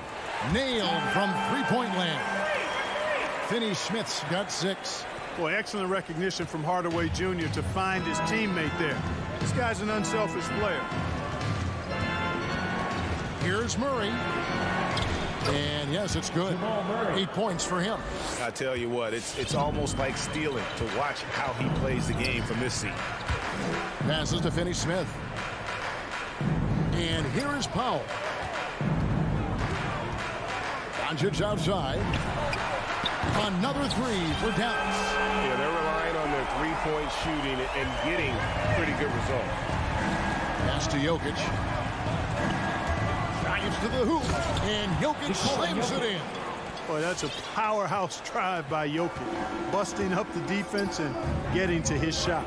Nailed from three-point land. Finney-Smith's got 6. Boy, excellent recognition from Hardaway Jr. to find his teammate there. This guy's an unselfish player. Here's Murray. And yes, it's good. 8 points for him. I tell you what, it's almost like stealing to watch how he plays the game from this seat. Passes to Finney-Smith. And here is Powell. Doncic outside. Another 3 for Dallas. Yeah, they're relying on their three-point shooting and getting pretty good results. Pass to Jokic. Drives to the hoop. And Jokic slams it in. Boy, that's a powerhouse drive by Jokic. Busting up the defense and getting to his shot.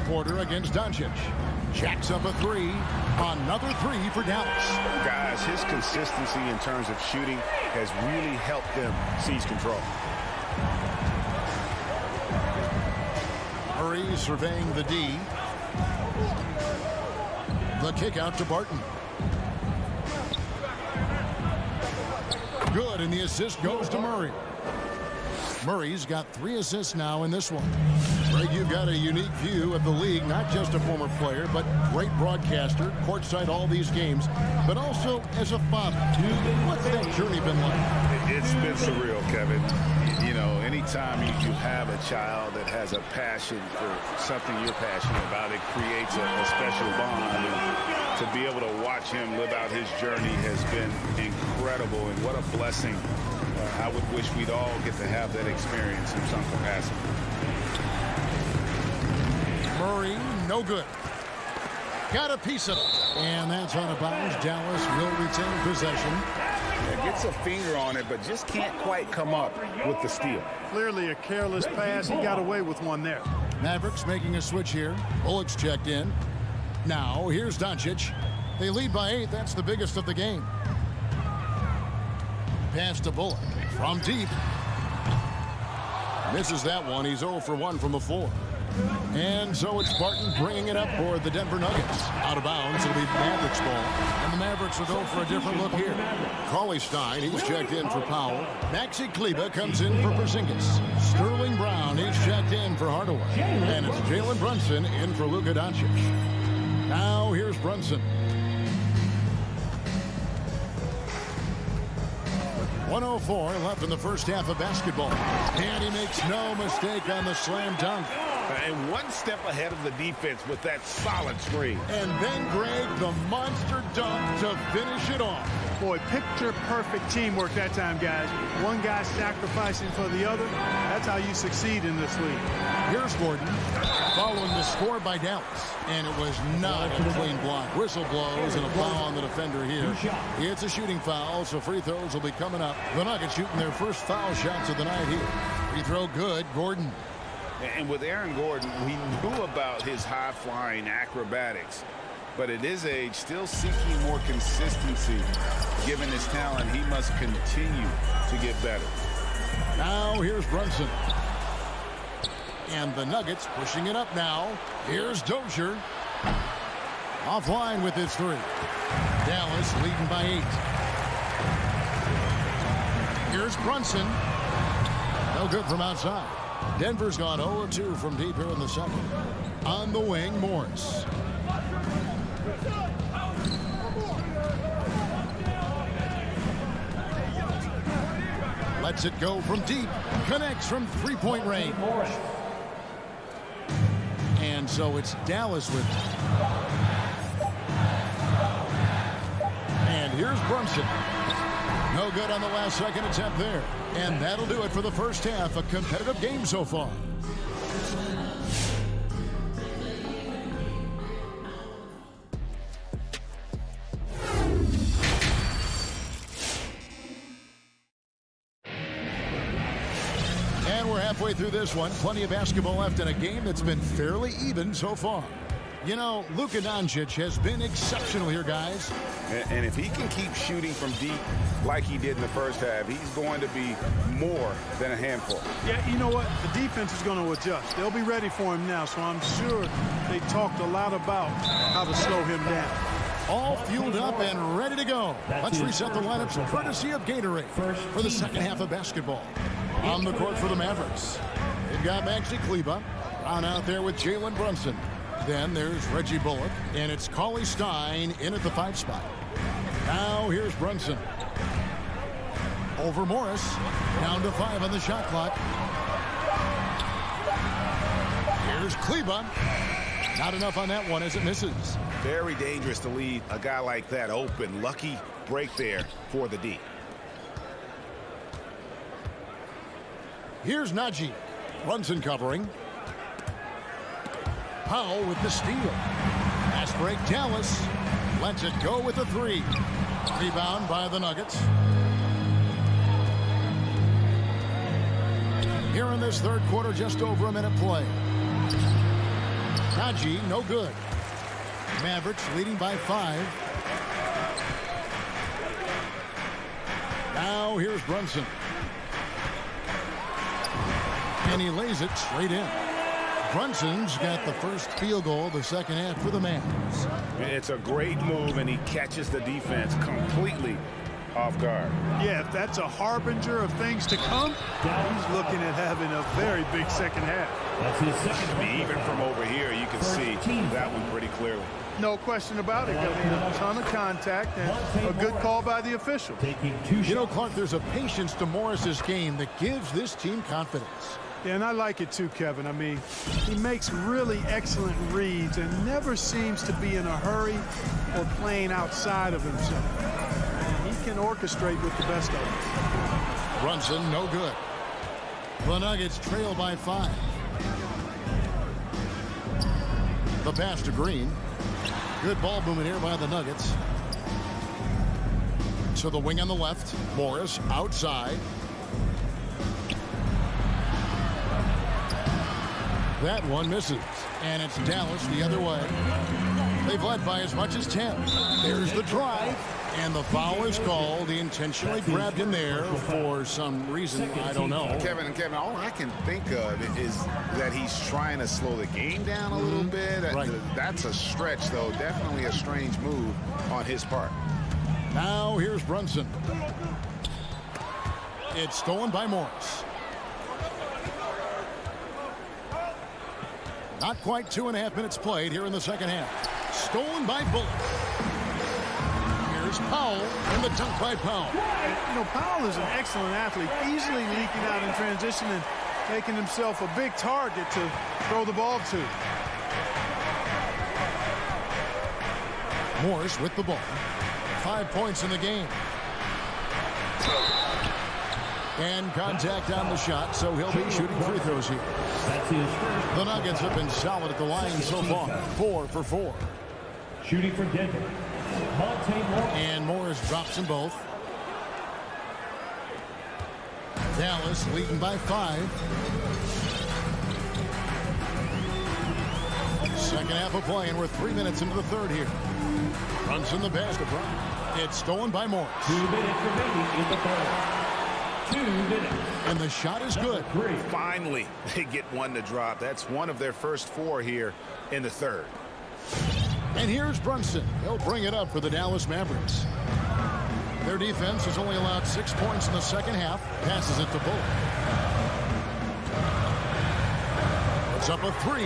Porter against Doncic. Jacks up a 3. Another 3 for Dallas. Guys, his consistency in terms of shooting has really helped them seize control. Murray surveying the D. The kick out to Barton. Good, and the assist goes to Murray. Murray's got 3 assists now in this one. Greg, you've got a unique view of the league, not just a former player, but great broadcaster, courtside all these games, but also as a father. What's that journey been like? It's been surreal, Kevin. You know, anytime you have a child that has a passion for something you're passionate about, it creates a special bond. And to be able to watch him live out his journey has been incredible, and what a blessing. I would wish we'd all get to have that experience in some capacity. Murray, no good. Got a piece of it. And that's out of bounds. Dallas will retain possession. Yeah, gets a finger on it, but just can't quite come up with the steal. Clearly a careless pass. He got away with one there. Mavericks making a switch here. Bullock's checked in. Now, here's Doncic. They lead by 8. That's the biggest of the game. Pass to Bullock from deep. Misses that one. He's 0 for 1 from the floor. And so it's Barton bringing it up for the Denver Nuggets. Out of bounds, it'll be Mavericks ball. And the Mavericks will go for a different look here. Cauley Stein, he's checked in for Powell. Maxi Kleber comes in for Porzingis. Sterling Brown, he's checked in for Hardaway. And it's Jalen Brunson in for Luka Doncic. Now here's Brunson. 1:04 left in the first half of basketball. And he makes no mistake on the slam dunk. And one step ahead of the defense with that solid screen. And then Greg, the monster dunk to finish it off. Boy, picture-perfect teamwork that time, guys. One guy sacrificing for the other. That's how you succeed in this league. Here's Gordon following the score by Dallas. And it was not a clean block. Whistle blows and a foul on the defender here. It's a shooting foul, so free throws will be coming up. The Nuggets shooting their first foul shots of the night here. Free throw good, Gordon. And with Aaron Gordon, we knew about his high-flying acrobatics. But at his age, still seeking more consistency. Given his talent, he must continue to get better. Now here's Brunson. And the Nuggets pushing it up now. Here's Dozier. Offline with his three. Dallas leading by 8. Here's Brunson. No good from outside. Denver's gone 0-2 from deep here in the second. On the wing, Morris. Lets it go from deep. Connects from three-point range. And so it's Dallas with it. And here's Brunson. No good on the last second attempt there. And that'll do it for the first half. A competitive game so far. And we're halfway through this one. Plenty of basketball left in a game that's been fairly even so far. You know, Luka Doncic has been exceptional here, guys. And if he can keep shooting from deep like he did in the first half, he's going to be more than a handful. Yeah, you know what? The defense is going to adjust. They'll be ready for him now, so I'm sure they talked a lot about how to slow him down. All fueled up and ready to go. Let's reset the lineups courtesy of Gatorade for the second half of basketball. On the court for the Mavericks, they've got Maxi Kleber. On out there with Jalen Brunson. Then there's Reggie Bullock, and it's Cauley Stein in at the 5 spot. Now here's Brunson. Over Morris. Down to 5 on the shot clock. Here's Kleber. Not enough on that one as it misses. Very dangerous to leave a guy like that open. Lucky break there for the D. Here's Najee. Brunson covering. Powell with the steal. Pass break, Dallas. Lets it go with a 3. Rebound by the Nuggets. Here in this third quarter, just over a minute play. Najee, no good. Mavericks leading by 5. Now here's Brunson. And he lays it straight in. Brunson's got the first field goal of the second half for the Mavs. It's a great move, and he catches the defense completely off guard. Yeah, if that's a harbinger of things to come, he's looking at having a very big second half. That's his second. Even from over here, you can see that one pretty clearly. No question about it. I mean, a ton of contact and a good call by the official. You know, Clark, there's a patience to Morris's game that gives this team confidence. Yeah, and I like it too, Kevin. I mean, he makes really excellent reads and never seems to be in a hurry or playing outside of himself. And he can orchestrate with the best of them. Brunson, no good. The Nuggets trail by 5. The pass to Green. Good ball movement here by the Nuggets. So the wing on the left. Morris outside. That one misses. And it's Dallas the other way. They've led by as much as 10. There's the drive. And the foul is called. He intentionally grabbed him there for some reason. I don't know. Kevin, all I can think of is that he's trying to slow the game down a little bit. Right. That's a stretch, though. Definitely a strange move on his part. Now here's Brunson. It's stolen by Morris. Not quite 2.5 minutes played here in the second half. Stolen by Bullock. Here's Powell, and the dunk by Powell. You know, Powell is an excellent athlete, easily leaking out in transition and making himself a big target to throw the ball to. Morris with the ball. 5 points in the game. And contact on the shot, so he'll be shooting free throws here. The Nuggets have been solid at the line so far. 4 for 4. Shooting for Denver, Monte Morris. And Morris drops them both. Dallas leading by 5. Second half of play, and we're 3 minutes into the third here. Brunson the basketball. It's stolen by Morris. 2 minutes remaining in the third. 2 minutes. And the shot is good. Finally, they get one to drop. That's one of their first 4 here in the third. And here's Brunson. He'll bring it up for the Dallas Mavericks. Their defense has only allowed 6 points in the second half. Passes it to Bullock. It's up a 3.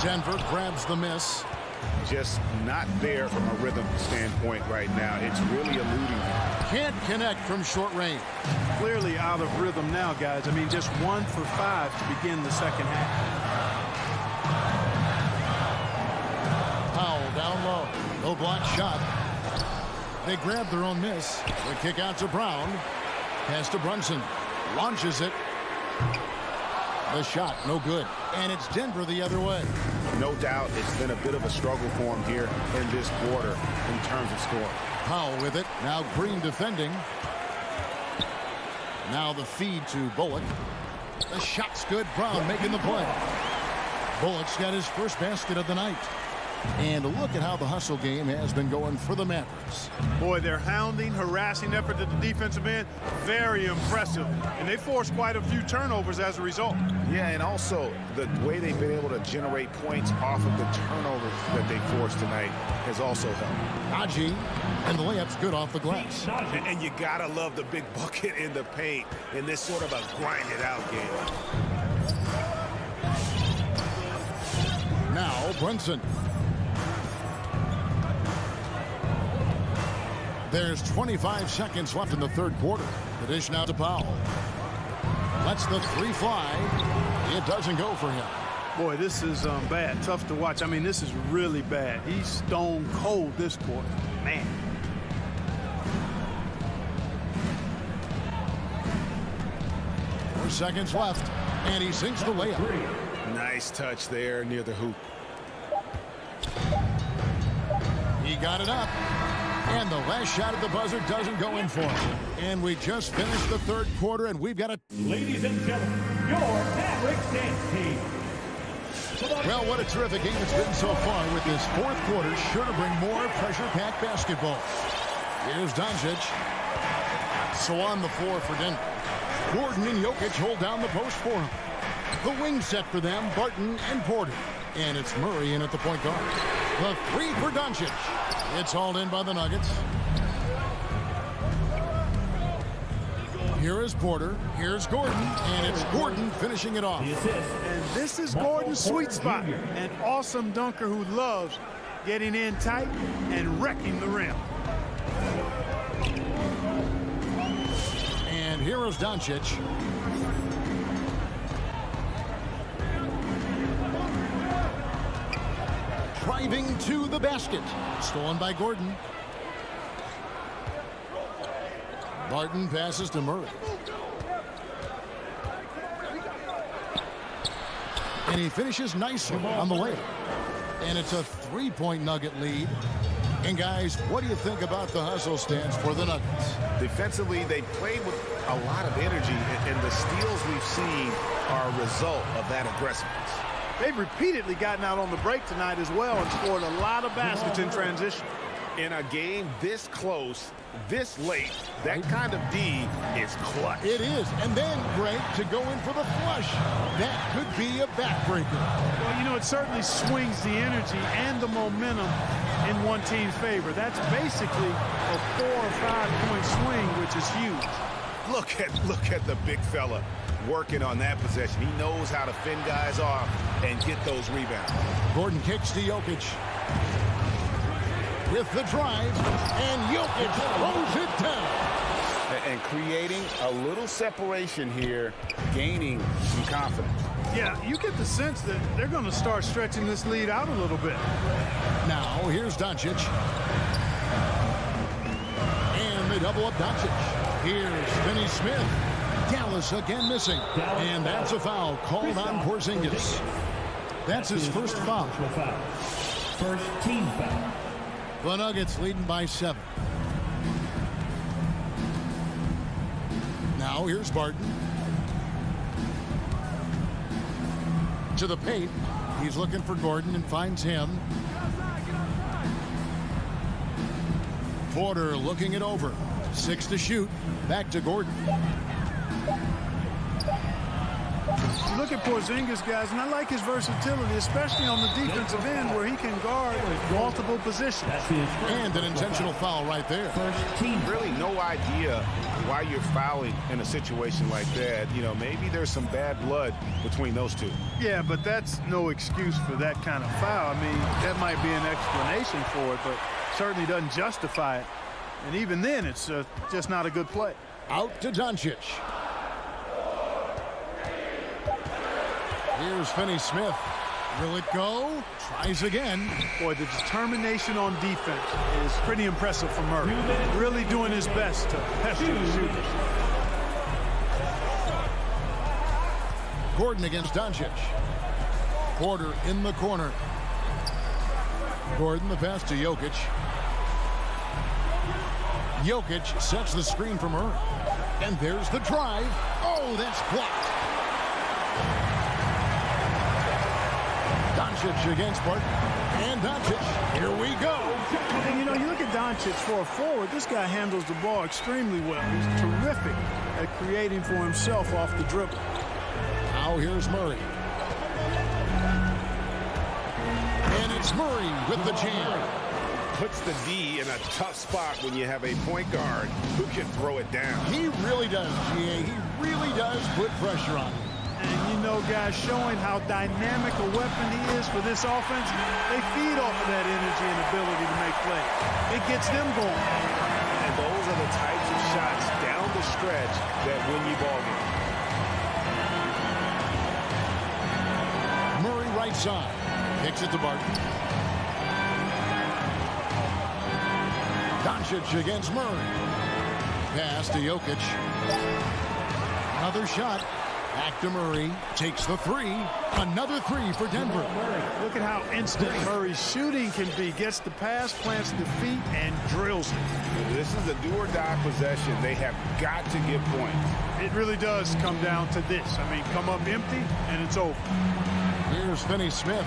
Denver grabs the miss. Just not there from a rhythm standpoint right now. It's really eluding him. Can't connect from short range. Clearly out of rhythm now, guys. I mean, just 1 for 5 to begin the second half. Powell down low. No block shot. They grab their own miss. The kick out to Brown. Pass to Brunson. Launches it. The shot, no good. And it's Denver the other way. No doubt it's been a bit of a struggle for him here in this quarter in terms of scoring. Powell with it. Now Green defending. Now the feed to Bullock. The shot's good. Brown making the play. Bullock's got his first basket of the night. And look at how the hustle game has been going for the Mavericks. Boy, their hounding, harassing effort at the defensive end, very impressive. And they forced quite a few turnovers as a result. Yeah, and also the way they've been able to generate points off of the turnovers that they forced tonight has also helped. Najee, and the layup's good off the glass. And you gotta love the big bucket in the paint in this sort of a grind-it-out game. Now Brunson. There's 25 seconds left in the third quarter. The dish now to Powell. Lets the 3 fly. It doesn't go for him. Boy, this is bad. Tough to watch. I mean, this is really bad. He's stone cold this quarter. Man. Four seconds left. And he sinks the layup. Nice touch there near the hoop. He got it up. And the last shot at the buzzer doesn't go in for him. And we just finished the third quarter, and we've got a... Ladies and gentlemen, your Mavericks dance team. Well, what a terrific game it's been so far with this fourth quarter. Sure to bring more pressure-packed basketball. Here's Doncic. So on the floor for Denver. Gordon and Jokic hold down the post for him. The wing set for them, Barton and Porter. And it's Murray in at the point guard. The 3 for Doncic. It's hauled in by the Nuggets. Here is Porter. Here's Gordon. And it's Gordon finishing it off. And this is Gordon's sweet spot. An awesome dunker who loves getting in tight and wrecking the rim. And here is Doncic. Driving to the basket. Stolen by Gordon. Barton passes to Murray. And he finishes nicely on the layup. And it's a 3-point Nugget lead. And guys, what do you think about the hustle stance for the Nuggets? Defensively, they played with a lot of energy, and the steals we've seen are a result of that aggressiveness. They've repeatedly gotten out on the break tonight as well and scored a lot of baskets in transition. In a game this close, this late, that kind of D is clutch. It is. And then, Greg, to go in for the flush. That could be a backbreaker. Well, you know, it certainly swings the energy and the momentum in one team's favor. That's basically a 4 or 5 point swing, which is huge. Look at the big fella working on that possession. He knows how to fend guys off and get those rebounds. Gordon kicks to Jokic. With the drive, and Jokic throws it down. And creating a little separation here, gaining some confidence. Yeah, you get the sense that they're going to start stretching this lead out a little bit. Now, here's Doncic. And they double up Doncic. Here's Finney Smith. Dallas again missing. And that's a foul called on Porzingis. That's his first foul. First team foul. The Nuggets leading by 7. Now here's Barton. To the paint. He's looking for Gordon and finds him. Porter looking it over. 6 to shoot. Back to Gordon. You look at Porzingis, guys, and I like his versatility, especially on the defensive end where he can guard multiple positions. And an intentional foul right there. Really no idea why you're fouling in a situation like that. You know, maybe there's some bad blood between those two. Yeah, but that's no excuse for that kind of foul. I mean, that might be an explanation for it, but certainly doesn't justify it. And even then, it's just not a good play. Out to Doncic. Here's Finney Smith. Will it go? Tries again. Boy, the determination on defense is pretty impressive from Murray. Really doing his best to pester the shooters. Gordon against Doncic. Porter in the corner. Gordon the pass to Jokic. Jokic sets the screen for Murray. And there's the drive. Oh, that's blocked. Doncic against Barton. And Doncic. Here we go. And, you know, you look at Doncic for a forward. This guy handles the ball extremely well. He's terrific at creating for himself off the dribble. Now here's Murray. And it's Murray with the jam. Puts the D in a tough spot when you have a point guard who can throw it down. He really does, GA. He really does put pressure on him. And, you know, guys, showing how dynamic a weapon he is for this offense, they feed off of that energy and ability to make plays. It gets them going. And those are the types of shots down the stretch that win you ball games. Murray right side. Kicks it to Barton. Doncic against Murray. Pass to Jokic. Another shot. Back to Murray. Takes the 3. Another 3 for Denver. Look at how instant Murray's shooting can be. Gets the pass, plants the feet, and drills it. This is a do-or-die possession. They have got to get points. It really does come down to this. I mean, come up empty, and it's over. Here's Finney Smith.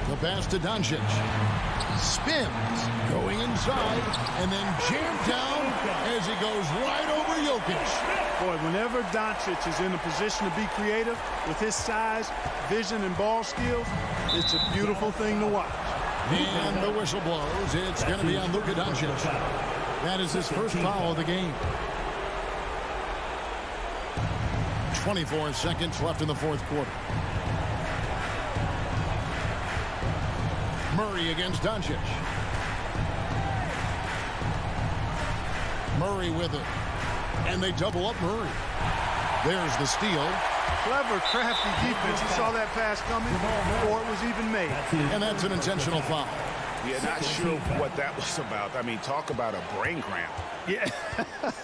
The pass to Doncic. Spins, going inside, and then jammed down as he goes right over Jokic. Boy, whenever Doncic is in a position to be creative with his size, vision, and ball skills, it's a beautiful thing to watch. And the whistle blows. It's going to be on Luka Doncic. That is his first foul of the game. 24 seconds left in the fourth quarter. Murray against Doncic. Murray with it. And they double up Murray. There's the steal. Clever, crafty defense. You saw that pass coming before it was even made. And that's an intentional foul. Yeah, not sure what that was about. I mean, talk about a brain cramp. Yeah,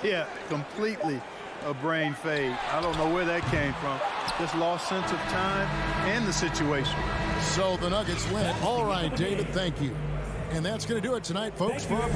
yeah, completely a brain fade. I don't know where that came from. Just lost sense of time and the situation. So the Nuggets win it. All right, David, thank you. And that's going to do it tonight, folks, for our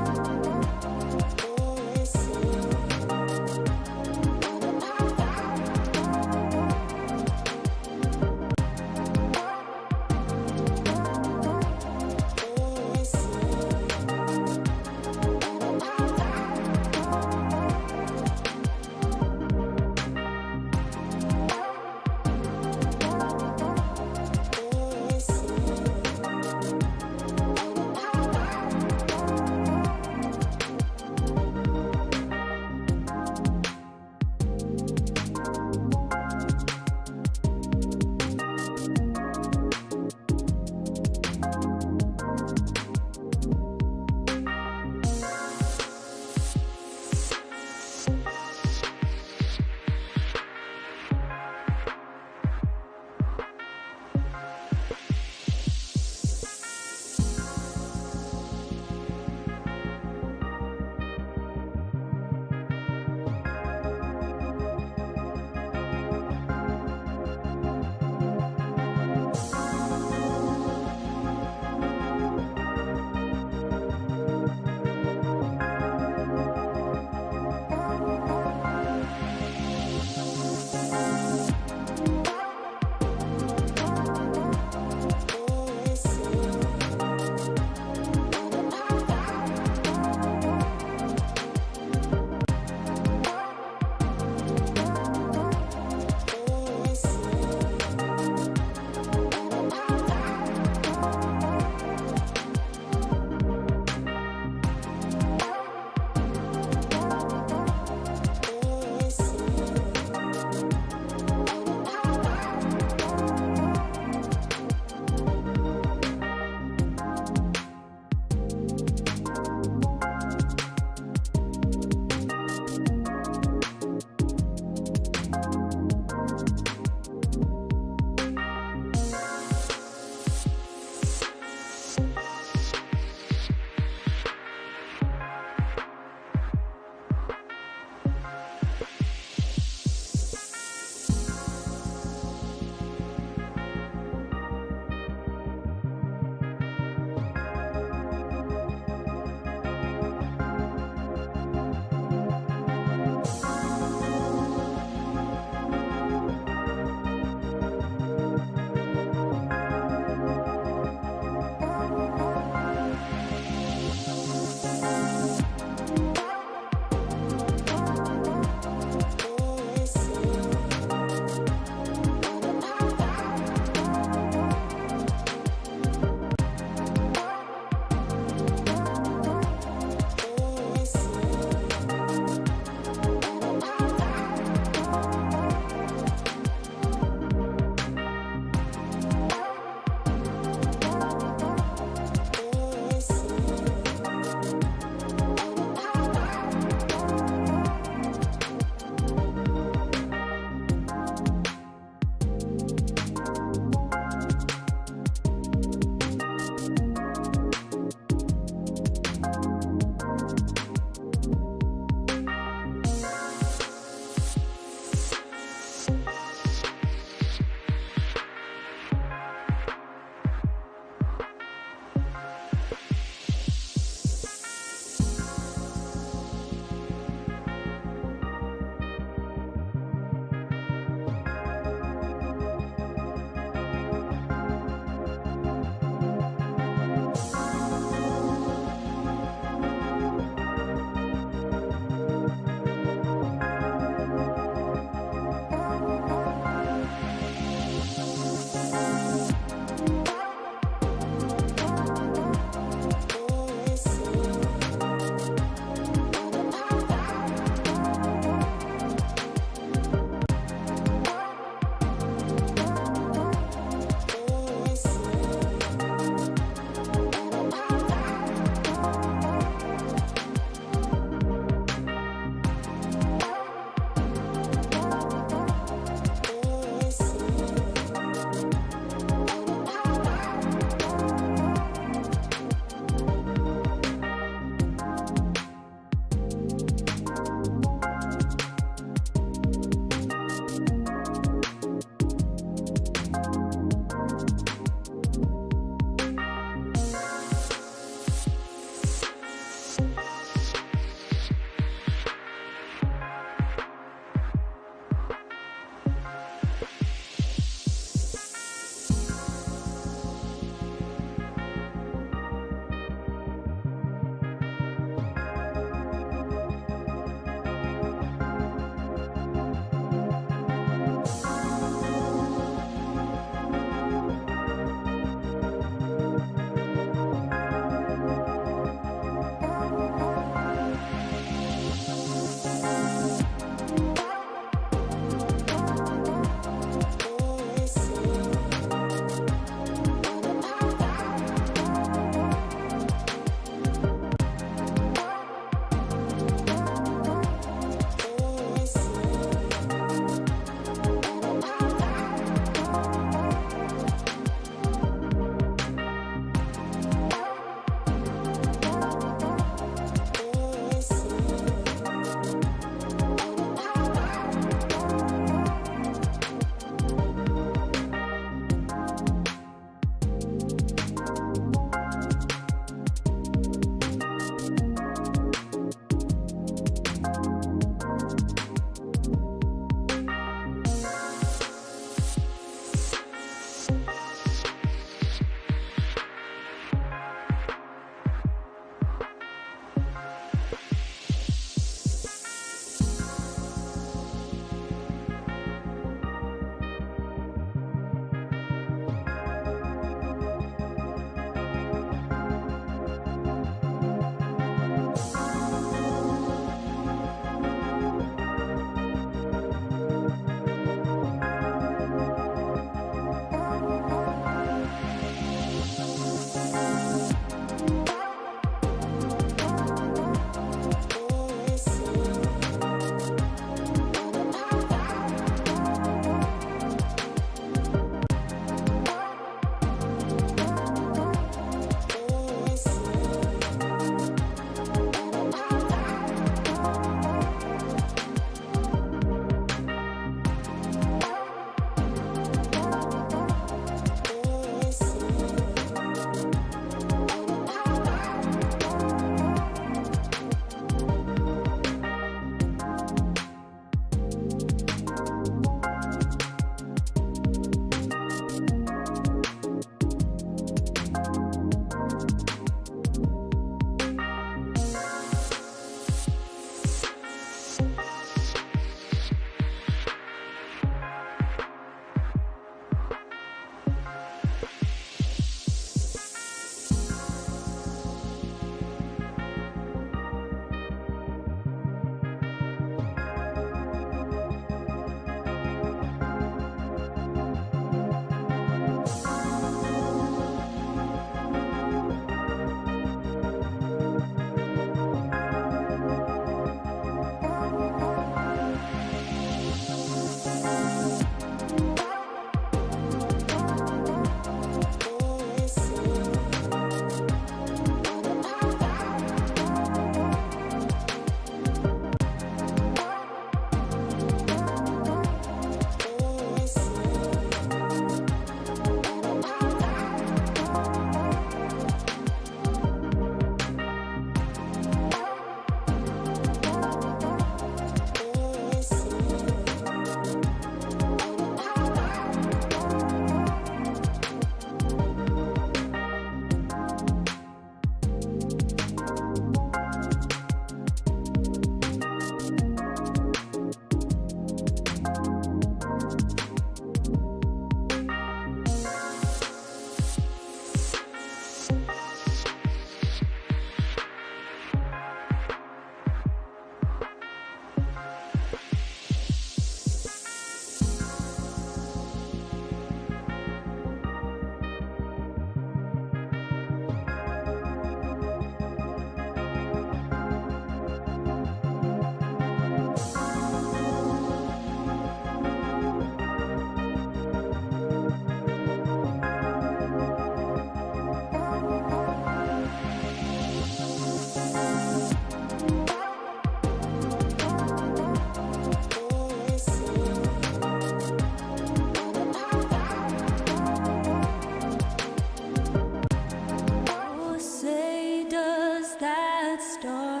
star.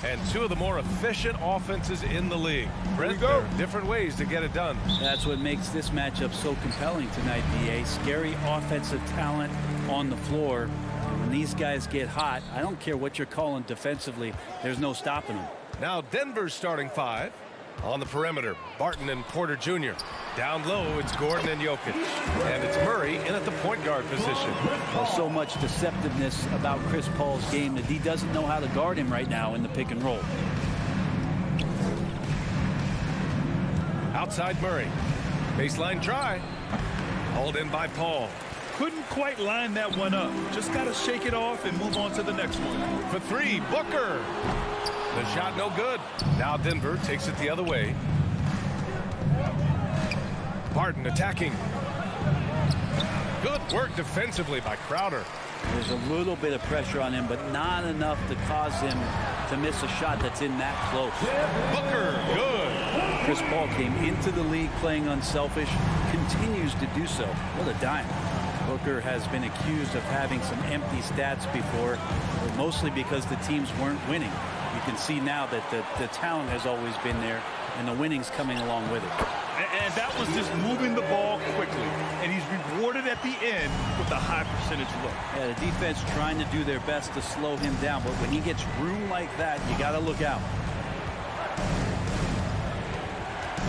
And two of the more efficient offenses in the league. Brent, there are different ways to get it done. That's what makes this matchup so compelling tonight, BA. Scary offensive talent on the floor. And when these guys get hot, I don't care what you're calling defensively, there's no stopping them. Now Denver's starting 5. On the perimeter, Barton and Porter Jr. Down low, it's Gordon and Jokic. And it's Murray in at the point guard position. Well, so much deceptiveness about Chris Paul's game that he doesn't know how to guard him right now in the pick and roll. Outside Murray. Baseline try. Hauled in by Paul. Couldn't quite line that one up. Just got to shake it off and move on to the next one. For 3, Booker. The shot no good. Now Denver takes it the other way. Barton attacking. Good work defensively by Crowder. There's a little bit of pressure on him, but not enough to cause him to miss a shot that's in that close. Booker, good. Chris Paul came into the league playing unselfish, continues to do so. What a dime. Booker has been accused of having some empty stats before, but mostly because the teams weren't winning. You can see now that the talent has always been there, and the winning's coming along with it. And that was just moving the ball quickly. And he's rewarded at the end with a high percentage look. Yeah, the defense trying to do their best to slow him down, but when he gets room like that, you got to look out.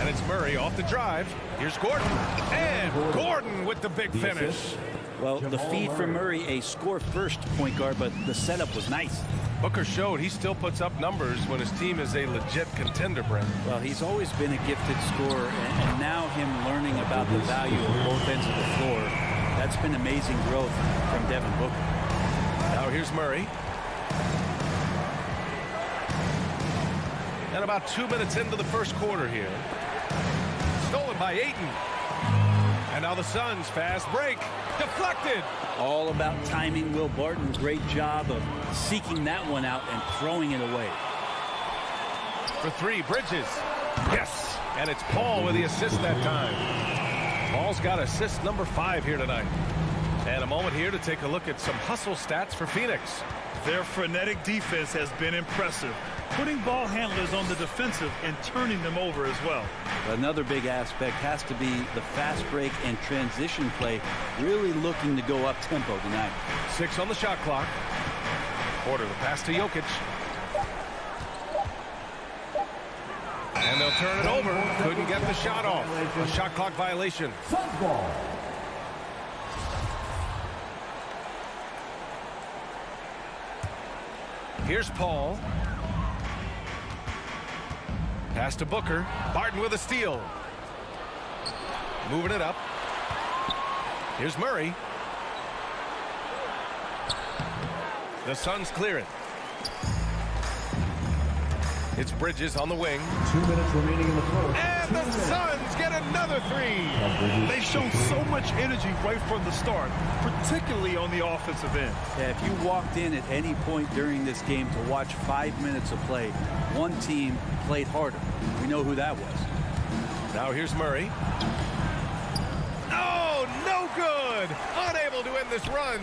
And it's Murray off the drive. Here's Gordon. And Gordon with the big finish. Well, the feed for Murray, a score-first point guard, but the setup was nice. Booker showed he still puts up numbers when his team is a legit contender, Brent. Well, he's always been a gifted scorer, and now him learning about the value of both ends of the floor, that's been amazing growth from Devin Booker. Now here's Murray. And about 2 minutes into the first quarter here. Stolen by Ayton. And now the Suns fast break. Deflected. All about timing. Will Barton, great job of seeking that one out and throwing it away. For 3, Bridges. Yes. And it's Paul with the assist that time. Paul's got assist number 5 here tonight. And a moment here to take a look at some hustle stats for Phoenix. Their frenetic defense has been impressive, putting ball handlers on the defensive and turning them over as well. Another big aspect has to be the fast break and transition play, really looking to go up tempo tonight. 6 on the shot clock. Porter the pass to Jokic. And they'll turn it over. Couldn't get the shot off. A shot clock violation. Here's Paul. Pass to Booker. Barton with a steal. Moving it up. Here's Murray. The Suns clear it. It's Bridges on the wing. 2 minutes remaining in the fourth. And the Suns get another 3. They've shown so much energy right from the start, particularly on the offensive end. Yeah, if you walked in at any point during this game to watch 5 minutes of play, one team played harder. We know who that was. Now here's Murray. Oh, no good. Unable to end this run.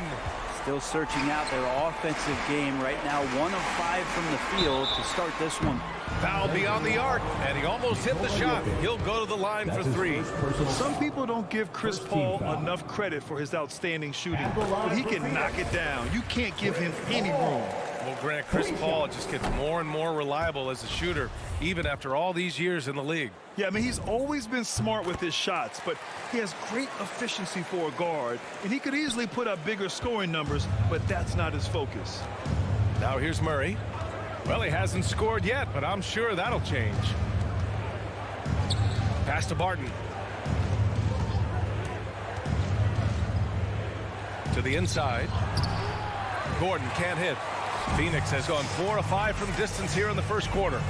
Still searching out their offensive game right now. 1 of 5 from the field to start this one. Foul beyond the arc, and he almost hit the shot. He'll go to the line for 3. Some people don't give Chris Paul enough credit for his outstanding shooting, but he can knock it down. You can't give him any room. Well, Grant, Chris Paul just gets more and more reliable as a shooter, even after all these years in the league. Yeah, I mean, he's always been smart with his shots, but he has great efficiency for a guard, and he could easily put up bigger scoring numbers, but that's not his focus. Now here's Murray. Well, he hasn't scored yet, but I'm sure that'll change. Pass to Barton. To the inside. Gordon can't hit. Phoenix has gone 4 of 5 from distance here in the first quarter.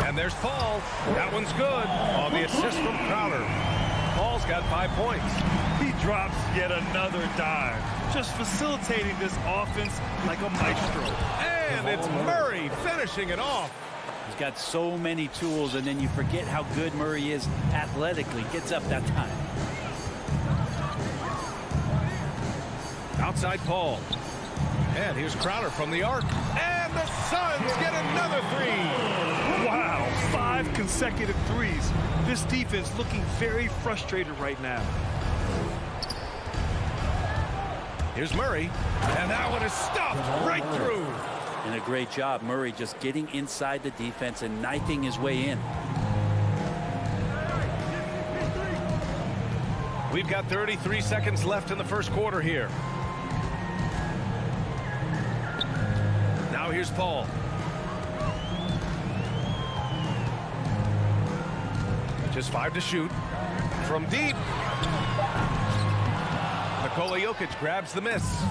And there's Paul. That one's good on the assist from Crowder. Paul's got 5 points. He drops yet another dime, just facilitating this offense like a maestro. And it's Murray finishing it off. He's got so many tools, and then you forget how good Murray is athletically. Gets up that time. Outside Paul. And here's Crowder from the arc. And the Suns get another three. Wow, 5 consecutive threes. This defense looking very frustrated right now. Here's Murray. And that one is stuffed right through. And a great job, Murray just getting inside the defense and knifing his way in. We've got 33 seconds left in the first quarter here. Now here's Paul. Just 5 to shoot. From deep. Nikola Jokic grabs the miss.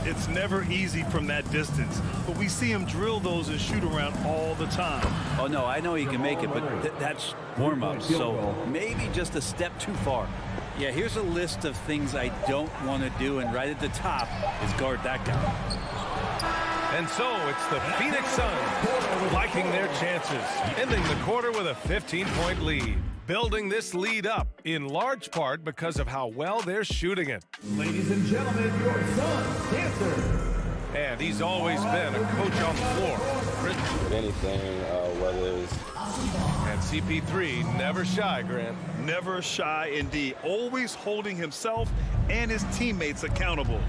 It's never easy from that distance, but we see him drill those and shoot around all the time. Oh, no, I know he can make it, but that's warm-up, so maybe just a step too far. Yeah, here's a list of things I don't want to do, and right at the top is guard that guy. And so it's the Phoenix Suns liking their chances, ending the quarter with a 15-point lead. Building this lead up in large part because of how well they're shooting it. Ladies and gentlemen, your Suns dancer. And he's always been a coach on the floor. If anything, whether it's... And CP3 never shy, Grant. Never shy indeed. Always holding himself and his teammates accountable.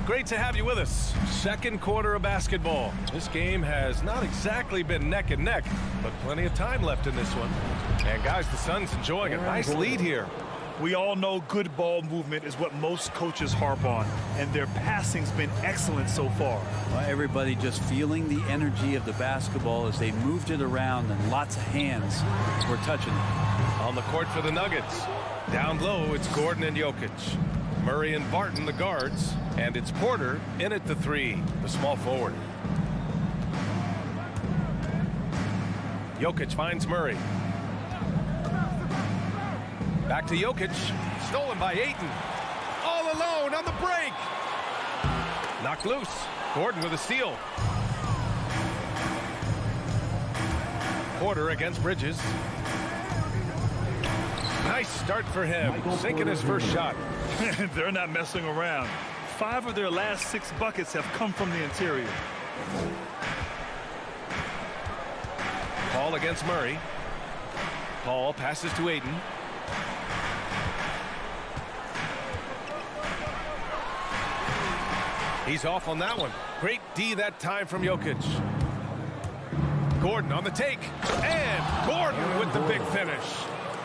Great to have you with us. Second quarter of basketball. This game has not exactly been neck and neck, but plenty of time left in this one. And guys, the Suns enjoying a nice lead here. We all know good ball movement is what most coaches harp on, and their passing's been excellent so far. Well, everybody just feeling the energy of the basketball as they moved it around, and lots of hands were touching it. On the court for the Nuggets. Down low, it's Gordon and Jokic. Murray and Barton, the guards. And it's Porter in at the 3, the small forward. Jokic finds Murray. Back to Jokic. Stolen by Ayton. All alone on the break. Knocked loose. Gordon with a steal. Porter against Bridges. Nice start for him. Sinking his first shot. They're not messing around. 5 of their last 6 buckets have come from the interior. Paul against Murray. Paul passes to Ayton. He's off on that one. Great D that time from Jokic. Gordon on the take. And Gordon with the big finish.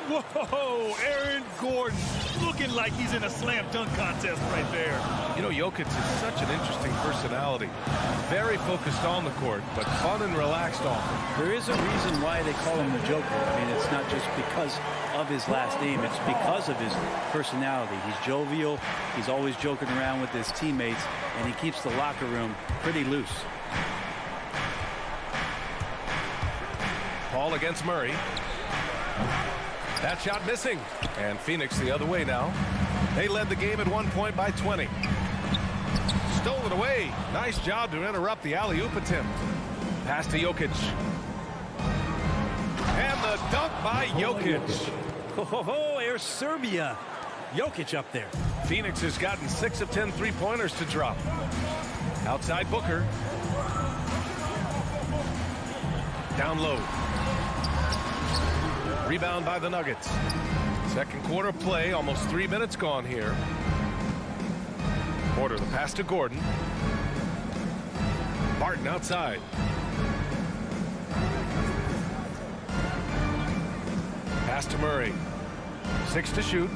Whoa, Aaron Gordon looking like he's in a slam dunk contest right there. You know, Jokic is such an interesting personality. Very focused on the court, but fun and relaxed off it. There is a reason why they call him the Joker. I mean, it's not just because of his last name. It's because of his personality. He's jovial. He's always joking around with his teammates, and he keeps the locker room pretty loose. Paul against Murray. That shot missing. And Phoenix the other way now. They led the game at 1 point by 20. Stolen away. Nice job to interrupt the alley-oop attempt. Pass to Jokic. And the dunk by Jokic. Oh, Air Serbia. Jokic up there. Phoenix has gotten 6 of 10 three-pointers to drop. Outside Booker. Down low. Rebound by the Nuggets. Second quarter play, almost 3 minutes gone here. Porter the pass to Gordon. Barton outside. Pass to Murray. 6 to shoot.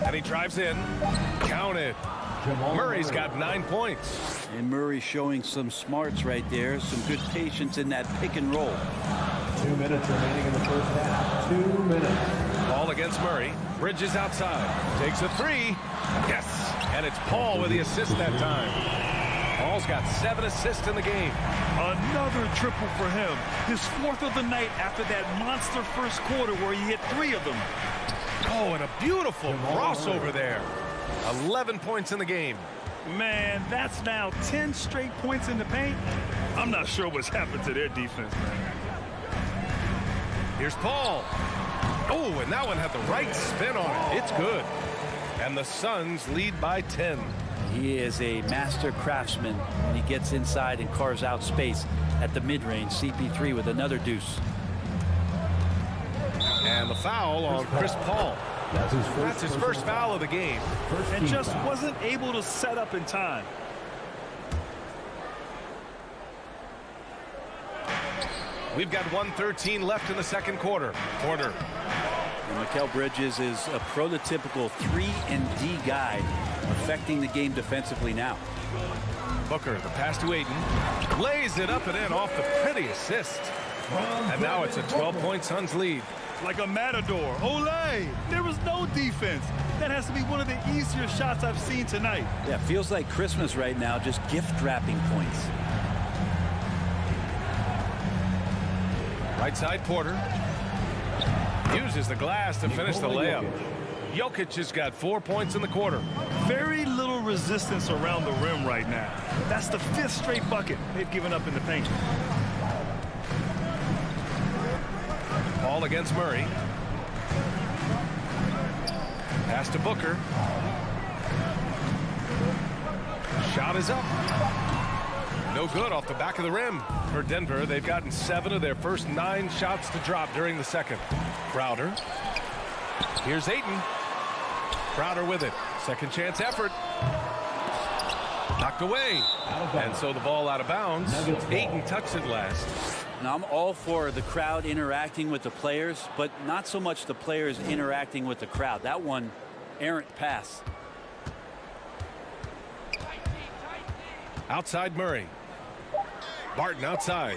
And he drives in. Count it. Murray's got 9 points. And Murray showing some smarts right there. Some good patience in that pick and roll. 2 minutes remaining in the first half. 2 minutes. Ball against Murray. Bridges outside. Takes a 3. Yes. And it's Paul with the assist that time. Paul's got 7 assists in the game. Another triple for him. His 4th of the night after that monster first quarter where he hit 3 of them. Oh, and a beautiful crossover there. 11 points in the game. Man, that's now 10 straight points in the paint. I'm not sure what's happened to their defense, man. Here's Paul. Oh, and that one had the right spin on it. It's good. And the Suns lead by 10. He is a master craftsman when he gets inside and carves out space at the mid-range. CP3 with another deuce. And the foul on Chris Paul. That's his first foul of the game. And just wasn't able to set up in time. We've got 1:13 left in the second quarter. And Mikal Bridges is a prototypical 3-and-D guy, affecting the game defensively now. Booker, the pass to Ayton, lays it up and in off the pretty assist. And now it's a 12-point Suns lead. Like a matador. Olay! There was no defense. That has to be one of the easier shots I've seen tonight. Yeah, feels like Christmas right now, just gift wrapping points. Right side, Porter uses the glass to finish the layup. Jokic has got 4 points in the quarter. Very little resistance around the rim right now. That's the 5th straight bucket they've given up in the paint. Paul against Murray. Pass to Booker. Shot is up. No good off the back of the rim. For Denver, they've gotten 7 of their first 9 shots to drop during the second. Crowder. Here's Ayton. Crowder with it. Second chance effort. Knocked away. And so the ball out of bounds. Ayton touched it last. Now, I'm all for the crowd interacting with the players, but not so much the players interacting with the crowd. That one, errant pass. Outside Murray. Barton outside.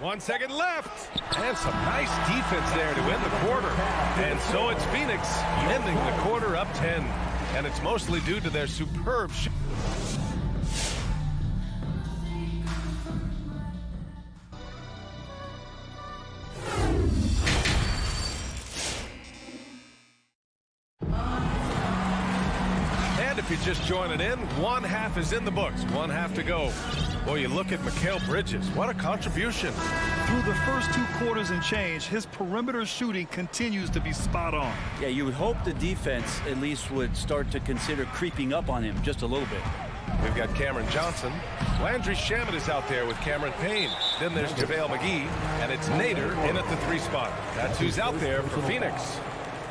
1 second left. And some nice defense there to end the quarter. And so it's Phoenix ending the quarter up 10. And it's mostly due to their superb shot. If you're just joining in, one half is in the books. One half to go. Boy, you look at Mikal Bridges. What a contribution. Through the first 2 quarters and change, his perimeter shooting continues to be spot on. Yeah, you would hope the defense at least would start to consider creeping up on him just a little bit. We've got Cameron Johnson. Landry Shamet is out there with Cameron Payne. Then there's JaVale McGee. And it's Nader in at the 3 spot. That's who's out there for Phoenix.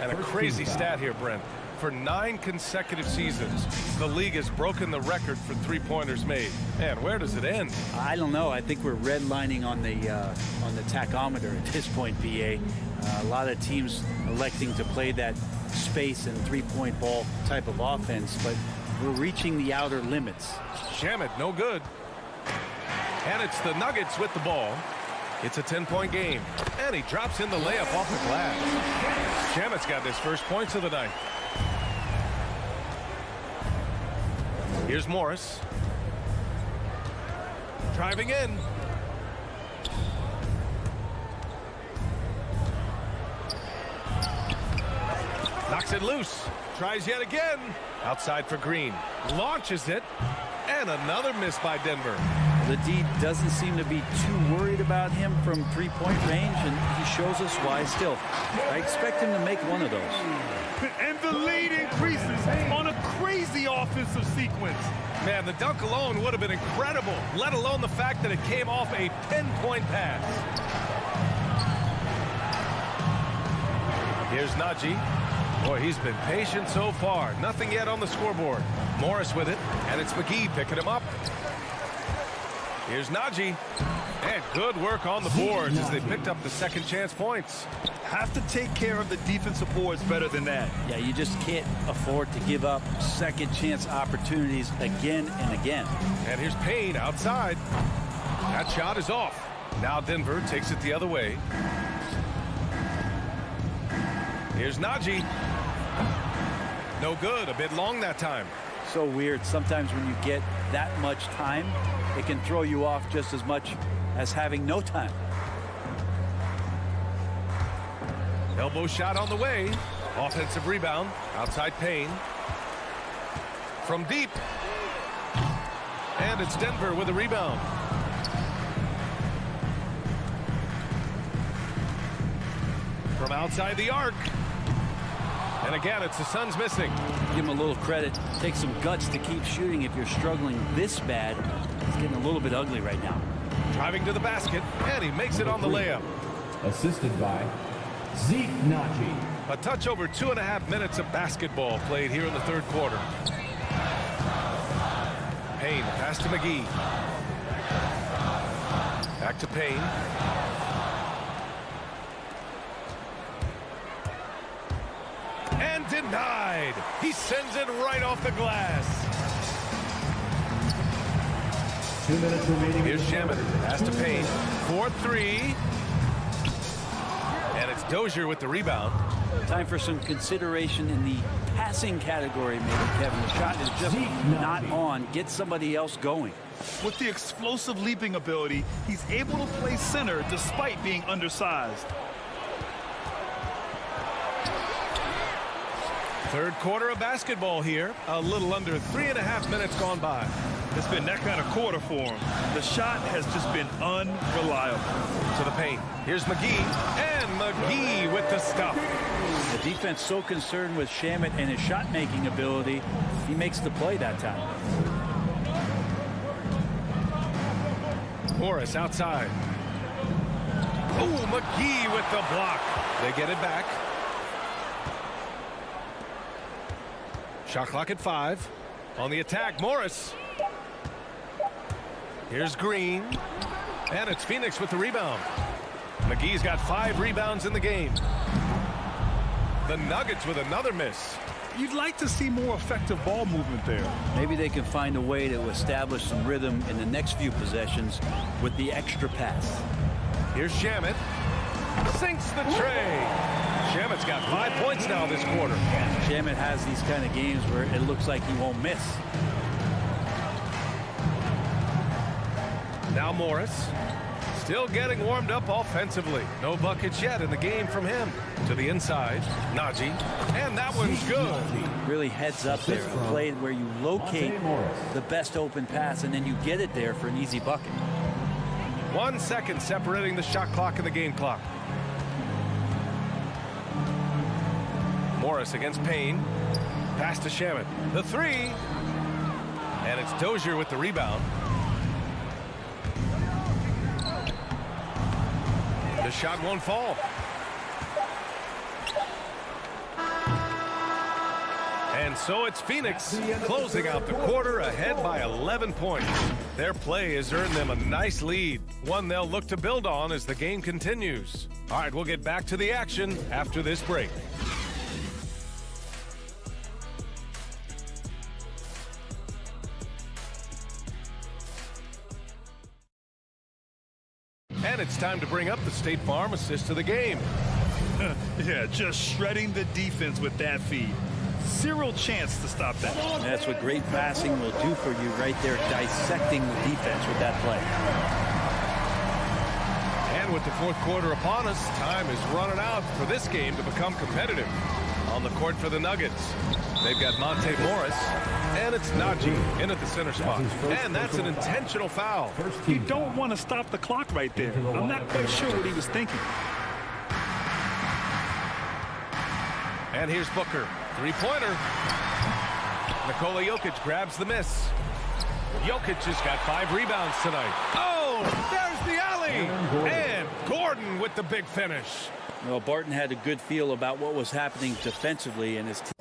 And a crazy stat here, Brent. For 9 consecutive seasons, the league has broken the record for 3-pointers made. And where does it end? I don't know. I think we're redlining on the tachometer at this point, BA. A lot of teams electing to play that space and 3-point ball type of offense, but we're reaching the outer limits. Shamet, no good. And it's the Nuggets with the ball. It's a 10-point game. And he drops in the layup off the glass. Shamet's got his first points of the night. Here's Morris. Driving in. Knocks it loose. Tries yet again. Outside for Green. Launches it. And another miss by Denver. The D doesn't seem to be too worried about him from 3-point range, and he shows us why still. I expect him to make one of those. And the lead increases on a crazy offensive sequence. Man, the dunk alone would have been incredible, let alone the fact that it came off a pinpoint pass. Here's Najee. Boy, he's been patient so far. Nothing yet on the scoreboard. Morris with it, and it's McGee picking him up. Here's Najee. And good work on the boards as they picked up the second chance points. Have to take care of the defensive boards better than that. Yeah, you just can't afford to give up second chance opportunities again and again. And here's Payne outside. That shot is off. Now Denver takes it the other way. Here's Najee. No good. A bit long that time. So weird. Sometimes when you get that much time, it can throw you off just as much as having no time. Elbow shot on the way. Offensive rebound. Outside Payne. From deep. And it's Denver with a rebound. from outside the arc. And again, it's the Suns missing. Give him a little credit. Take some guts to keep shooting if you're struggling this bad. It's getting a little bit ugly right now. Driving to the basket, and he makes it on the layup. Assisted by Zeke Naji. A touch over 2.5 minutes of basketball played here in the third quarter. Payne, pass to McGee. Back to Payne. And denied. He sends it right off the glass. 2 minutes remaining. Here's Shamet. Pass to Payne. 4-3. And it's Dozier with the rebound. Time for some consideration in the passing category, maybe, Kevin. The shot is just not on. Get somebody else going. With the explosive leaping ability, he's able to play center despite being undersized. Third quarter of basketball here. A little under 3.5 minutes gone by. It's been that kind of quarter for him. The shot has just been unreliable. To the paint. Here's McGee. And McGee with the stuff. The defense so concerned with Shamet and his shot-making ability, he makes the play that time. Morris outside. Oh, McGee with the block. They get it back. Shot clock at 5. On the attack, Morris. Here's Green. And it's Phoenix with the rebound. McGee's got 5 rebounds in the game. The Nuggets with another miss. You'd like to see more effective ball movement there. Maybe they can find a way to establish some rhythm in the next few possessions with the extra pass. Here's Shamet. Sinks the tray. Shamet's got 5 points now this quarter. Shamet has these kind of games where it looks like he won't miss. Now Morris. Still getting warmed up offensively. No buckets yet in the game from him. To the inside, Naji. And that one's good. Really heads up there. A play where you locate the best open pass and then you get it there for an easy bucket. 1 second separating the shot clock and the game clock. Morris against Payne. Pass to Shamet. The 3. And it's Dozier with the rebound. The shot won't fall. And so it's Phoenix closing out the quarter ahead by 11 points. Their play has earned them a nice lead, one they'll look to build on as the game continues. All right, we'll get back to the action after this break. And it's time to bring up the State Farm assist of the game. Yeah, just shredding the defense with that feed. Zero chance to stop that. That's what great passing will do for you right there, dissecting the defense with that play. And with the fourth quarter upon us, time is running out for this game to become competitive. On the court for the Nuggets, they've got Monte Morris, and it's Naji in at the center spot. And that's an intentional foul. You don't want to stop the clock right there. I'm not quite sure what he was thinking. And here's Booker. Three-pointer. Nikola Jokic grabs the miss. Jokic has got 5 rebounds tonight. Oh, there's the alley. And Gordon with the big finish. Well, Barton had a good feel about what was happening defensively in his team.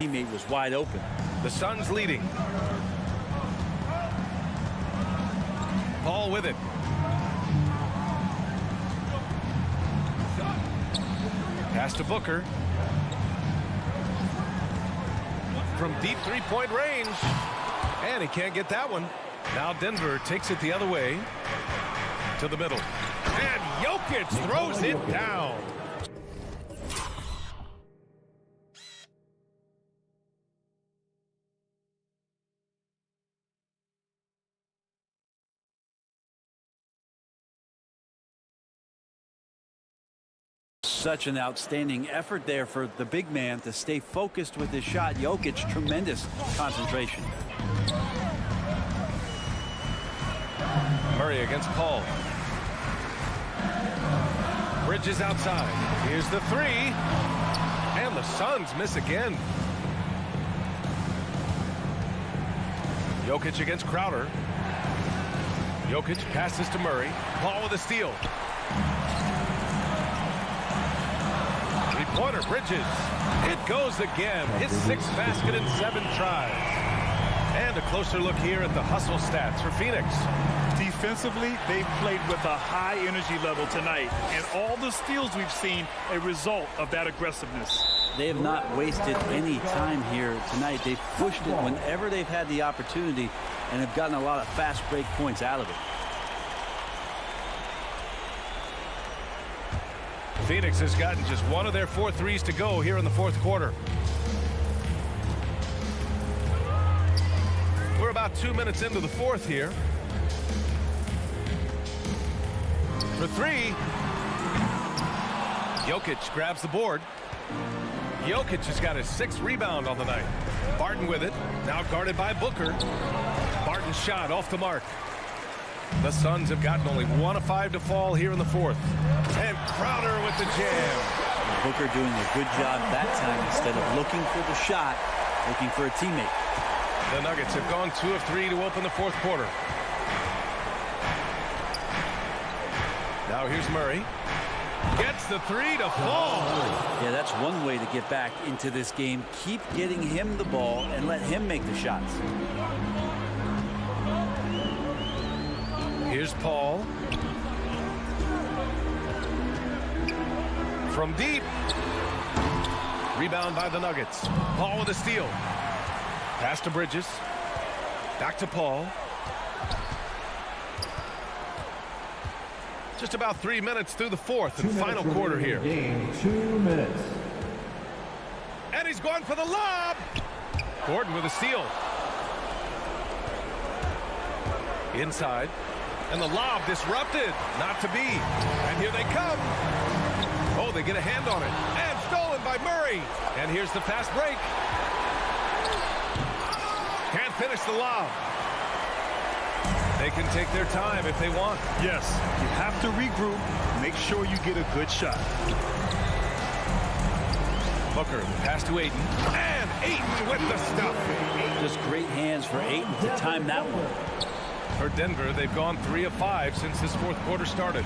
Teammate was wide open. The Suns leading. Paul with it. Pass to Booker. From deep three-point range. And he can't get that one. Now Denver takes it the other way. To the middle. And Jokic throws it down. Such an outstanding effort there for the big man to stay focused with his shot. Jokic, tremendous concentration. Murray against Paul. Bridges outside. Here's the three. And the Suns miss again. Jokic against Crowder. Jokic passes to Murray. Paul with a steal. Three-pointer, Bridges. It goes again. His 6th basket in 7 tries. And a closer look here at the hustle stats for Phoenix. Defensively, they've played with a high energy level tonight, and all the steals we've seen a result of that aggressiveness. They have not wasted any time here tonight. They've pushed it whenever they've had the opportunity and have gotten a lot of fast break points out of it. Phoenix has gotten just one of their 4 threes to go here in the 4th quarter. We're about 2 minutes into the 4th here. For 3. Jokic grabs the board. Jokic has got his 6th rebound on the night. Barton with it. Now guarded by Booker. Barton's shot off the mark. The Suns have gotten only 1 of 5 to fall here in the 4th. And Crowder with the jam. Booker doing a good job that time. Instead of looking for the shot, looking for a teammate. The Nuggets have gone 2 of 3 to open the 4th quarter. Now here's Murray. Gets the 3 to fall. Yeah, that's one way to get back into this game. Keep getting him the ball and let him make the shots. Here's Paul. From deep. Rebound by the Nuggets. Paul with a steal. Pass to Bridges. Back to Paul. Just about 3 minutes through the 4th and final quarter here. Game, 2 minutes. And he's going for the lob. Gordon with a steal. Inside. And the lob disrupted. Not to be. And here they come. Oh, they get a hand on it. And stolen by Murray. And here's the fast break. Can't finish the lob. They can take their time if they want. Yes, you have to regroup. Make sure you get a good shot. Booker, pass to Ayton. And Ayton with the stuff. Just great hands for Ayton to time that one. For Denver, they've gone 3 of 5 since this 4th quarter started.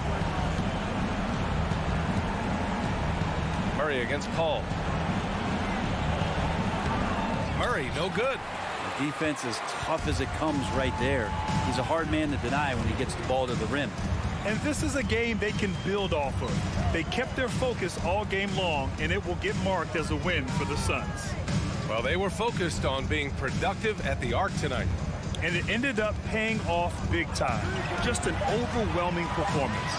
Murray against Paul. Murray, no good. The defense is tough as it comes right there. He's a hard man to deny when he gets the ball to the rim. And this is a game they can build off of. They kept their focus all game long, and it will get marked as a win for the Suns. Well, they were focused on being productive at the arc tonight. And it ended up paying off big time. Just an overwhelming performance.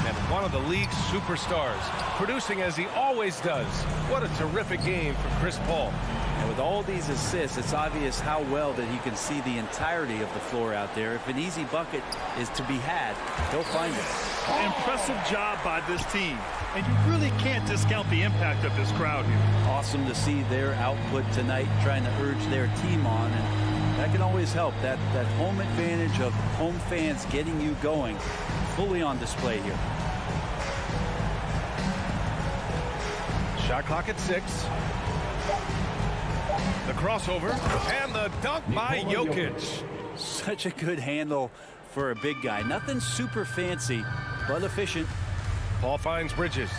And one of the league's superstars, producing as he always does. What a terrific game from Chris Paul. And with all these assists, it's obvious how well that he can see the entirety of the floor out there. If an easy bucket is to be had, he'll find it. Impressive job by this team. And you really can't discount the impact of this crowd here. Awesome to see their output tonight, trying to urge their team on. And that can always help. That home advantage of home fans getting you going, fully on display here. Shot clock at 6. The crossover and the dunk by Jokic. Such a good handle for a big guy. Nothing super fancy, but efficient. Paul finds Bridges.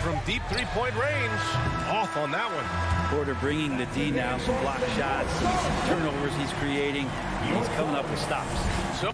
From deep three-point range. Off on that one. Porter bringing the D now. Some block shots, some turnovers he's creating. He's coming up with stops. So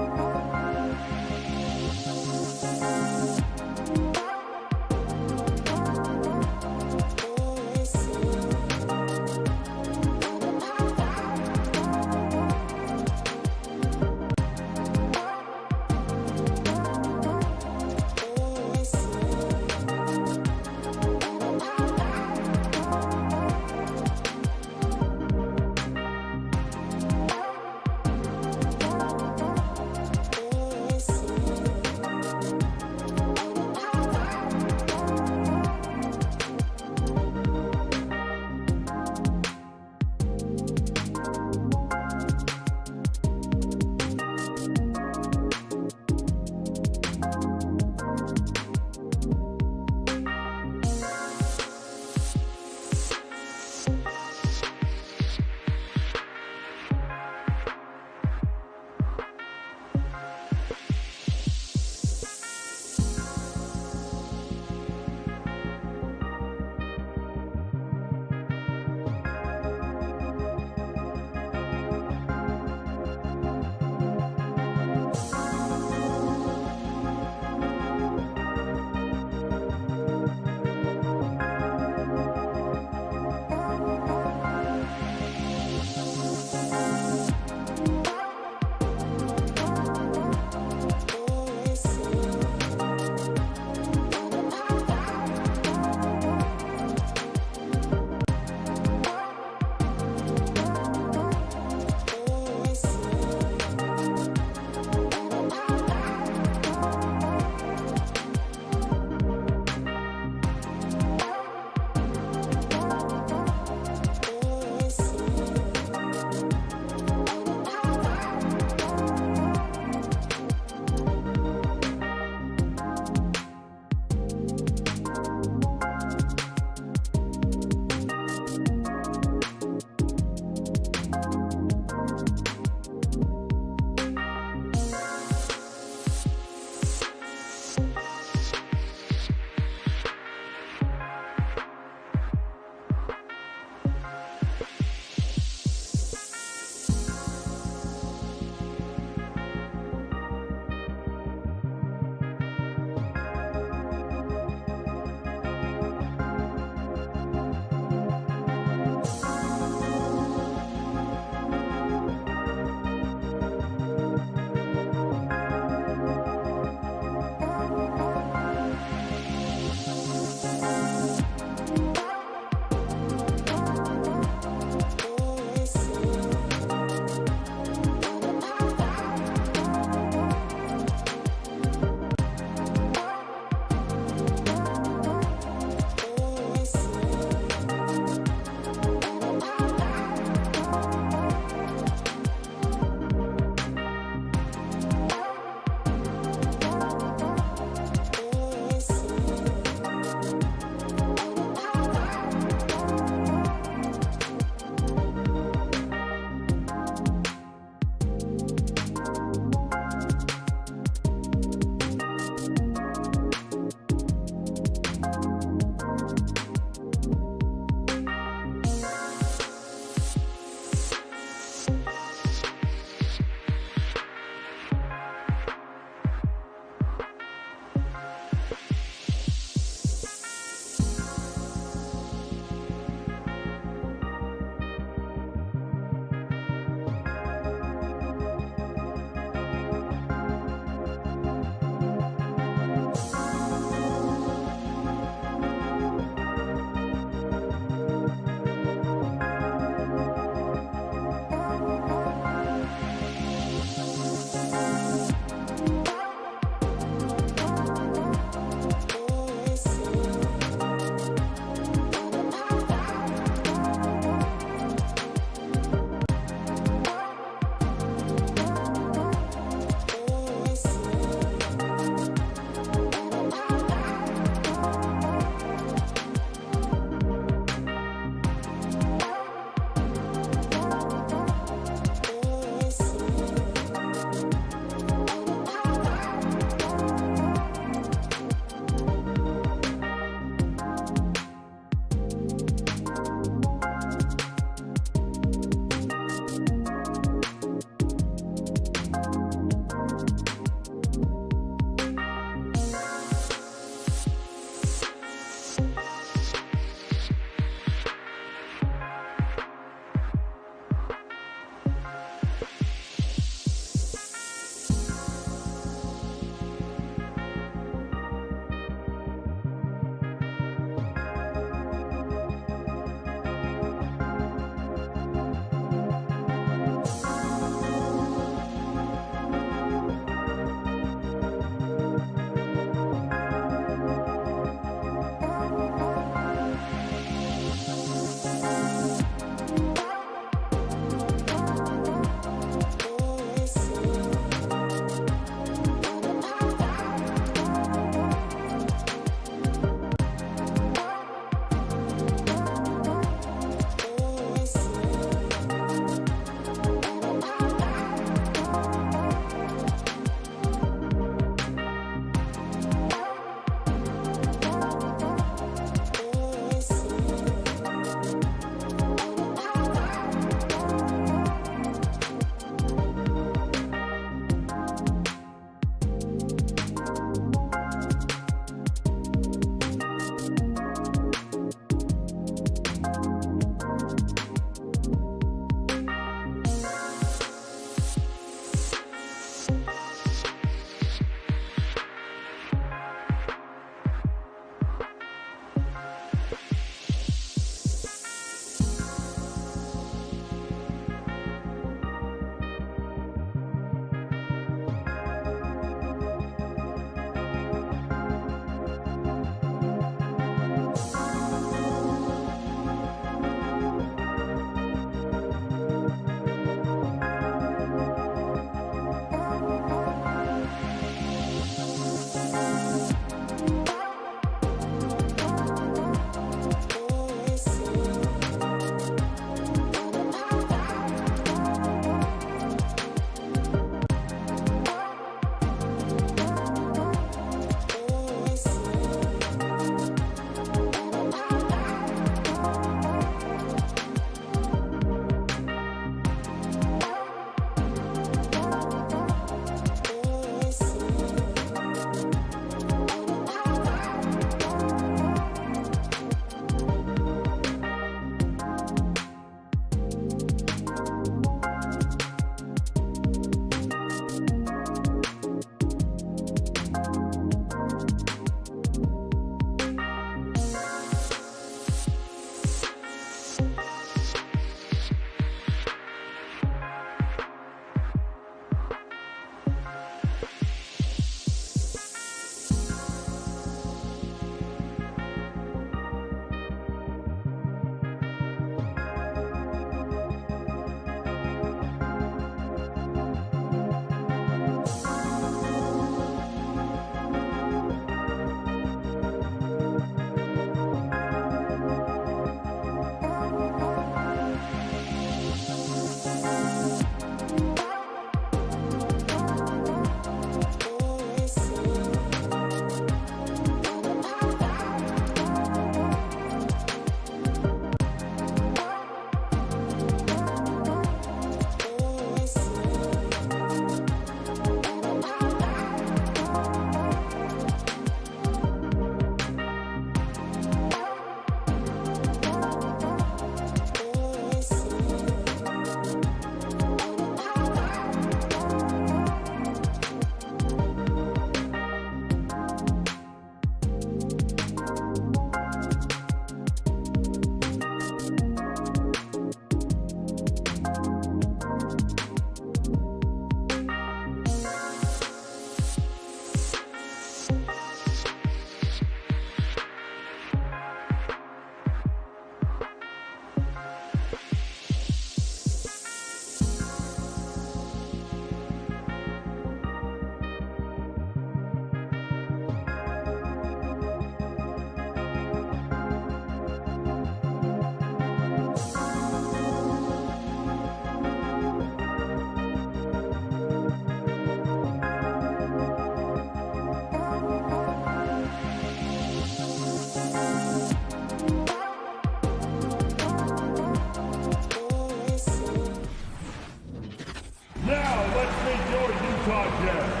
your Utah Jazz.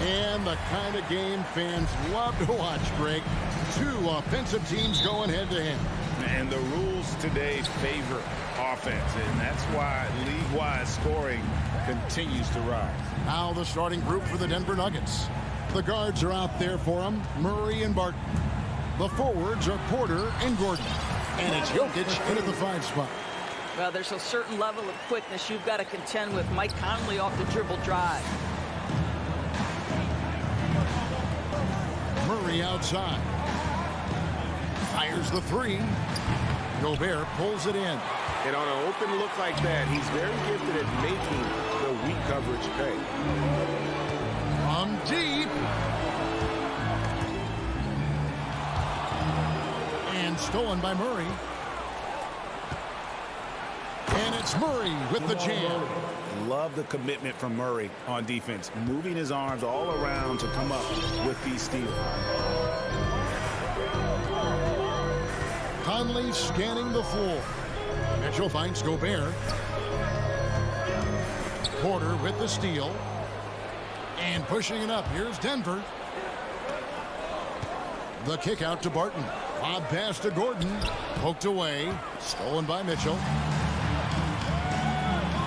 And the kind of game fans love to watch, Greg. Two offensive teams going head-to-head. And the rules today favor offense, and that's why league-wide scoring continues to rise. Now the starting group for the Denver Nuggets. The guards are out there for them, Murray and Barton. The forwards are Porter and Gordon. And it's Jokic in at the 5 spot. Well, there's a certain level of quickness you've got to contend with. Mike Conley off the dribble drive. Murray outside. Fires the 3. Gobert pulls it in. And on an open look like that, he's very gifted at making the weak coverage pay. From deep. And stolen by Murray. And it's Murray with the jam. Love the commitment from Murray on defense, moving his arms all around to come up with these steals. Conley scanning the floor. Mitchell finds Gobert. Porter with the steal. And pushing it up. Here's Denver. The kick out to Barton. Lob pass to Gordon. Poked away. Stolen by Mitchell.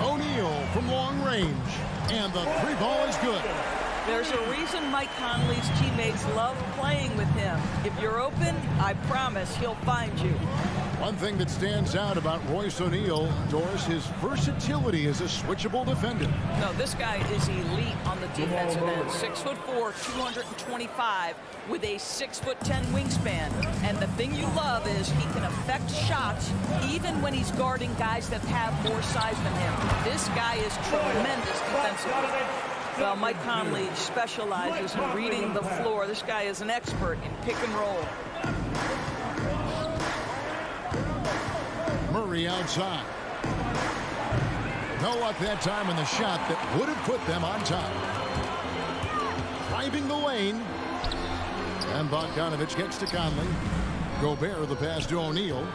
O'Neal from long range. And the 3 ball is good. There's a reason Mike Conley's teammates love playing with him. If you're open, I promise he'll find you. One thing that stands out about Royce O'Neal, Doris, his versatility as a switchable defender. No, this guy is elite on the defensive end. 6'4", 225 with a 6'10" wingspan. And the thing you love is he can affect shots even when he's guarding guys that have more size than him. This guy is tremendous defensively. Well, Mike Conley specializes in reading the floor. This guy is an expert in pick and roll. Murray outside. No luck that time in the shot that would have put them on top. Driving the lane. And Bogdanovich gets to Conley. Gobert the pass to O'Neal.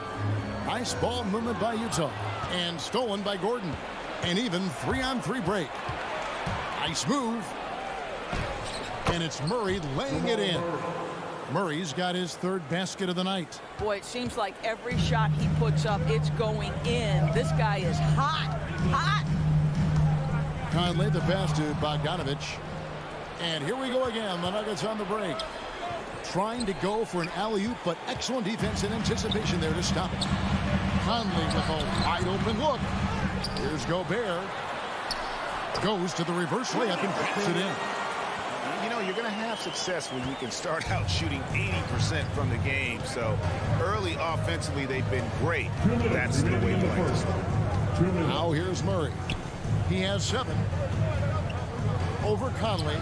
Nice ball movement by Utah. And stolen by Gordon. And even 3-on-3 break. Nice move. And it's Murray laying it in. Murray's got his 3rd basket of the night. Boy, it seems like every shot he puts up, it's going in. This guy is hot, hot. Conley the pass to Bogdanovich. And here we go again. The Nuggets on the break. Trying to go for an alley-oop, but excellent defense and anticipation there to stop it. Conley with a wide open look. Here's Gobert. Goes to the reverse layup and puts it in. You know, you're going to have success when you can start out shooting 80% from the game. So early offensively, they've been great. That's the way to like to start. Now here's Murray. He has 7. Over Conley.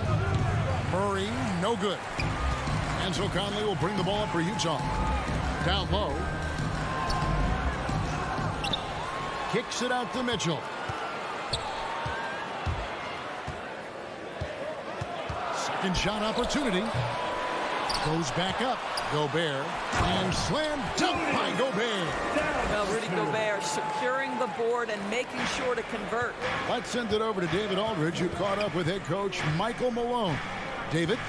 Murray, no good. And so Conley will bring the ball up for Utah. Down low. Kicks it out to Mitchell. Second shot opportunity. Goes back up. Gobert. And slam dunk by Gobert. Well, Rudy Gobert securing the board and making sure to convert. Let's send it over to David Aldridge, who caught up with head coach Michael Malone. David?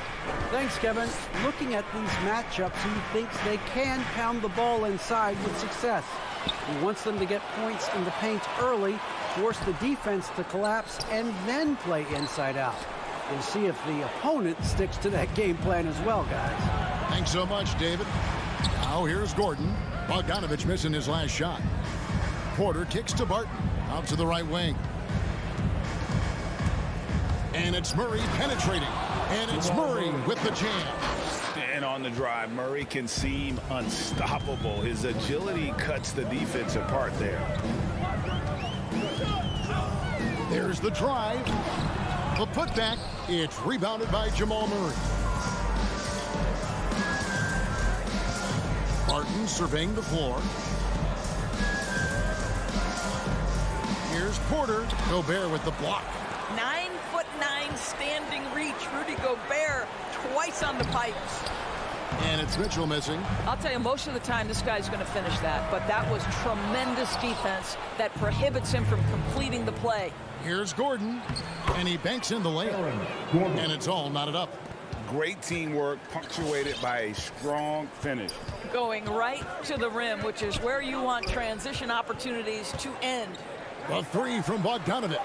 Thanks, Kevin. Looking at these matchups, he thinks they can pound the ball inside with success. He wants them to get points in the paint early, force the defense to collapse, and then play inside out. We'll see if the opponent sticks to that game plan as well, guys. Thanks so much, David. Now here's Gordon. Bogdanovich missing his last shot. Porter kicks to Barton. Out to the right wing. And it's Murray penetrating. And it's Murray with the jam. And on the drive, Murray can seem unstoppable. His agility cuts the defense apart there. There's the drive. The putback. It's rebounded by Jamal Murray. Barton surveying the floor. Here's Porter. Gobert with the block. 9'9" standing reach. Rudy Gobert twice on the pipes. And it's Mitchell missing. I'll tell you, most of the time this guy's going to finish that, but that was tremendous defense that prohibits him from completing the play. Here's Gordon, and he banks in the layup, and it's all knotted up. Great teamwork punctuated by a strong finish. Going right to the rim, which is where you want transition opportunities to end. A three from Bogdanovich.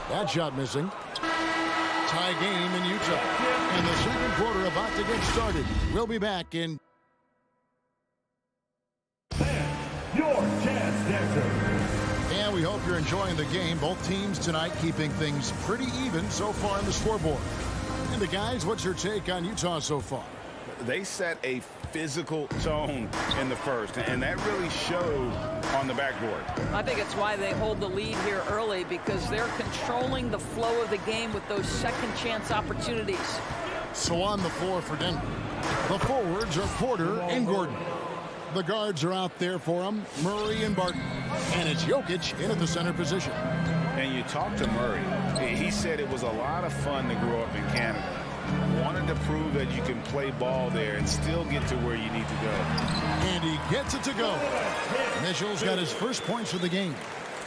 That shot missing. Tie game in Utah. And the second quarter about to get started. We'll be back in. Your chance dancer. And we hope you're enjoying the game. Both teams tonight keeping things pretty even so far on the scoreboard. And the guys, what's your take on Utah so far? They set a physical tone in the first, and that really showed on the backboard. I think it's why they hold the lead here early, because they're controlling the flow of the game with those second chance opportunities. So on the floor for Denver, the forwards are Porter and Gordon. The guards are out there for them, Murray and Barton. And it's Jokic in at the center position. And you talked to Murray. He said it was a lot of fun to grow up in Canada. Wanted to prove that you can play ball there and still get to where you need to go. And he gets it to go. Mitchell's got his first points of the game.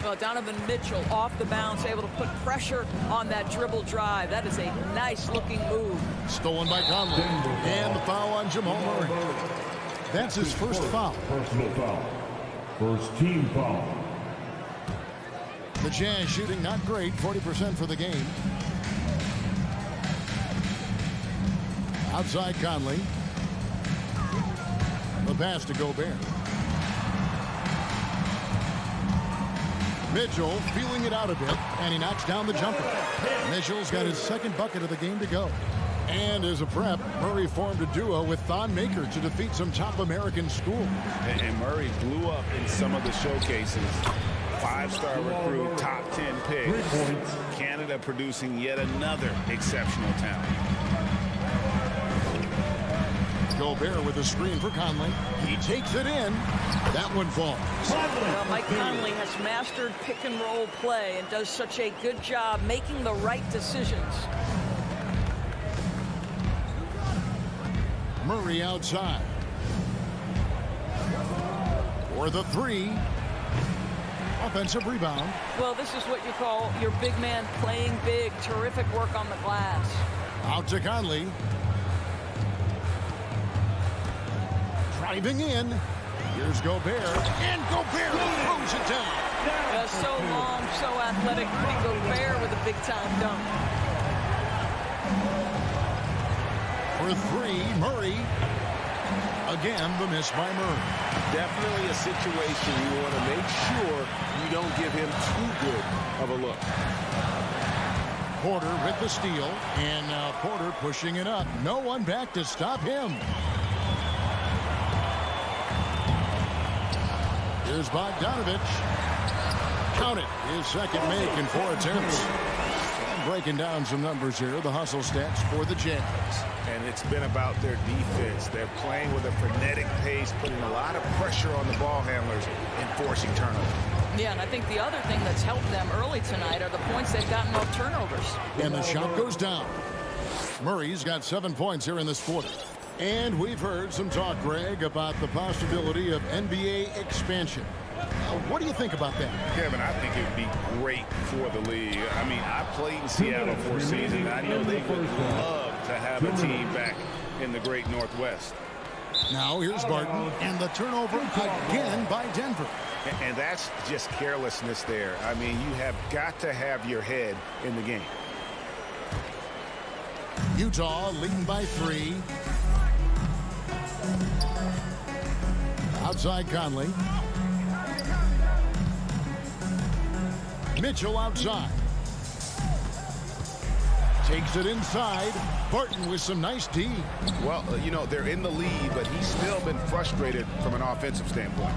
Well, Donovan Mitchell off the bounce, able to put pressure on that dribble drive. That is a nice-looking move. Stolen by Conley. And the foul on Jamal Murray. That's his first foul. Personal foul. First team foul. The Jazz shooting not great, 40% for the game. Outside Conley. The pass to Gobert. Mitchell feeling it out a bit, and he knocks down the jumper. Mitchell's got his second bucket of the game to go. And as a prep, Murray formed a duo with Thon Maker to defeat some top American schools. And Murray blew up in some of the showcases. 5-star recruit, top 10 pick. Canada producing yet another exceptional talent. Gobert with a screen for Conley. He takes it in. That one falls. Well, Mike Conley has mastered pick-and-roll play and does such a good job making the right decisions. Murray outside. For the three. Offensive rebound. Well, this is what you call your big man playing big. Terrific work on the glass. Out to Conley. Driving in. Here's Gobert. And Gobert throws it down. So long, so athletic. Rudy Gobert with a big-time dunk. For three, Murray. Again, the miss by Murray. Definitely a situation you want to make sure you don't give him too good of a look. Porter with the steal, and now Porter pushing it up. No one back to stop him. Here's Bogdanovich. Count it. His second make in 4 attempts. And breaking down some numbers here, the hustle stats for the Jazz. And it's been about their defense. They're playing with a frenetic pace, putting a lot of pressure on the ball handlers and forcing turnovers. Yeah, and I think the other thing that's helped them early tonight are the points they've gotten off turnovers. And the shot goes down. Murray's got 7 points here in this quarter. And we've heard some talk, Greg, about the possibility of NBA expansion. What do you think about that? Kevin, I think it would be great for the league. I mean, I played in Seattle for a season. I know they would love to have a team back in the great Northwest. Now here's Barton, and the turnover again by Denver. And that's just carelessness there. I mean, you have got to have your head in the game. Utah leading by 3. Outside Conley. Mitchell outside. Takes it inside. Barton with some nice D. Well, you know, they're in the lead, but he's still been frustrated from an offensive standpoint.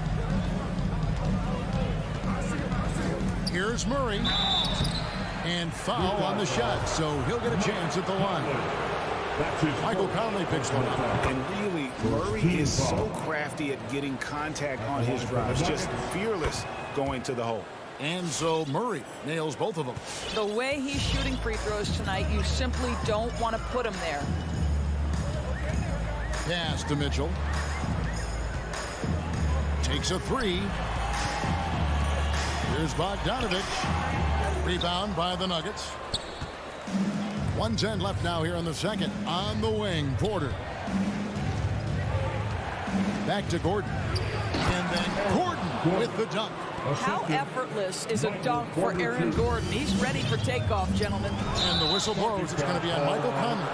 Here's Murray. And foul on the shot, so he'll get a chance at the line. Michael Conley picks one up. And really, Murray is so crafty at getting contact on his drives, just fearless going to the hole. And so Murray nails both of them. The way he's shooting free throws tonight, you simply don't want to put him there. Pass to Mitchell. Takes a three. Here's Bogdanovich. Rebound by the Nuggets. 1:10 left now here in the second. On the wing, Porter. Back to Gordon. And then Gordon with the dunk. How effortless is a dunk for Aaron Gordon? He's ready for takeoff, gentlemen. And the whistle blows. It's going to be on Michael Conley.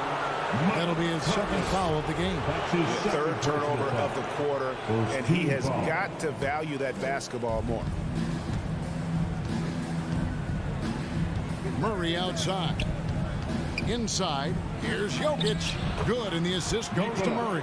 That'll be his second foul of the game. The third turnover of the quarter, and he has got to value that basketball more. Murray outside. Inside. Here's Jokic. Good, and the assist goes to Murray.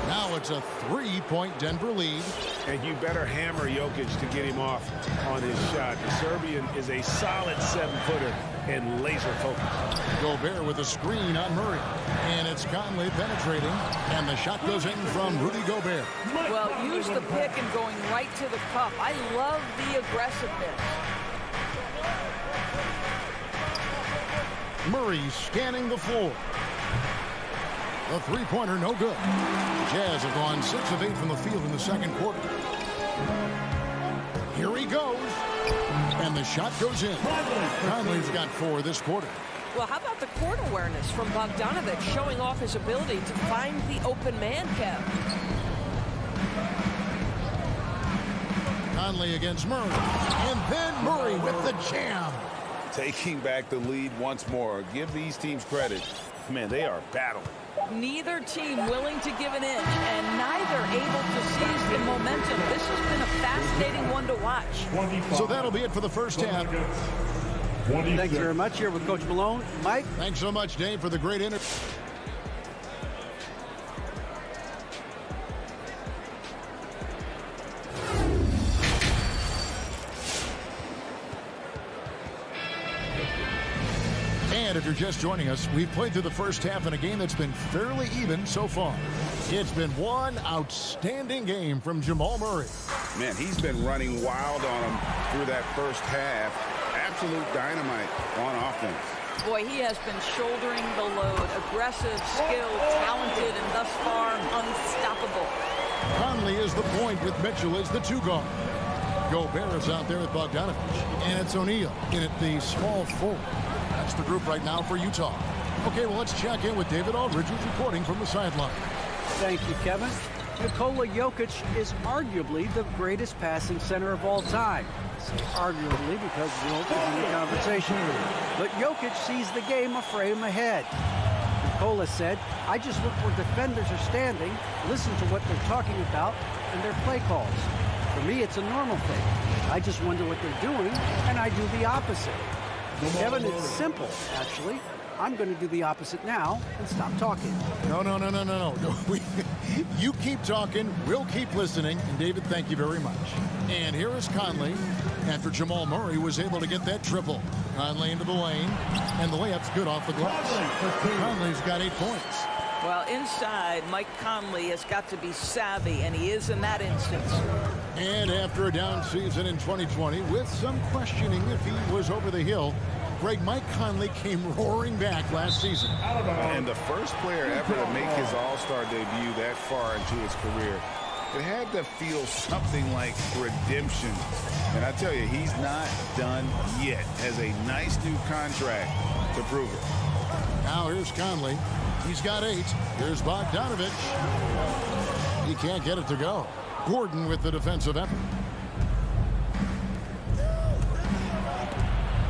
Now it's a 3-point Denver lead. And you better hammer Jokic to get him off on his shot. The Serbian is a solid 7-footer and laser focused. Gobert with a screen on Murray. And it's Conley penetrating. And the shot goes in from Rudy Gobert. Well, use the pick and going right to the cup. I love the aggressiveness. Murray scanning the floor. The three-pointer, no good. Jazz have gone 6 of 8 from the field in the second quarter. Here he goes. And the shot goes in. Conley's got 4 this quarter. Well, how about the court awareness from Bogdanovich showing off his ability to find the open man, Kev? Conley against Murray. And then Murray with the jam. Taking back the lead once more. Give these teams credit. Man, they are battling. Neither team willing to give an inch and neither able to seize the momentum. This has been a fascinating one to watch. So that'll be it for the first half. Thanks very much. Here with Coach Malone. Mike. Thanks so much, Dave, for the great interview. And if you're just joining us, we've played through the first half in a game that's been fairly even so far. It's been one outstanding game from Jamal Murray. Man, he's been running wild on him through that first half. Absolute dynamite on offense. Boy, he has been shouldering the load. Aggressive, skilled, talented, and thus far unstoppable. Conley is the point with Mitchell as the 2 guard. Gobert is out there with Bogdanovich. And it's O'Neal in at the small forward. That's the group right now for Utah. Okay, well, let's check in with David Aldridge, who's reporting from the sideline. Thank you, Kevin. Nikola Jokic is arguably the greatest passing center of all time. Arguably because Wilt is in the conversation. But Jokic sees the game a frame ahead. Nikola said, I just look where defenders are standing, listen to what they're talking about, and their play calls. For me, it's a normal thing. I just wonder what they're doing, and I do the opposite. Kevin, it's simple, actually. I'm going to do the opposite now and stop talking. No. You keep talking, we'll keep listening. And David, thank you very much. And here is Conley after Jamal Murray was able to get that triple. Conley into the lane, and the layup's good off the glass. Conley's got 8 points. Well, inside, Mike Conley has got to be savvy, and he is in that instance. And after a down season in 2020, with some questioning if he was over the hill, Mike Conley came roaring back last season. And the first player ever to make his All-Star debut that far into his career, it had to feel something like redemption. And I tell you, he's not done yet. Has a nice new contract to prove it. Now here's Conley. He's got 8. Here's Bogdanovich. He can't get it to go. Gordon with the defensive effort.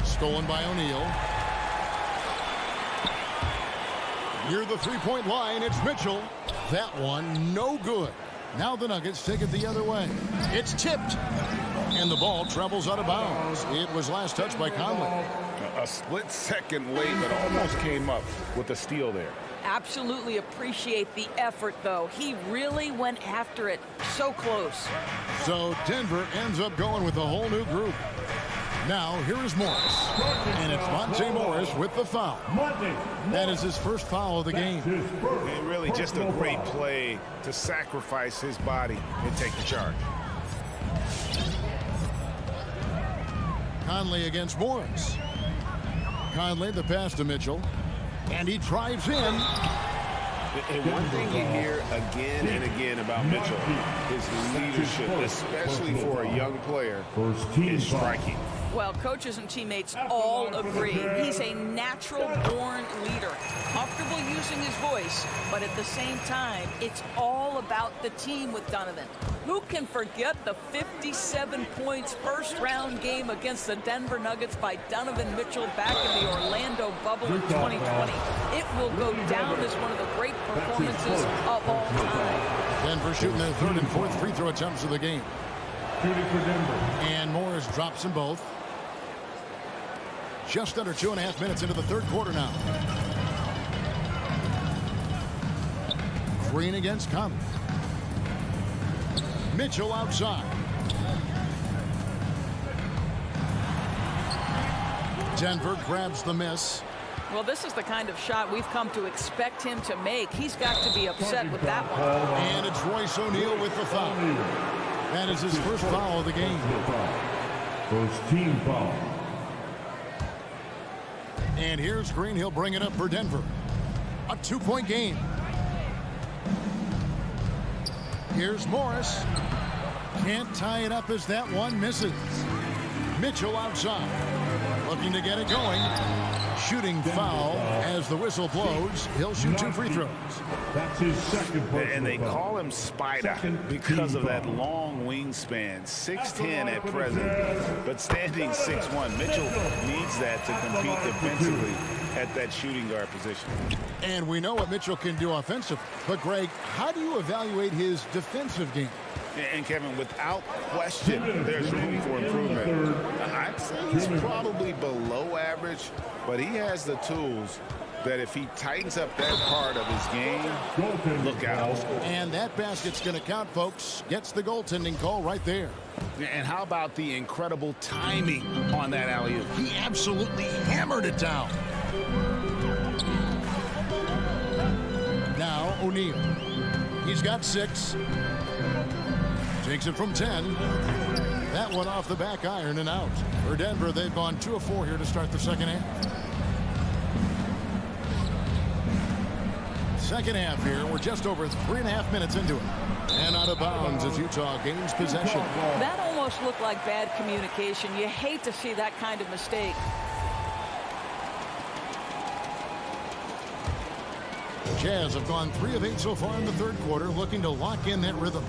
Stolen by O'Neal. Near the three-point line, it's Mitchell. That one, no good. Now the Nuggets take it the other way. It's tipped. And the ball travels out of bounds. It was last touched by Conley. A split second late, but almost came up with a steal there. Absolutely appreciate the effort, though. He really went after it. So close. So Denver ends up going with a whole new group. Now, here is Morris. And it's Monte Morris with the foul. That is his first foul of the game. And really just a great play to sacrifice his body and take the charge. Conley against Morris. Conley the pass to Mitchell. And he drives in. And one thing you hear again and again about Mitchell is leadership, especially for a young player, is striking. Well, coaches and teammates all agree. He's a natural-born leader, comfortable using his voice, but at the same time, it's all about the team with Donovan. Who can forget the 57 points first-round game against the Denver Nuggets by Donovan Mitchell back in the Orlando bubble in 2020? It will go down as one of the great performances of all time. Denver shooting their third and fourth free throw attempts of the game. Shooting for Denver. And Morris drops them both. Just under 2.5 minutes into the third quarter now. Green against Conley. Mitchell outside. Denver grabs the miss. Well, this is the kind of shot we've come to expect him to make. He's got to be upset with that one. And it's Royce O'Neal with the foul. That is his first foul of the game. First team foul. And here's Green. He'll bring it up for Denver. A 2-point game. Here's Morris. Can't tie it up as that one misses. Mitchell outside. Looking to get it going. Shooting foul as the whistle blows. He'll shoot 2 free throws. That's his second personal And they foul. call him Spider because of that long wingspan, 6'10" at present, but standing 6'1". Mitchell needs that to compete defensively at that shooting guard position. And we know what Mitchell can do offensively. But, Greg, how do you evaluate his defensive game? And, Kevin, without question, there's room for improvement. I'd say he's probably below average, but he has the tools that if he tightens up that part of his game, look out. And that basket's going to count, folks. Gets the goaltending call right there. And how about the incredible timing on that alley-oop? He absolutely hammered it down. Now O'Neal. He's got 6. Takes it from 10. That one off the back iron and out. For Denver, they've gone 2 of 4 here to start the second half. Second half here. We're just over 3.5 minutes into it. And out of bounds as Utah gains possession. That almost looked like bad communication. You hate to see that kind of mistake. Jazz have gone 3 of 8 so far in the third quarter, looking to lock in that rhythm.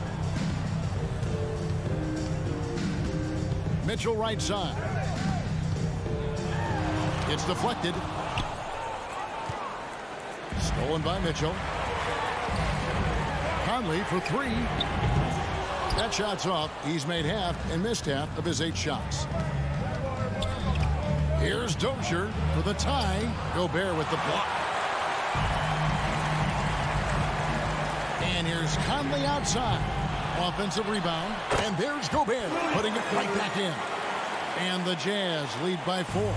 Mitchell right side. It's deflected. Stolen by Mitchell. Conley for 3. That shot's off. He's made half and missed half of his 8 shots. Here's Dozier for the tie. Gobert with the block. And here's Conley outside. Offensive rebound. And there's Gobert putting it right back in. And the Jazz lead by 4.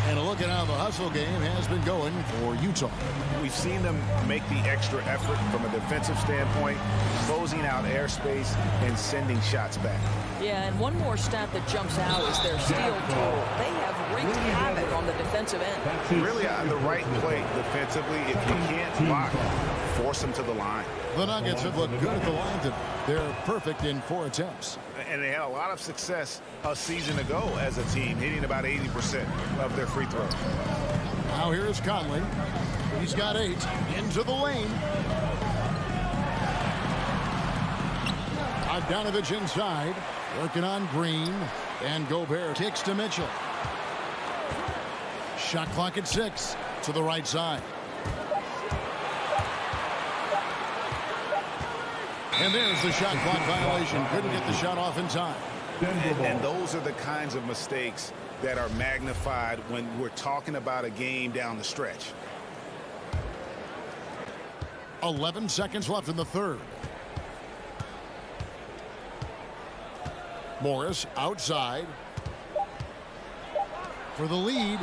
And a look at how the hustle game has been going for Utah. We've seen them make the extra effort from a defensive standpoint, closing out airspace and sending shots back. Yeah, and one more stat that jumps out is their steal total. They have wreaked havoc on the defensive end. Really on the right play defensively. If you can't block, force them to the line. The Nuggets have looked good at the line today. They're perfect in 4 attempts. And they had a lot of success a season ago as a team, hitting about 80% of their free throws. Now here's Conley. He's got 8 into the lane. Bogdanovich inside, working on Green, and Gobert kicks to Mitchell. Shot clock at 6 to the right side. And there's the shot clock violation. Couldn't get the shot off in time. And those are the kinds of mistakes that are magnified when we're talking about a game down the stretch. 11 seconds left in the third. Morris outside for the lead.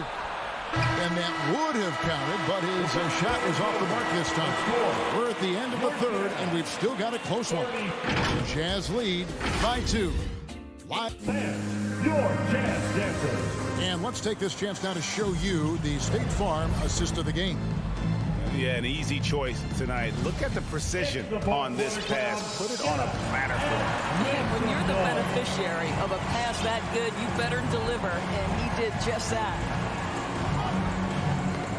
And that would have counted, but his shot was off the mark this time. We're at the end of the third, and we've still got a close one. The Jazz lead by 2. Your Jazz Dancers. And let's take this chance now to show you the State Farm assist of the game. Yeah, an easy choice tonight. Look at the precision on this pass. Put it on a platter for him. Man, when you're the beneficiary of a pass that good, you better deliver, and he did just that.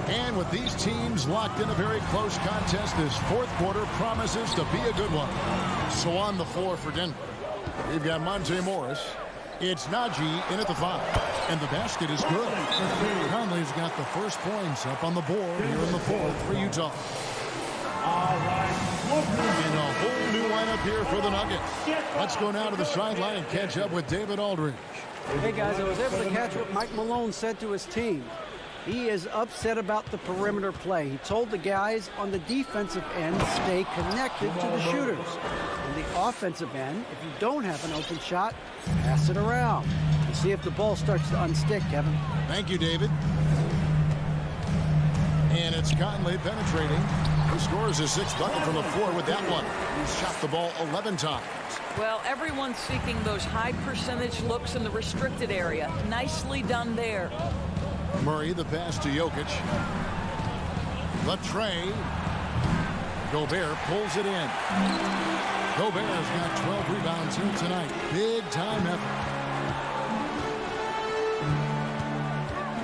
And with these teams locked in a very close contest, this fourth quarter promises to be a good one. So on the floor for Denver, we've got Monte Morris. It's Najee in at the 5. And the basket is good. Conley's got the first points up on the board here in the fourth for Utah. And a whole new lineup here for the Nuggets. Let's go now to the sideline and catch up with David Aldridge. Hey, guys, I was able to catch what Mike Malone said to his team. He is upset about the perimeter play. He told the guys on the defensive end stay connected to the shooters. On the offensive end, if you don't have an open shot, pass it around and see if the ball starts to unstick, Kevin. Thank you, David. And it's Conley penetrating. He scores his 6th bucket from the floor with that one. He's shot the ball 11 times. Well, everyone's seeking those high percentage looks in the restricted area. Nicely done there. Murray, the pass to Jokic. The tray. Gobert pulls it in. Gobert's got 12 rebounds here tonight. Big time effort.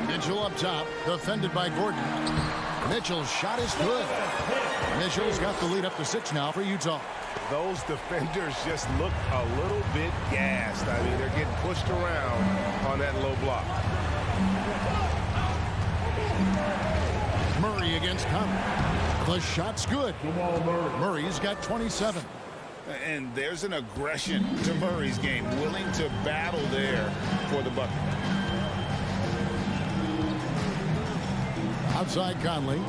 Mitchell up top, defended by Gordon. Mitchell's shot is good. Mitchell's got the lead up to 6 now for Utah. Those defenders just look a little bit gassed. I mean, they're getting pushed around on that low block. Murray against Conley. The shot's good. Murray's got 27. And there's an aggression to Murray's game, willing to battle there for the bucket. Outside Conley.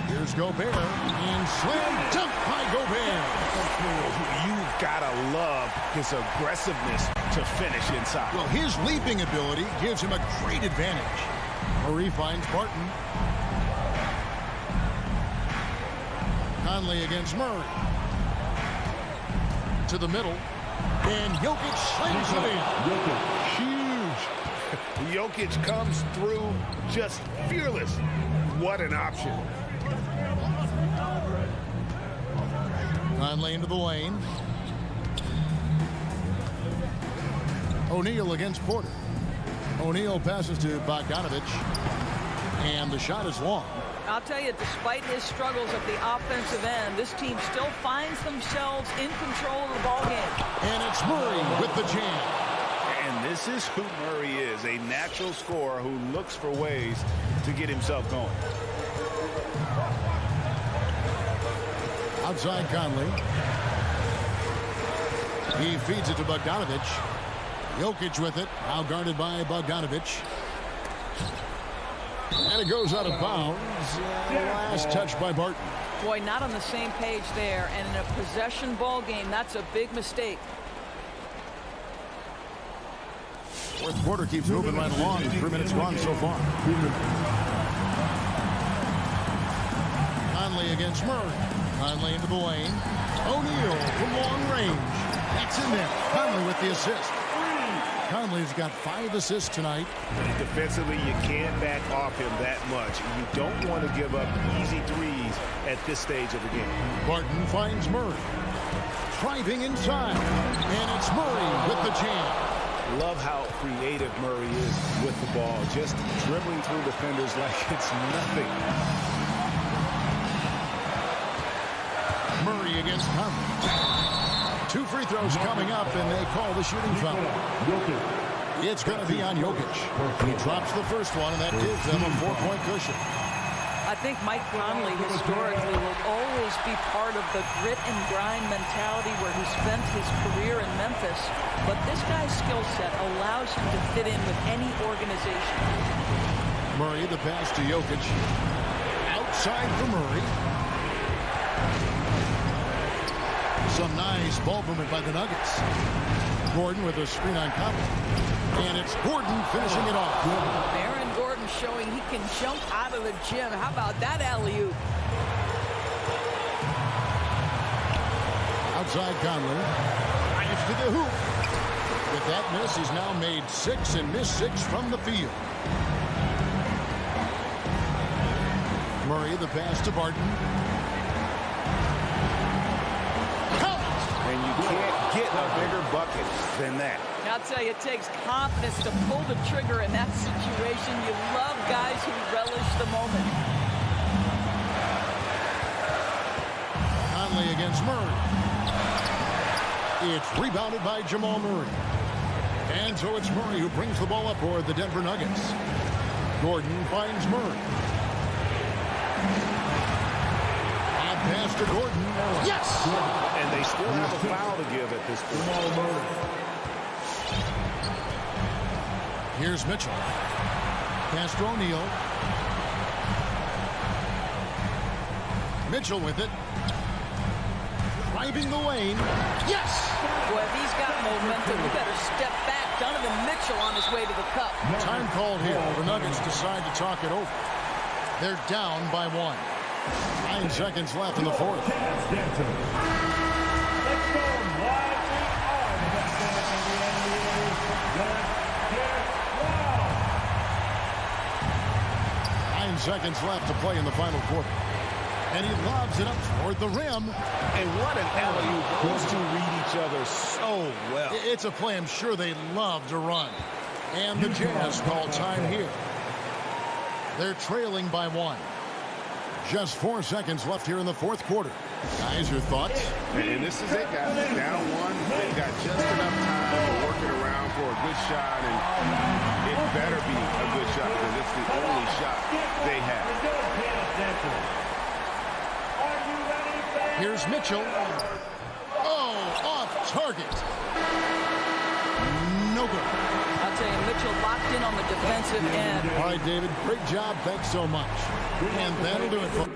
Here's Gobert. And slam dunk by Gobert. You've got to love his aggressiveness to finish inside. Well, his leaping ability gives him a great advantage. Murray finds Barton. Conley against Murray. To the middle. And Jokic slams it in. Huge. Jokic comes through just fearless. What an option. Conley into the lane. O'Neal against Porter. O'Neal passes to Bogdanovich. And the shot is long. I'll tell you, despite his struggles at the offensive end, this team still finds themselves in control of the ball game. And it's Murray with the jam. And this is who Murray is, a natural scorer who looks for ways to get himself going. Outside Conley. He feeds it to Bogdanovich. Jokic with it, now guarded by Bogdanovich. And it goes out of bounds. Last touch by Barton. Boy, not on the same page there. And in a possession ball game, that's a big mistake. Fourth quarter keeps moving right along. 3 minutes gone so far. Conley against Murray. Conley into the lane. O'Neal from long range. That's in there. Conley with the assist. Conley's got 5 assists tonight. Defensively, you can't back off him that much. You don't want to give up easy threes at this stage of the game. Barton finds Murray. Driving inside. And it's Murray with the jam. Love how creative Murray is with the ball. Just dribbling through defenders like it's nothing. Murray against Conley. 2 free throws coming up, and they call the shooting foul. It's going to be on Jokic. He drops the first one, and that gives them a 4-point cushion. I think Mike Conley historically will always be part of the grit and grind mentality where he spent his career in Memphis. But this guy's skill set allows him to fit in with any organization. Murray, the pass to Jokic. Outside for Murray. Some nice ball movement by the Nuggets. Gordon with a screen on Conley. And it's Gordon finishing it off. Aaron Gordon showing he can jump out of the gym. How about that alley-oop? Outside Conley. Drives to the hoop. With that miss, he's now made 6 and missed 6 from the field. Murray, the pass to Barton. And you can't get a bigger bucket than that. I'll tell you, it takes confidence to pull the trigger in that situation. You love guys who relish the moment. Conley against Murray. It's rebounded by Jamal Murray. And so it's Murray who brings the ball up for the Denver Nuggets. Gordon finds Murray. And pass to Gordon. Yes! And they still have a foul to give at this point. Here's Mitchell. Pass to O'Neal. Mitchell with it. Driving the lane. Yes! Boy, if he's got momentum, we better step back. Donovan Mitchell on his way to the cup. Time called here. The Nuggets decide to talk it over. They're down by 1. 9 seconds left in the fourth. 9 seconds left to play in the final quarter. And he lobs it up toward the rim. And what an alley-oop. Those two read each other so well. It's a play I'm sure they love to run. And the Jazz call time here. They're trailing by 1. Just 4 seconds left here in the fourth quarter. Guys, your thoughts? And this is it, guys. Down 1. They've got just enough time to work it around for a good shot. And it better be a good shot because it's the only shot they have. Here's Mitchell. Oh, off target. No good. I'll tell you, Mitchell locked in on the defensive end. All right, David, great job. Thanks so much. And that'll do it for